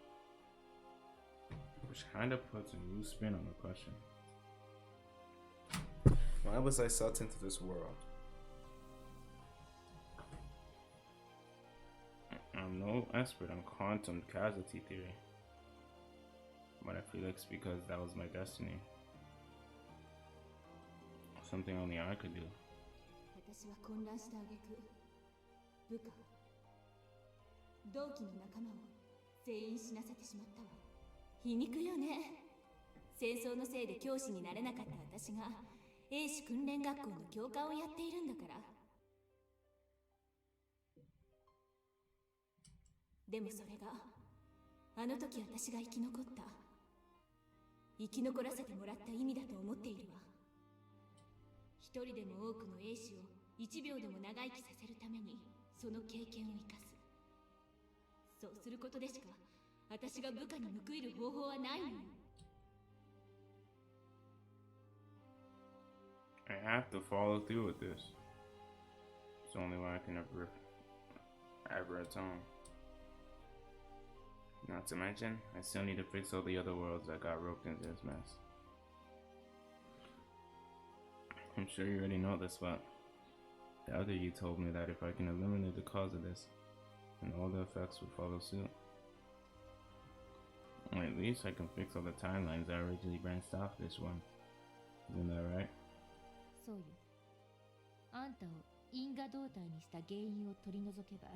Which kind of puts a new spin on the question. Why was I sucked into this world? I'm no expert on quantum casualty theory, but I feel like it's because that was my destiny. Something only I could do. 私は混乱した挙句、部下、同期の仲間を全員死なせてしまったわ。皮肉よね。戦争のせいで教師になれなかった私が英士訓練学校の教官をやっているんだから。でもそれがあの時私が生き残った生き残らせてもらった意味だと思っているわ。一人でも多くの英士を1秒でも長生きさせるためにその経験を生かす。そうすることでしか私が部下に報いる方法はないのよ。I have to follow through with this. It's the only way I can ever atone. Not to mention, I still need to fix all the other worlds that got roped into this mess. I'm sure you already know this, but the other you told me that if I can eliminate the cause of this, then all the effects would follow suit. Or at least I can fix all the timelines that originally branched off this one. Isn't that right? そうよ。あんたを因果動態にした原因を取り除けば、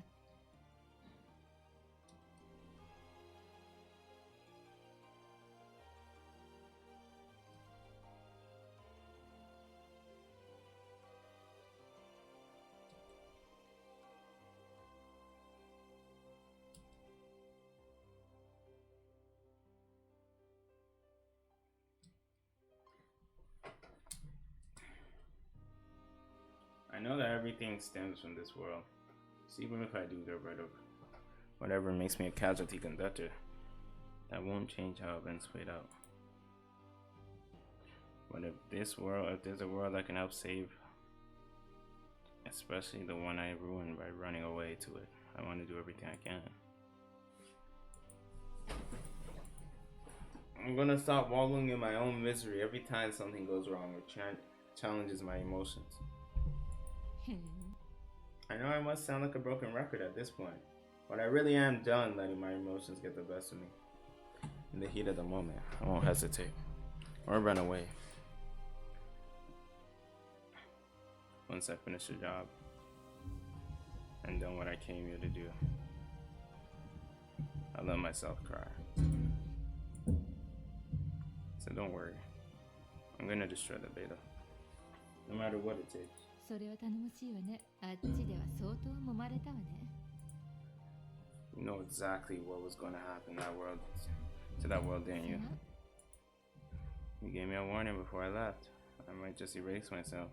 know that everything stems from this world. So even if I do get rid of whatever makes me a casualty conductor, that won't change how events played out. But if there's a world I can help save, especially the one I ruined by running away to it, I want to do everything I can. I'm gonna stop wallowing in my own misery every time something goes wrong or challenges my emotions. I know I must sound like a broken record at this point, but I really am done letting my emotions get the best of me. In the heat of the moment, I won't hesitate or run away. Once I finish the job and done what I came here to do, I'll let myself cry. So don't worry, I'm gonna destroy the beta, no matter what it takes. それは頼もしいわね。あっちでは相当揉まれたわね。You know exactly what was gonna happen to that world, didn't you? You gave me a warning before I left. I might just erase myself.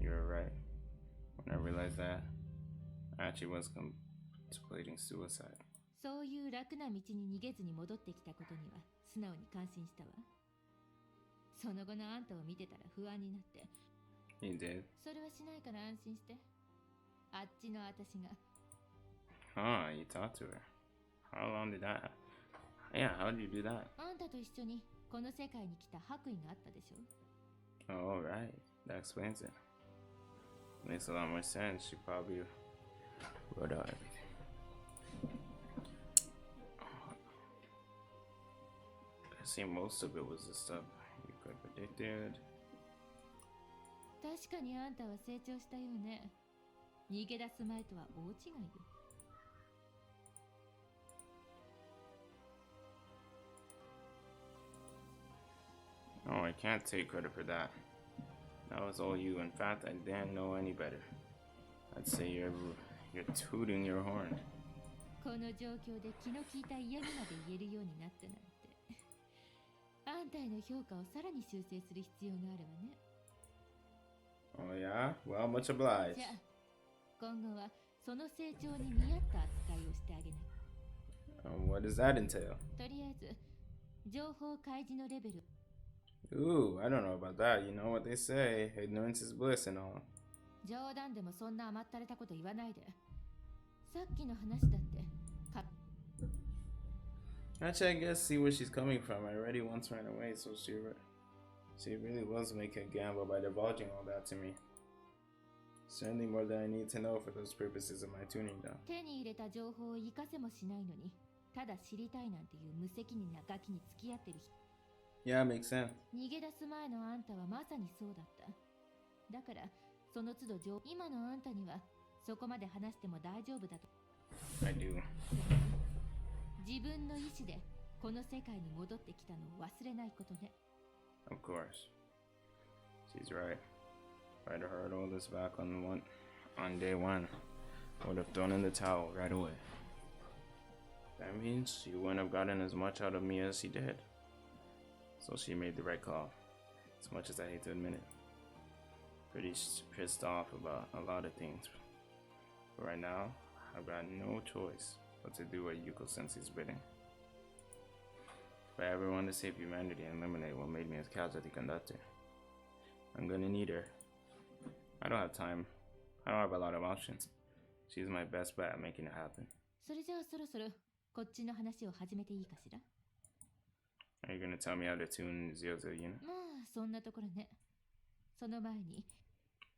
You were right. When I realized that, I actually was contemplating suicide. そういう楽な道に逃げずに戻ってきたことには素直に感心したわ。その後のあんたを見てたら不安になって。You did? それはしないから安心して。あっちの私が。Huh, you talked to her. How long did that happen? Yeah, how did you do that? あんたと一緒にこの世界に来た白衣があったでしょ。Oh, right. That explains it. Makes a lot more sense. She probably wrote out everything. I see most of it was the stuff you could have predicted. 確かにあんたは成長したよね。逃げ出す前とは大違いよ。Oh, I can't take credit for that. That was all you. In fact, I didn't know any better. I'd say you're tooting your horn. この状況で気の利いた嫌味まで言えるようになったなんて。あんたへの評価をさらに修正する必要があるわね。Oh yeah? Well, much obliged. じゃあ、今後はその成長に見合った扱いをしてあげない。What does that entail? とりあえず、情報開示のレベル。Ooh, I don't know about that. You know what they say, ignorance is bliss and all. 冗談でもそんな甘ったれたこと言わないで。さっきの話だって。Actually, I guess see where she's coming from. I already once ran away, so she really was making a gamble by divulging all that to me. Certainly more than I need to know for those purposes of my tuning down. 手に入れた情報を生かせもしないのに、ただ知りたいなんていう無責任なガキに付き合ってる人。Yeah, makes sense. 逃げ出す前のあんたはまさにそうだった。だから、その都度今のあんたにはそこまで話しても大丈夫だと。I do. 自分の意志でこの世界に戻ってきたのを忘れないことね。Of course. She's right. If I'd heard all this back on day one, I would have thrown in the towel right away. That means she wouldn't have gotten as much out of me as she did. So she made the right call, as much as I hate to admit it. Pretty pissed off about a lot of things. But right now, I've got no choice but to do what Yuko-sensei's bidding. If I ever want to save humanity and eliminate what made me a casualty conductor, I'm gonna need her. I don't have time. I don't have a lot of options. She's my best bet at making it happen. それじゃあそろそろこっちの話を始めていいかしら。Are you gonna tell me how to tune Zero Unit? まあそんなところね。その前に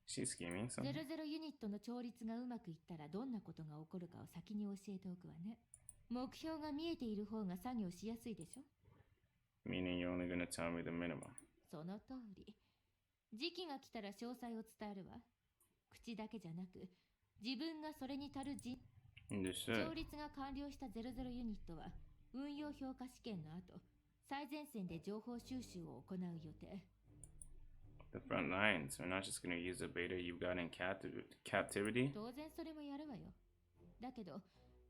She's scheming something. 00ユニットの調律がうまくいったらどんなことが起こるかを先に教えておくわね。目標が見えている方が作業しやすいでしょ。 Meaning you're only gonna tell me the minimum. その通り。時期が来たら詳細を伝えるわ。口だけじゃなく、自分がそれに足る調律が完了した00ユニットは、運用評価試験の後、最前線で情報収集を行う予定。The front lines. We're not just gonna use the beta you've got in captivity. 当然それもやるわよ。だけど、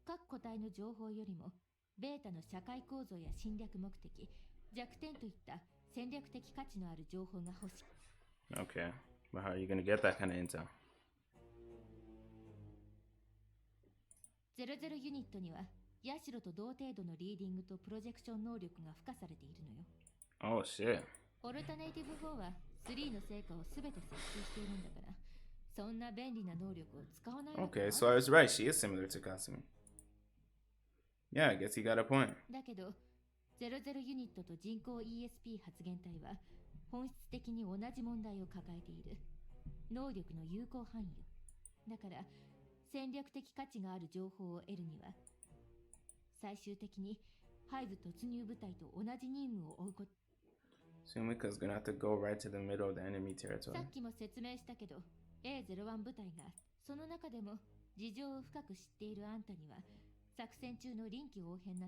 各個体の情報よりも、ベータの社会構造や侵略目的、弱点といった戦略的価値のある情報が欲しい。Okay, but how are you gonna get that kind of intel? 00ユニットにはヤシロと同程度のリーディングとプロジェクション能力が付加されているのよ。Oh shit. オルタネイティブ4は3の成果を全て接収しているんだから、そんな便利な能力を使わないわけ Okay, so I was right. She is similar to Kasumi. Yeah, I guess he got a point. だけど、00ユニットと人工 ESP 発現体は本質的に同じ問題を抱えている。能力の有効範囲よ。だから、戦略的価値がある情報を得るには、最終的に背部突入部隊と同じ任務を負うこと。Sumika's gonna have to go right to the middle of the enemy さ territory. っきも説明したけど、A01 部隊がその中でも事情を深く知っているあんたには、作戦中の臨機応変な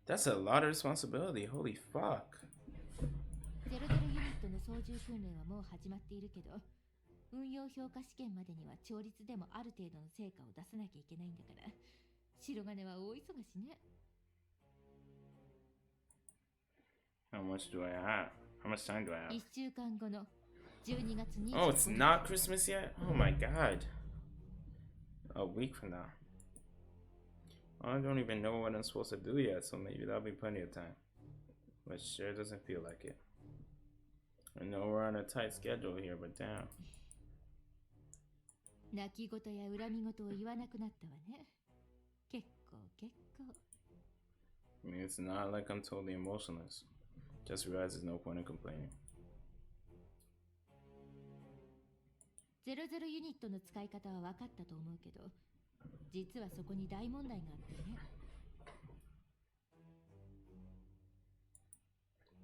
That's a lot of responsibility. Holy fuck. 00ユニットの操縦訓練はもう始まっているけど、運用評価試験までには調律でもある程度の成果を出さなきゃいけないんだから、白金は大忙しね。How much do I have? How much time do I have? 1週間後の12月25日。 Oh, it's not Christmas yet? Oh my god. A week from now. I don't even know what I'm supposed to do yet, so maybe that'll be plenty of time. But sure doesn't feel like it. I know we're on a tight schedule here, but damn. 泣き言や恨み言を言わなくなったわね。結構。I mean, it's not like I'm totally emotionless. Just realize there's no point in complaining. 00ユニットの使い方は分かったと思うけど、実はそこに大問題があってね。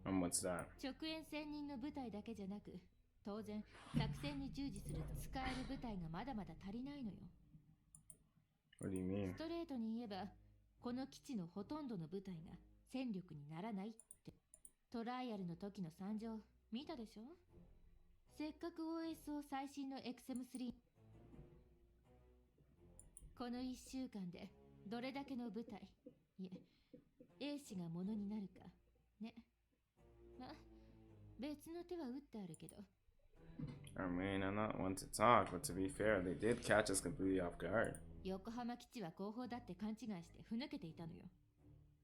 What's that? 直縁専任の部隊だけじゃなく、当然作戦に従事する使える部隊がまだまだ足りないのよ。What do you mean? ストレートに言えば、この基地のほとんどの部隊が戦力にならないって。トライアルの時の惨状見たでしょ。せっかく OS を最新の XM3。この1週間でどれだけの部隊、いえ、兵士がものになるかね。まあ、別の手は打ってあるけど。I mean, I'm not one to talk, but to be fair, they did catch us completely off guard. 横浜基地は後方だって勘違いしてふぬけていたのよ。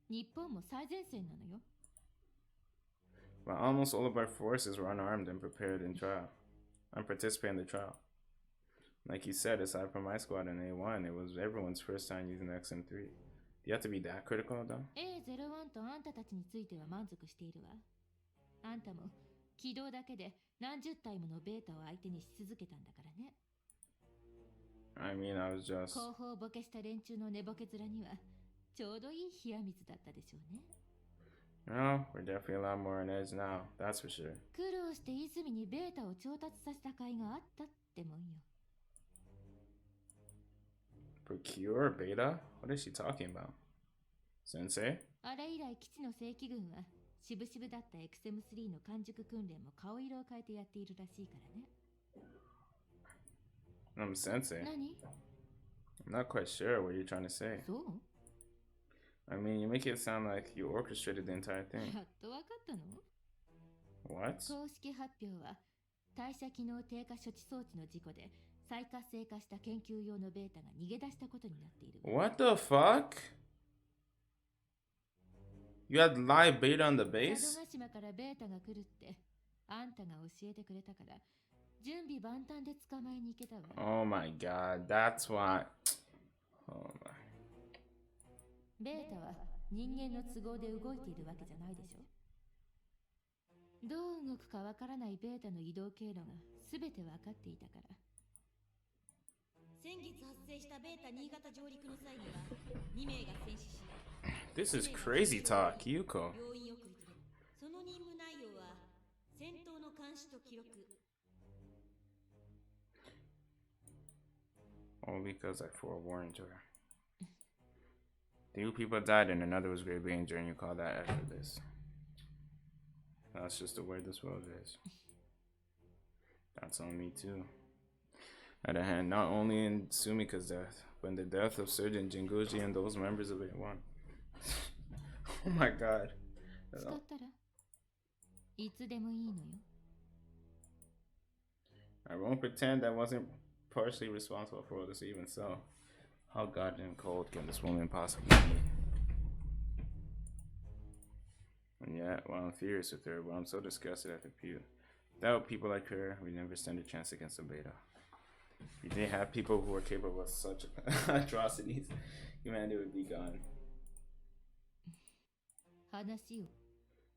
日本も最前線なのよ。But almost all of our forces were unarmed and prepared in trial. And participating in the trial. Like you said, aside from my squad in A1, it was everyone's first time using the XM3. Do you have to be that critical though? A01 とあんたたちについては満足しているわ。あんたも起動だけで何十体ものベータを相手にし続けたんだからね。I mean, I was just... 後方ボケした連中の寝ぼけ面にはちょうどいい冷や水だったでしょうね。No, we're definitely a lot more on edge now, that's for sure. 苦労して泉にベータを調達させた甲斐があったってもんよ。Procure beta? What is she talking about? Sensei? あれ以来基地の正規軍はしぶしぶだった XM3 の完熟訓練も顔色を変えてやっているらしいからね。Sensei? 何？ I'm not quite sure what you're trying to say. そう？ I mean, you make it sound like you orchestrated the entire thing. やっとわかったの？ What? 公式発表は代謝機能低下処置装置の事故で再活性化した研究用のベータが逃げ出したことになっている。 What the fuck? You had live beta on the 佐 base? 渡島からベータが来るってあんたが教えてくれたから準備万端で捕まえに行けたわ。 Oh my god, that's why. Oh my. ベータは人間の都合で動いているわけじゃないでしょ。どう動くかわからないベータの移動経路が全て分かっていたから。先月発生したベータ新潟上陸の際には2名が戦死し、 This is crazy talk, Yuko. 病院浴室でその任務内容は戦闘の監視と記録。 All because I forewarned her. 2 people died and another was gravely injured, and you call that effortless. That's just the way this world is. That's on me too. On the other hand, not only in Sumika's death, but in the death of Surgeon Jinguji and those members of A1. Oh my god. 使ったらいつでもいいのよ。 I won't pretend I wasn't partially responsible for all this even so. How goddamn cold can this woman possibly be? And yet, while I'm furious with her, while I'm so disgusted at the view, without people like her, we never stand a chance against a beta. If you didn't have people who are capable of such atrocities, humanity would be gone.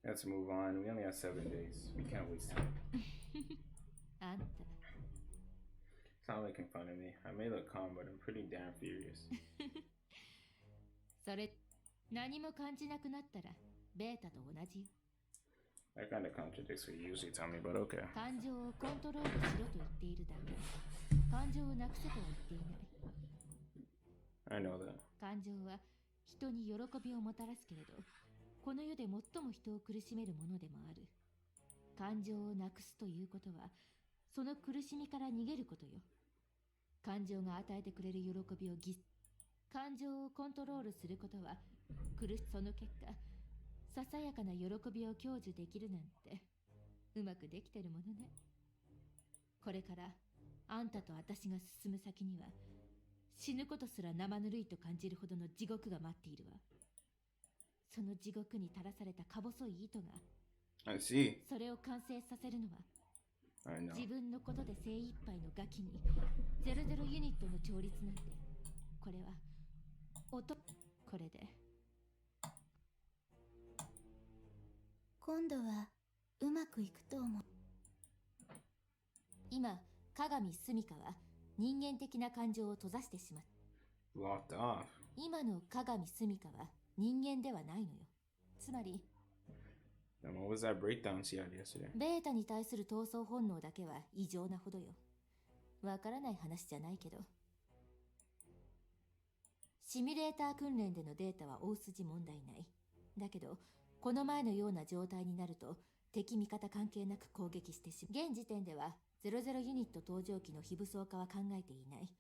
Let's move on. We only have 7 days. We can't waste time. Stop making fun of me. I may look calm, but I'm pretty damn furious. That kind of contradicts what you usually tell me, but okay. I know that. 人に喜びをもたらすけれど、この世で最も人を苦しめるものでもある。感情をなくすということは、その苦しみから逃げることよ。感情が与えてくれる喜びを感情をコントロールすることは、その結果、ささやかな喜びを享受できるなんて、うまくできてるものね。これから、あんたと私が進む先には、死ぬことすら生ぬるいと感じるほどの地獄が待っているわ。その地獄に垂らされたか細い糸が、それを完成させるのは、自分のことで精一杯のガキに00ユニットの調律なんて、これはこれで今度はうまくいくと思う。今、鏡すみかは人間的な感情を閉ざしてしまった。今の鏡すみかは人間ではないのよ。つまり、What was that breakdown she had yesterday? ベータに対する闘争本能だけは異常なほどよ。わからない話じゃないけど。シミュレーター訓練でのデータは大筋問題ない。だけど、この前のような状態になると、敵味方関係なく攻撃してしまう。現時点では、00ユニット登場機の非武装化は考えていない。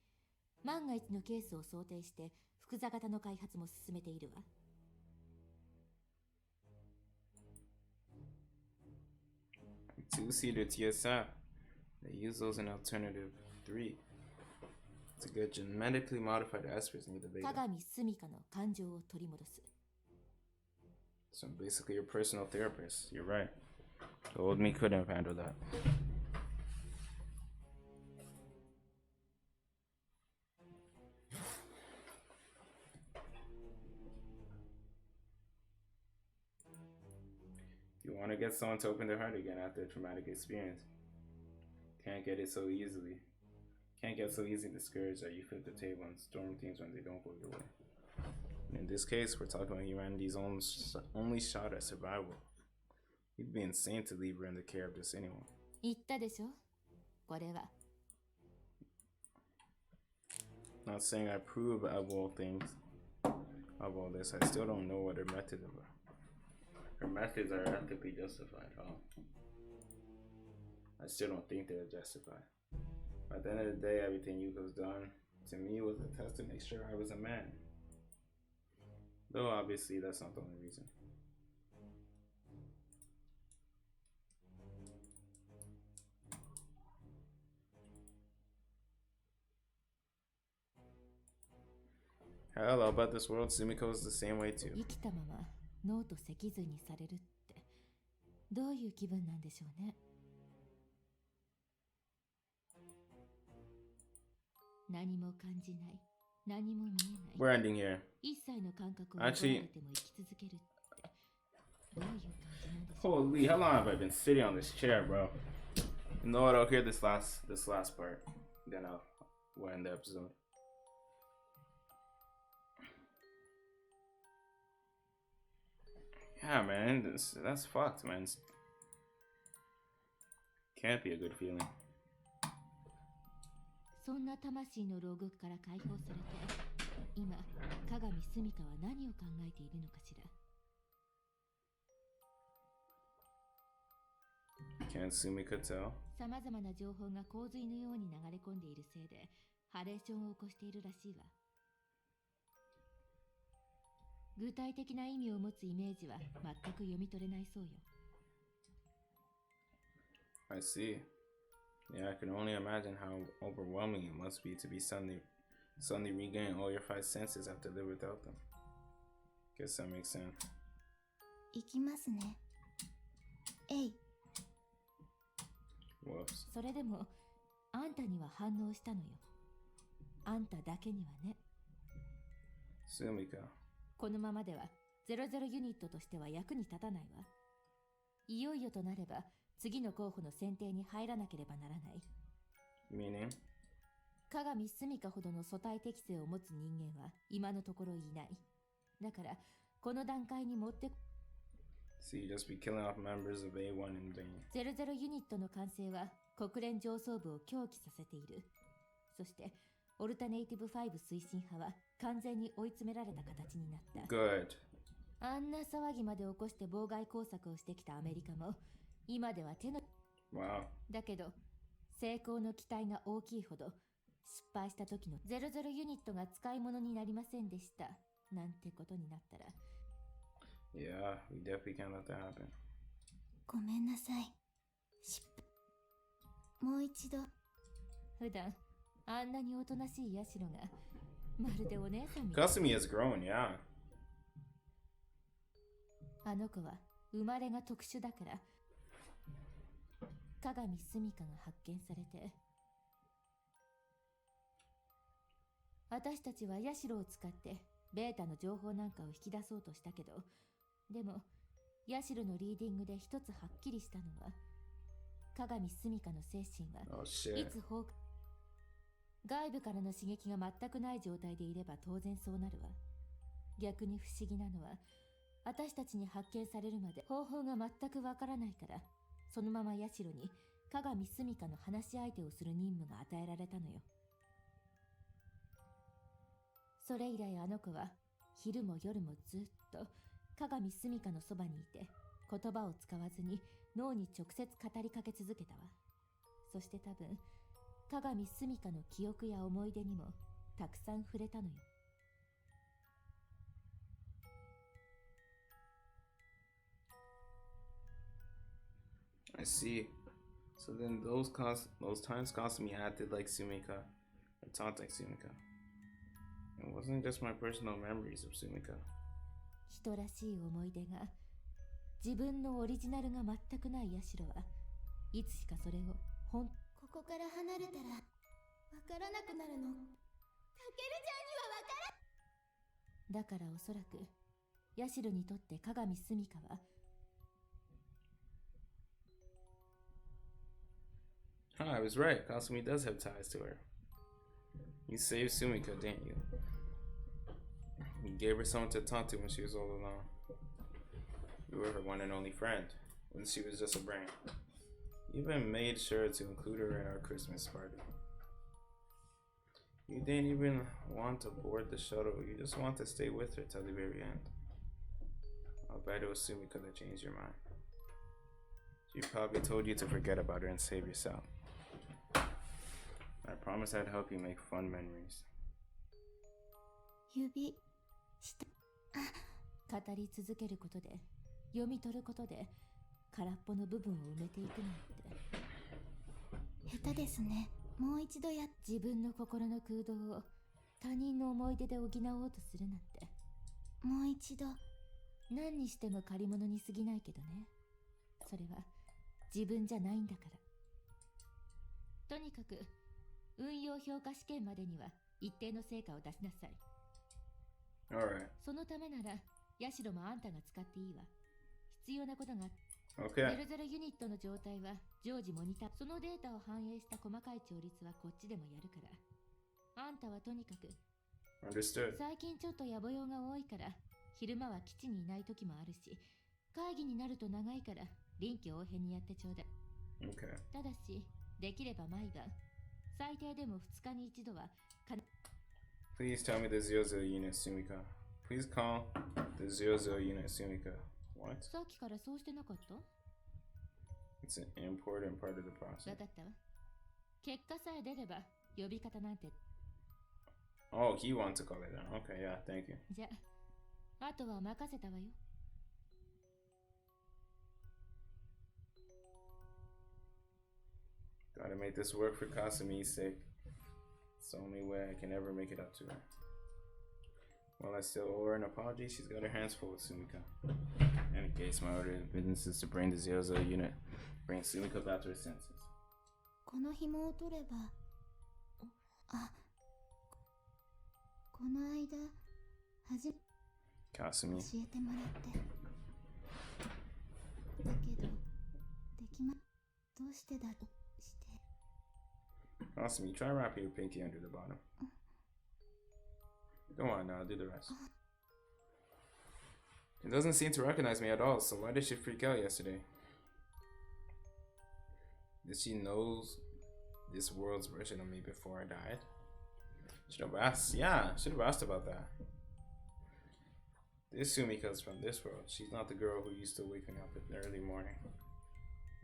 万が一のケースを想定して、複座型の開発も進めているわ。Two-seater TSI. They use those in Alternative 3. To get genetically modified espers near the beta. 鏡すみかの感情を取り戻す。So basically your personal therapist. You're right. The old me couldn't have handled that. You want to get someone to open their heart again after a traumatic experience. Can't get it so easily. Can't get so easily discouraged that you flip the table and storm things when they don't go your way. And in this case, we're talking about humanity's only shot at survival. You'd be insane to leave her in the care of just anyone. 言ったでしょ？これは。Not saying I approve of all things, of all this. I still don't know what her methods are. Her methods are ethically justified. I still don't think they're justified. At the end of the day, everything Yuko's done to me was a test to make sure I was a man. Though obviously that's not the only reason. Hell, I'll bet this world Sumiko's the same way too. 生きたまま脳と脊髄にされるってどういう気分なんでしょうね。何も感じない、何も見えない。We're ending here. 一切の感覚を奪われても生き続けるってどういう感じなんでしょう。 Holy, how long have I been sitting on this chair, bro? You know what? I'll hear this last part, then we'll end the episode. Yeah, man, that's fucked, man. Can't be a good feeling. そんな魂の牢獄から解放されて、今、鏡すみかは何を考えているのかしら。Can't Sumika tell? さまざまな情報が洪水のように流れ込んでいるせいで、ハレーションを起こしているらしいわ。具体的な意味を持つイメージは全く読み取れないそうよ。I see. Yeah, I can only imagine how overwhelming it must be to be suddenly Suddenly regain all your five senses after live without them. Guess that makes sense. 行きますね。えい。 Whoops. それでもあんたには反応したのよ。あんただけにはね。 Sumika. このままでは00ユニットとしては役に立たないわ。いよいよとなれば次の候補の選定に入らなければならない。 Meaning? 鏡スミカほどの素体適性を持つ人間は今のところいない。だからこの段階に持って So you just be killing off members of A1 in vain. 00ユニットの完成は国連上層部を狂気させている。そしてオルタネイティブ5推進派は完全に追い詰められた形になった。 Good. あんな騒ぎまで起こして妨害工作をしてきたアメリカも今では手の Wow. だけど成功の期待が大きいほど失敗した時の00ユニットが使い物になりませんでしたなんてことになったら Yeah, we definitely can't let that happen. ごめんなさい。もう一度。普段あんなにおとなしいヤシロがまるでお姉さんみたい。 Kasumi has grown, yeah. あの子は生まれが特殊だから鏡スミカが発見されて私たちはヤシロを使ってベータの情報なんかを引き出そうとしたけどでもヤシロのリーディングで一つはっきりしたのは鏡スミカの精神は Oh い shit. つ外部からの刺激が全くない状態でいれば当然そうなるわ。逆に不思議なのは私たちに発見されるまで方法が全くわからないからそのままヤシロに鏡スミカの話し相手をする任務が与えられたのよ。それ以来あの子は昼も夜もずっと鏡スミカのそばにいて言葉を使わずに脳に直接語りかけ続けたわ。そして多分鏡スミカの記憶や思い出にもたくさん触れたのよ。I see. So then those times Kasumi acted like Sumika, or talked like Sumika. It wasn't just my personal memories of Sumika. 人らしい思い出が自分のオリジナルが全くないヤシロはいつしかそれをここから離れたらわからなくなるの。タケルちゃんにはわからん。だからおそらくヤシロにとって鏡スミカは Huh, I was right. Kasumi does have ties to her. You saved Sumika, didn't you? You gave her someone to talk to when she was all alone. You were her one and only friend, when she was just a brain. You even made sure to include her in our Christmas party. You didn't even want to board the shuttle. You just want to stay with her till the very end. I'll bet it was Sumika that changed your mind. She probably told you to forget about her and save yourself. I promise I'd help you make fun memories. 指した語り続けることで読み取ることで空っぽの部分を埋めていくなんて下手ですね。もう一度自分の心の空洞を他人の思い出で補おうとするなんてもう一度何にしても借り物に過ぎないけどね。それは自分じゃないんだから。とにかく運用評価試験までには一定の成果を出しなさい。Alright. そのためならヤシロもあんたが使っていいわ。必要なことが Okay. 00ユニットの状態は常時モニター。そのデータを反映した細かい調律はこっちでもやるから。あんたはとにかく Understood. 最近ちょっと野暮用が多いから昼間は基地にいない時もあるし会議になると長いから臨機応変にやってちょうだい。 Okay. ただしできれば毎晩最低でも2日に1度は Please tell me the 00 unit Sumika. Please call the 00 unit Sumika. What? さっきからそうしてなかった？ It's an important part of the process. わかったわ。結果さえ出れば呼び方なんて。 Oh, he wants to call it down. Okay, yeah, thank you. じゃあ、あとは任せたわよ。Gotta make this work for Kasumi's sake. It's the only way I can ever make it up to her. While I still owe her an apology, she's got her hands full with Sumika. In any case, my order of business is to bring the Zeozo unit, bring Sumika back to her senses. この紐を取れば、あ、この間Kasumi. 教えてもらって。だけど、どうしてだして。 Kasumi, try wrapping your pinky under the bottom. Go on now, do the rest. It doesn't seem to recognize me at all, so why did she freak out yesterday? Did she know this world's version of me before I died? Should have asked. Yeah, should have asked about that. This Sumika's from this world. She's not the girl who used to wake me up in the early morning.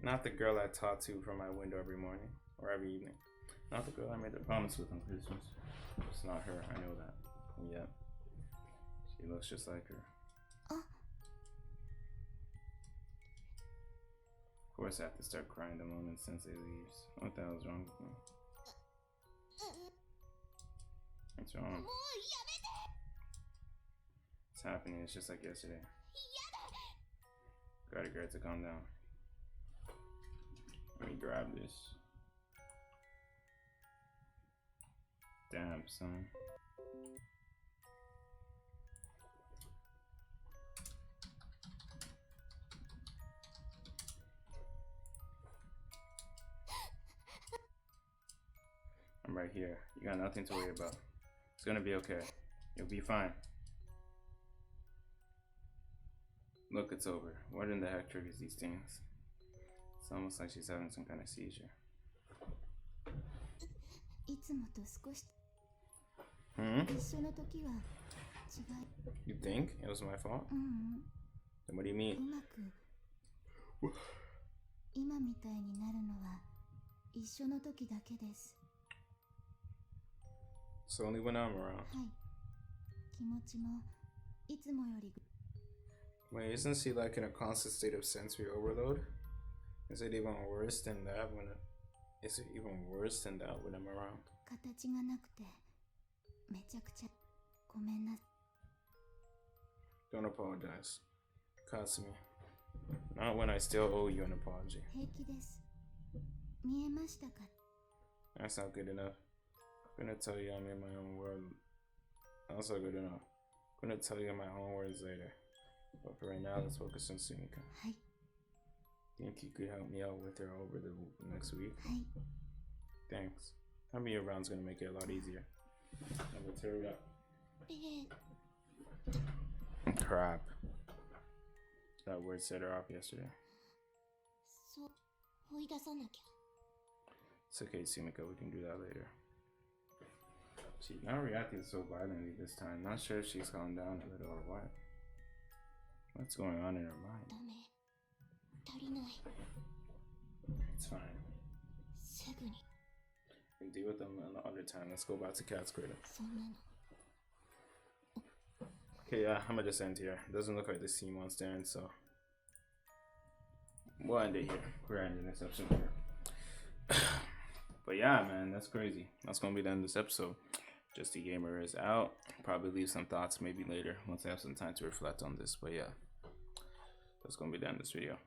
Not the girl I talked to from my window every morning or every evening. Not the girl I made a promise with on Christmas. It's not her, I know that. And yet, she looks just like her. Of course I have to start crying the moment Sensei leaves. What the hell is wrong with me? What's wrong? It's happening, it's just like yesterday. Gotta get her to calm down. Let me grab this. Damn, son. I'm right here. You got nothing to worry about. It's gonna be okay. You'll be fine. Look, it's over. What in the heck triggers these things? It's almost like she's having some kind of seizure. You think it was my fault? Then what do you mean? It's only when I'm around. Wait, isn't she like in a constant state of sensory overload? Is it even worse than that when I'm around? Don't apologize, Kasumi. Not when I still owe you an apology. That's not good enough. I'm gonna tell you I'm in my own world. That's not good enough. I'm gonna tell you in my own words later. But for right now, let's focus on Sumika. Think you could help me out with her over the next week? Thanks. Having you around is gonna make it a lot easier. Now let's hurry up. Crap. That word set her off yesterday. It's okay, Sumika, we can do that later. She's not reacting so violently this time. Not sure if she's calmed down a little or what. What's going on in her mind? It's fine. We can deal with them another time. Let's go back to Cat's Cradle. Okay, yeah, I'm gonna just end here. Doesn't look like the scene wants to end, so we'll end it here. We're ending this episode here. But yeah, man, that's crazy. That's gonna be the end of this episode. Just the Gamer is out. Probably leave some thoughts maybe later once I have some time to reflect on this. But yeah, that's gonna be the end of this video.